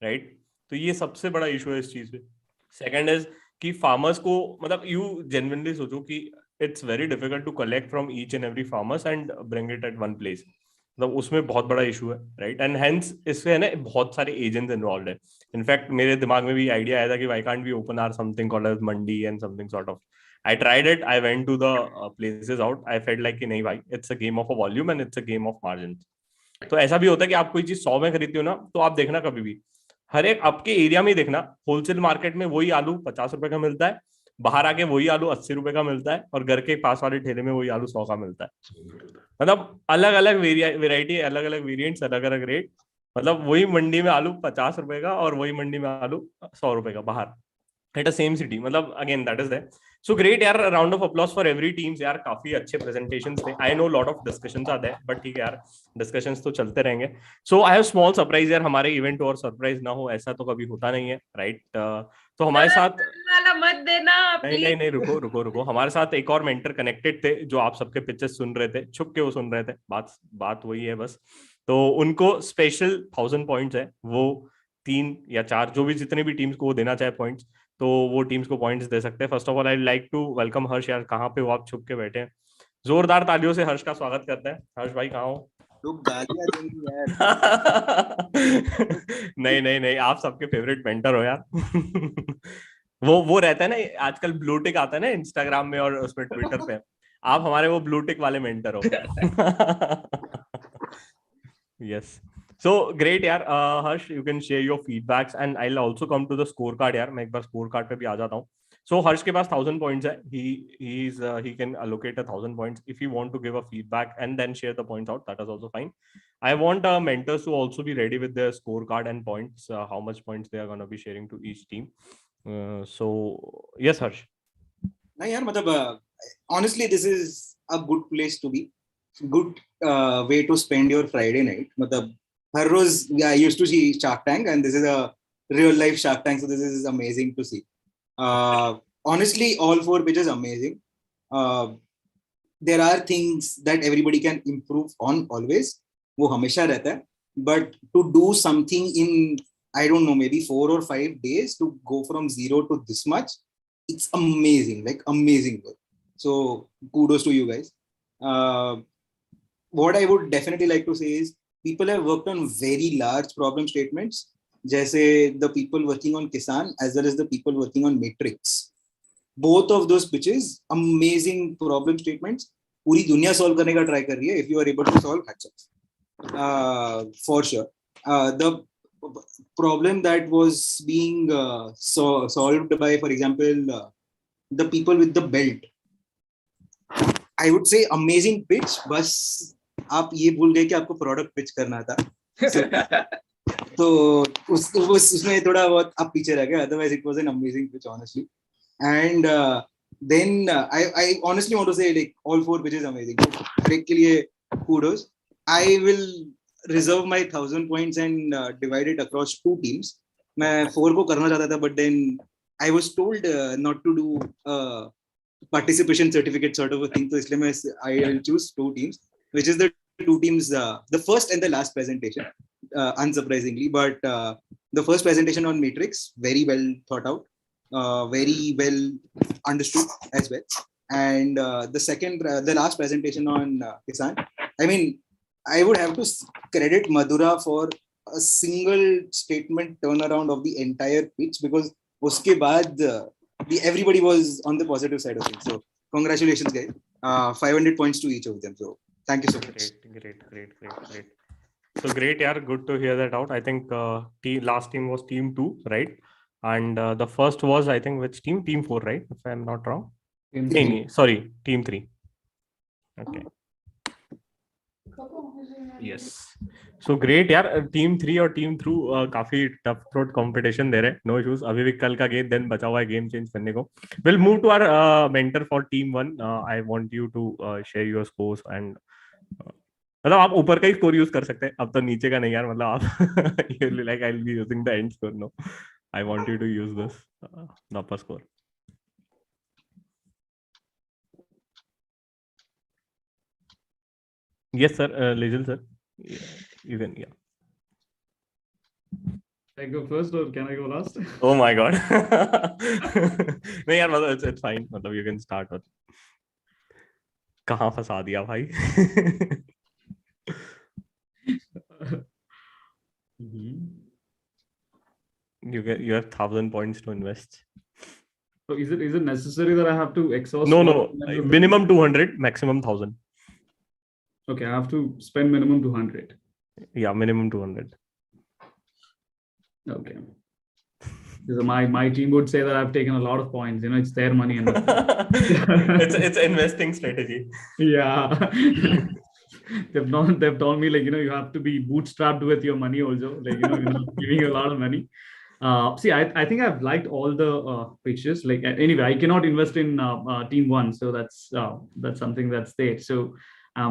राइट? तो ये सबसे बड़ा इशू है इस चीज पे. सेकंड इज कि फार्मर्स को, मतलब यू जेन्युइनली सोचो कि it's very difficult to collect from each and every farmers and bring it at one place. मतलब उसमें बहुत बड़ा इशू है, राइट? एंड हेंस इसमें है ना बहुत सारे एजेंट्स इन्वॉल्व है. इनफैक्ट मेरे दिमाग में भी आइडिया आया था कि why can't we open our something called as mandi and something sort of. I tried it. I went to the places out. I felt like कि नहीं भाई, it's a game of a volume and it's a game of margins. तो ऐसा भी होता है कि आप कोई चीज 100 में खरीदते हो ना, तो आप देखना कभी भी हर एक आपके एरिया में देखना, होलसेल मार्केट में वही आलू 50 रुपए का मिलता है, बाहर आके वही आलू 80 रुपए का मिलता है, और घर के पास वाले ठेले में वही आलू 100 का मिलता है. मतलब अलग अलग वेराइटी, अलग अलग वेरिएंट्स, अलग अलग रेट. मतलब वही मंडी में आलू 50 रुपए का और वही मंडी में आलू 100 रुपए का बाहर, एट अ सेम सिटी. मतलब again that is there. So great यार, round of applause for every teams यार. काफी अच्छे प्रेजेंटेशंस थे. I know lot of discussions आते हैं, बट ठीक है यार, डिस्कशंस तो चलते रहेंगे. सो आई हैव स्मॉल सरप्राइज यार. हमारे इवेंट और सरप्राइज ना हो ऐसा तो कभी होता नहीं है, राइट? तो हमारे साथ मत देना, नहीं, रुको. हमारे साथ एक और मेंटर कनेक्टेड थे जो आप सबके पिचेस सुन रहे थे, छुप के वो सुन रहे थे. बात वही है बस. तो उनको स्पेशल 1000 पॉइंट्स है, वो 3 या 4 जो भी जितने भी टीम्स को वो देना चाहे पॉइंट्स, तो वो टीम्स को पॉइंट्स दे सकते हैं. First of all I like to welcome Harsh. यार कहाँ पे हो आप? छुप के बैठे हैं. जोरदार तालियों से हर्ष का स्वागत करते हैं. हर्ष भाई कहाँ हो? नहीं, आप सबके फेवरेट मेंटर हो यार. वो रहता है ना आजकल, ब्लू टिक आता है ना इंस्टाग्राम में और उसमें ट्विटर पे. आप हमारे वो ब्लू टिक वाले मेंटर हो. यस. So great यार. Harsh, you can share your feedbacks and I'll also come to the scorecard यार. मैं एक बार scorecard पे भी आ जाता हूँ. So Harsh के पास 1000 points है. He can allocate 1000 points if you want to give a feedback and then share the points out. That is also fine. I want mentors to also be ready with their scorecard and points, how much points they are going to be sharing to each team. So yes, Harsh. नहीं यार मतलब honestly this is a good place to be. Good way to spend your Friday night. मतलब हर रोज I used to see Shark Tank and this is a real life Shark Tank, so this is amazing to see. Honestly, all 4 pitches amazing. There are things that everybody can improve on always. वो हमेशा रहता है. But to do something in, I don't know, maybe 4 or 5 days to go from 0 to this much, it's amazing, like amazing work. So kudos to you guys. What I would definitely like to say is people have worked on very large problem statements. जैसे the people working on Kisan as well as the people working on Matrix. Both of those pitches, amazing problem statements. पूरी दुनिया solve करने का try कर रही है. If you are able to solve, hats off. For sure. The problem that was being solved by, for example, the people with the belt. I would say amazing pitch. बस आप ये भूल गए कि आपको product pitch करना था. तो उसमें थोड़ा बहुत आप पीछे रह गए. Otherwise, it was an amazing pitch, honestly. And then I honestly want to say like all 4 pitches amazing. के लिए kudos. I will reserve my 1000 points and divide it across 2 teams. मैं 4 को करना चाहता था, but then I was told not to do participation certificate sort of a thing. So इसलिए मैं I'll choose 2 teams, which is the 2 teams, the first and the last presentation, unsurprisingly. But the first presentation on Matrix, very well thought out, very well understood as well. And the last presentation on Kisan, I mean, I would have to credit Madhura for a single statement turnaround of the entire pitch, because uske baad everybody was on the positive side of things. So congratulations, guys. 500 points to each of them. So thank you so much. Great. So great, yeah. Good to hear that out. I think last team was team 2, right? And the first was, I think, which team? Team 4, right? If I'm not wrong. Sorry, team 3. Okay. Yes. So great, यार. Team 3 और team 2 काफी tough throat competition दे रहे हैं. No issues. अभी भी कल का game then बचा हुआ है game change करने को. We'll move to our mentor for team 1. I want you to share your scores and मतलब आप ऊपर का ही score use कर सकते हैं. अब तो नीचे का नहीं यार. मतलब आप you'll like I'll be using the end score. No, I want you to use this the upper score. Yes, sir. Lejal, sir. Yeah, you can, yeah. I go first or can I go last? Oh my God. नहीं यार मतलब it's fine. मतलब you can start. कहाँ फंसा दिया भाई? You have 1000 points to invest. So is it necessary that I have to exhaust? No. Minimum 200, maximum 1000. Okay, I have to spend minimum 200. Yeah, minimum 200. Okay. So my team would say that I've taken a lot of points. You know, it's their money and it's investing strategy. Yeah. They've told me like, you know, you have to be bootstrapped with your money also. Like, you know, you're not giving you a lot of money. See, I think I've liked all the pitches. Like anyway, I cannot invest in team 1, so that's something that's there. So I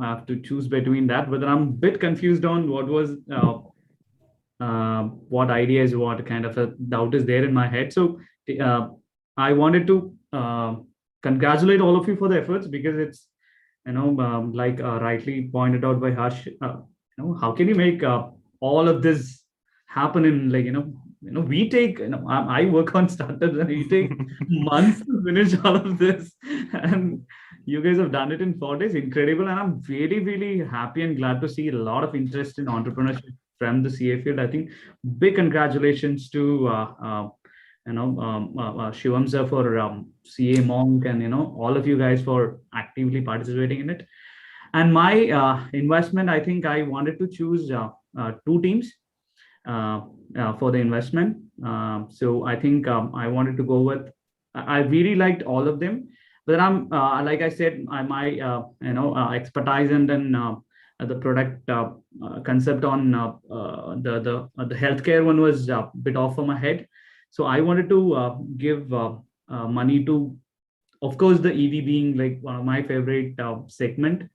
have to choose between that. But then I'm a bit confused on what was what ideas, what kind of a doubt is there in my head. So I wanted to congratulate all of you for the efforts, because it's, you know, like rightly pointed out by Harsh, you know, how can you make all of this happen in like, you know, we take, you know, I work on startups and we take months to finish all of this, and you guys have done it in 4 days. Incredible. And I'm really, really happy and glad to see a lot of interest in entrepreneurship from the CA field. I think big congratulations to Shivam sir for CA Monk, and, you know, all of you guys for actively participating in it. And my investment, I think I wanted to choose 2 teams for the investment. So I think I wanted to go with I really liked all of them. But I'm like I said, my expertise and then the product concept on the healthcare one was a bit off of my head. So I wanted to give money to, of course, the EV being like one of my favorite segment.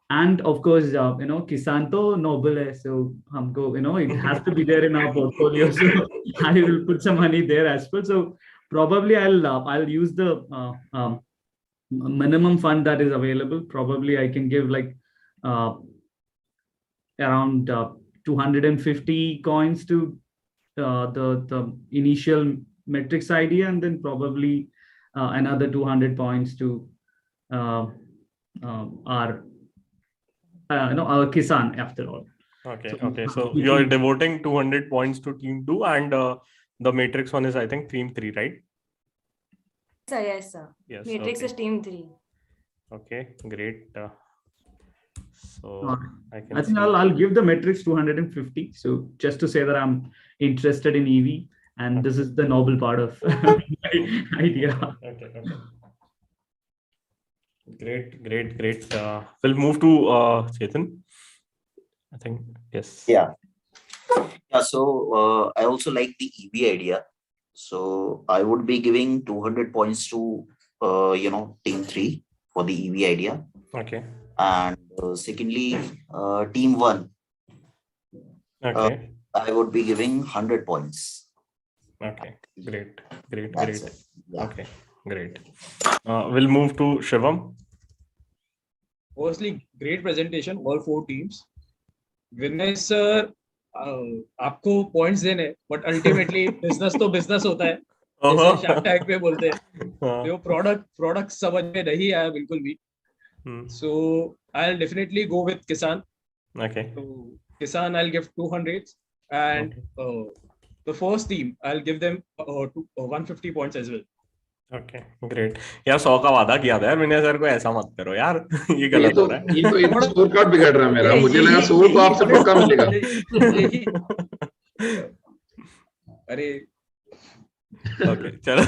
And of course, Kisan to noble hai, so humko, it has to be there in our portfolio. So I will put some money there as well. So probably I'll use the minimum fund that is available. Probably I can give like around 250 coins to the initial metrics idea, and then probably another 200 points to our Kisan after all. Okay. So you're devoting 200 points to team 2, and the matrix one is, I think, team 3, right? Yes, sir. Yes. Matrix Okay. is team 3. Okay, great. So I I think I'll give the metrics 250. So just to say that I'm interested in EV, and this is the noble part of my idea. Okay. Great. We'll move to Chetan. I think, yes. Yeah. So I also like the EV idea. So I would be giving 200 points to team 3 for the EV idea. Okay. And secondly, team 1. Okay. I would be giving 100 points. Okay. Great. That's it. Yeah. Okay. Great. We'll move to Shivam. Firstly, great presentation, all 4 teams. Vinay sir, आपको points देने, but ultimately business तो business होता है. जैसे Shark Tank पे बोलते हैं. जो product समझ में नहीं आया बिल्कुल भी. So I'll definitely go with Kisan. Okay. So Kisan, I'll give 200, and the first team, I'll give them 150 points as well. Okay, great. यार 100 का वादा किया था यार विनय सर को, ऐसा मत करो यार. ये गलत हो रहा है. ये तो स्कोर कार्ड बिगड़ रहा है मेरा. मुझे लगा 100 तो आपसे पक्का मिलेगा. अरे ओके चलो.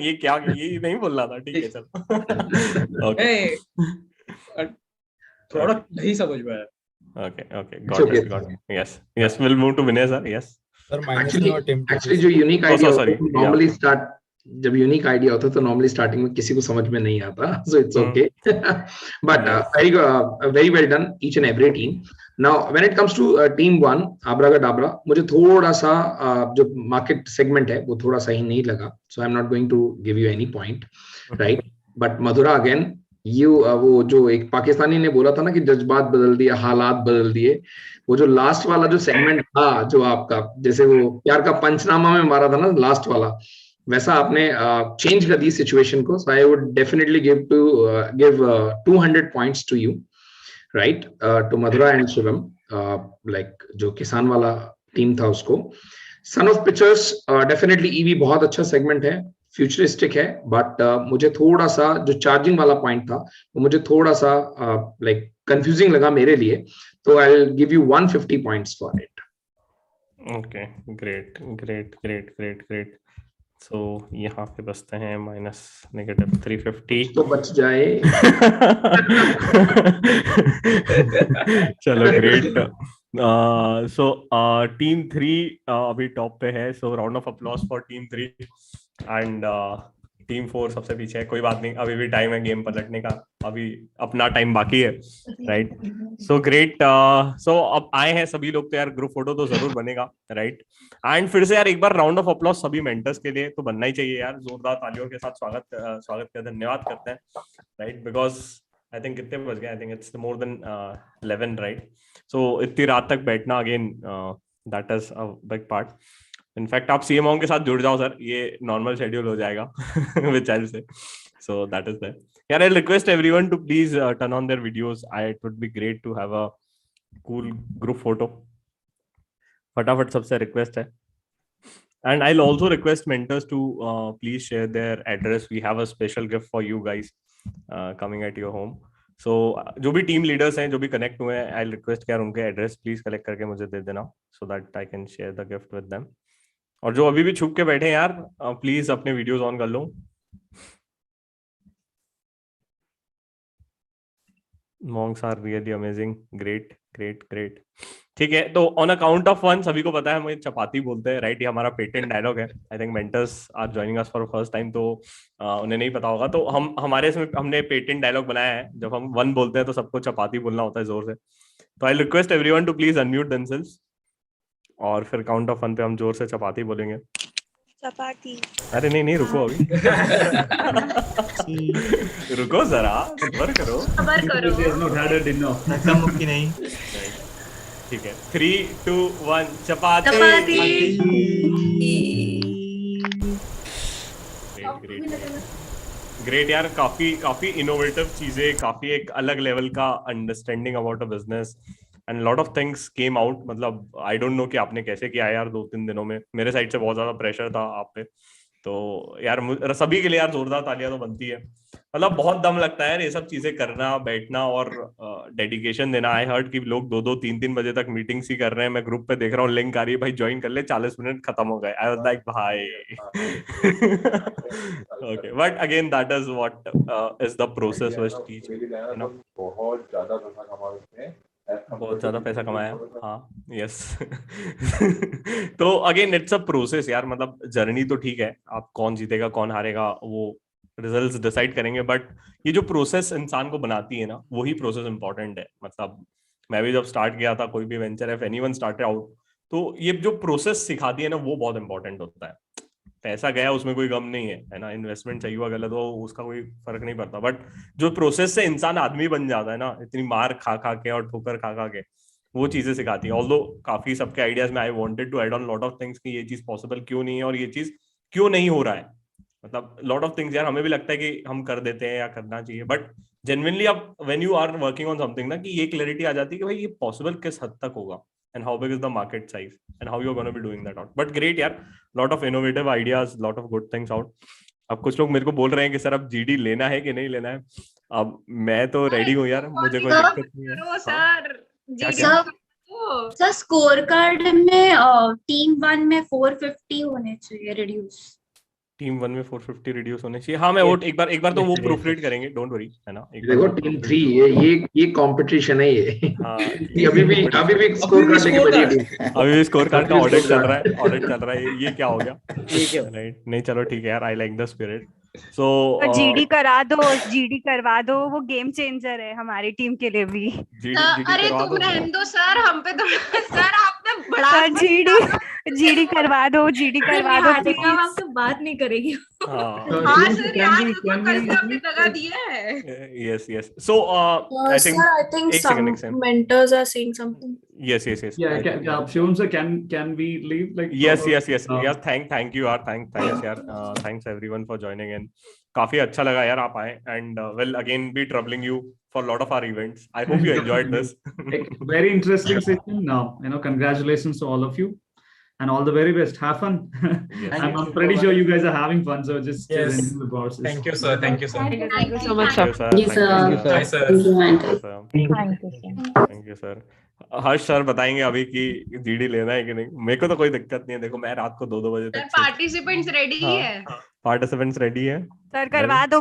ये नहीं बोलना था. ठीक है चलो. ओके. प्रोडक्ट नहीं समझ में आया. Okay. Got it. Yes. We'll move to Vinay sir. Yes. Actually जो यूनिक आइडिया नॉर्मली स्टार्ट, जब यूनिक आइडिया होता है तो नॉर्मली स्टार्टिंग में किसी को समझ में नहीं आता. So it's okay. But very well done each and every team. Now when it comes to team 1 abracadabra, मुझे थोड़ा सा जो मार्केट सेगमेंट है वो थोड़ा सही नहीं लगा. So I am not going to give you any point, right. But Madhura again, वो जो एक पाकिस्तानी ने बोला था ना कि जज्बात बदल दिए, हालात बदल दिए. वो जो लास्ट वाला जो सेगमेंट था जो आपका, जैसे वो प्यार का पंचनामा में मारा था ना लास्ट वाला, वैसा आपने चेंज कर दी सिचुएशन को. So I would definitely give 200 points to you, right, to Madhura and Shivam. Like जो किसान वाला टीम था उसको. Son of pictures, definitely EV बहुत अच्छा सेगमेंट है, फ्यूचरिस्टिक है. बट मुझे थोड़ा सा जो चार्जिंग वाला पॉइंट था वो मुझे थोड़ा सा लाइक कंफ्यूजिंग लगा मेरे लिए. तो I will give you 150 points for it. Okay, great. So यहाँ पे बचते हैं -350. तो बच जाए. चलो ग्रेट. सो टीम 3 अभी टॉप पे है. सो round of applause for team 3. And team 4 सबसे पीछे है. कोई बात नहीं, अभी भी टाइम है गेम पलटने का. अभी अपना टाइम बाकी है, राइट. So great. सो अब आए हैं सभी लोग, तो यार ग्रुप फोटो तो जरूर बनेगा, राइट. एंड फिर से यार एक बार राउंड ऑफ अप्लॉज सभी मेंटर्स के लिए तो बनना ही चाहिए यार. जोरदार तालियों के साथ स्वागत का धन्यवाद करते हैं, राइट. बिकॉज आई थिंक कितने बज गए, I think it's more than 11, right. So इतनी रात तक बैठना again, that is a big part. In fact आप सीएमओ के साथ जुड़ जाओ सर, ये नॉर्मल शेड्यूल हो जाएगा which I say. So that is that. यार I request everyone to please turn on their videos. It would be great to have a cool group photo. फटाफट सबसे रिक्वेस्ट है. And I will also request mentors to please share their address. We have a special gift for you guys coming at your home. So जो भी team leaders हैं, जो भी connect हुए हैं, आई रिक्वेस्ट यार उनके एड्रेस प्लीज कलेक्ट करके मुझे दे देना, so that I can share the gift with them. और जो अभी भी छुप के बैठे हैं यार, प्लीज अपने वीडियोस ऑन कर लो. Monks are really amazing. Great. ठीक है, तो ऑन अकाउंट ऑफ वन, सभी को पता है हमें चपाती बोलते हैं, राइट? ये हमारा पेटेंट डायलॉग है. I think mentors are joining us for first time, तो उन्हें नहीं पता होगा. तो हमारे इसमें हमने पेटेंट डायलॉग बनाया है. जब हम वन बोलते हैं तो सबको चपाती बोलना होता है जोर से. तो I request everyone to please unmute themselves, और फिर काउंट ऑफ वन पे हम जोर से चपाती बोलेंगे. चपाती. अरे नहीं रुको अभी. रुको जरा, सब्र करो. नहीं. ठीक है, 3, 2, 1 चपाती. ग्रेट यार, काफी इनोवेटिव चीजें, काफी एक अलग लेवल का understanding about a business and lot of things came out. मतलब आई डोंट नो कि आपने कैसे किया यार 2-3 दिनों में. मेरे साइड से बहुत ज्यादा प्रेशर था आप पे, तो यार सभी के लिए यार जोरदार तालियां तो बनती है. मतलब बहुत दम लगता है यार ये सब चीजें करना, बैठना और डेडिकेशन देना. आई हर्ड कि लोग 2-2, 3-3 बजे तक मीटिंग्स ही कर रहे हैं. मैं ग्रुप पे देख रहा हूँ, लिंक आ रही है, भाई ज्वाइन कर ले, 40 मिनट खत्म हो गए. आई वाज लाइक भाई. Okay, but again that is what is the process which teach, you know. बहुत ज्यादा पैसा कमाया. हाँ, यस. तो अगेन इट्स अ प्रोसेस यार. मतलब जर्नी तो ठीक है, आप कौन जीतेगा कौन हारेगा वो रिजल्ट्स डिसाइड करेंगे, बट ये जो प्रोसेस इंसान को बनाती है ना, वही प्रोसेस इंपॉर्टेंट है. मतलब मैं भी जब स्टार्ट किया था कोई भी venture, if anyone started out, तो ये जो प्रोसेस सिखाती है ना, वो बहुत इंपॉर्टेंट होता है. पैसा गया उसमें कोई गम नहीं है ना. इन्वेस्टमेंट सही हुआ गलत हो उसका कोई फर्क नहीं पड़ता, बट जो प्रोसेस से इंसान आदमी बन जाता है ना, इतनी मार खा के और ठोकर खा के, वो चीजें सिखाती है. ऑल्दो काफी सबके आइडियाज में I wanted to add on lot of things कि ये चीज पॉसिबल क्यों नहीं है और ये चीज क्यों नहीं हो रहा है. मतलब लॉट ऑफ थिंग्स यार हमें भी लगता है कि हम कर देते हैं या करना चाहिए, बट जेन्युइनली अब when you are working on something ना, कि ये क्लैरिटी आ जाती है कि भाई ये पॉसिबल किस हद तक होगा and how big is the market size and how you're going to be doing that out. But great यार, lot of innovative ideas, lot of good things out. अब कुछ लोग मेरे को बोल रहे हैं कि सर अब जीडी लेना है कि नहीं लेना है. अब मैं तो रेडी हूँ यार, मुझे कोई दिक्कत नहीं है. सर स्कोर कार्ड में टीम 1 में 450 होने चाहिए रिड्यूस. टीम 1 में 450 रिड्यूस होने चाहिए. हाँ, मैं वो एक बार तो वो प्रूफ रीड करेंगे, डोंट वरी, है ना. देखो टीम 3 ये कंपटीशन है ये. हाँ, अभी भी स्कोर कार्ड लेके बैठी है. अभी भी स्कोर कार्ड का ऑडिट चल रहा है. ये क्या हो गया? राइट, नहीं चलो ठीक है यार, I like the spirit. So GD करवा दो, वो गेम चेंजर है हमारी टीम के लिए भी. अरे तुम रहने दो सर, हम पे तो सर आपने बड़ा जीडी करवा दो. हम तो बात नहीं करेगी. हाँ सर यार, आपने लगा दिया है. yes. So I think sir, I think some mentors are saying something. Yes. Yeah, Shivam sir, can we leave? Like yes. Thank you yaar, thanks yaar. Thanks everyone for joining in. काफी अच्छा लगा यार आप आए, and will again be troubling you for a lot of our events. I hope you enjoyed this. Very interesting session. Now, congratulations to all of you. And all the very best. Have fun. Yes. I'm pretty sure you guys are having fun. So just enjoy the process. Thank you, sir. Thank you so much, sir. Thank you, sir. Harsh sir बताएंगे अभी कि GD लेना है कि नहीं. मेरे को तो कोई दिक्कत नहीं है. देखो मैं रात को 2-2 बजे तक. पार्टिसिपेंट्स रेडी है. पार्टिसिपेंट्स रेडी है. सर करवा दो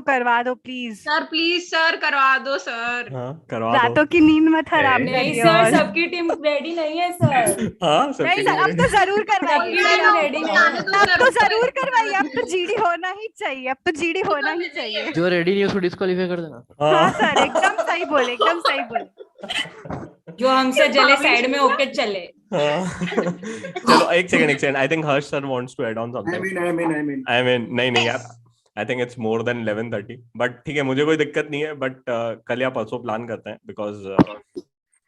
प्लीज. सर करवा दो सर. हाँ, करवा दो. रातों की नींद मत खराब नहीं सर, सबकी टीम रेडी नहीं है सर. हाँ, नहीं सर, अब तो जरूर करवाइए. अब तो जीडी होना ही चाहिए. जो रेडी नहीं है उसको डिस्क्वालीफाई कर देना. हाँ सर, एकदम सही बोले. जो हमसे जले साइड में होके चले. चलो एक second. I think Harsh sir wants to add on something. I mean नहीं यार. I think it's more than 11:30. But ठीक है, मुझे कोई दिक्कत नहीं है. But कल या परसों प्लान करते हैं, because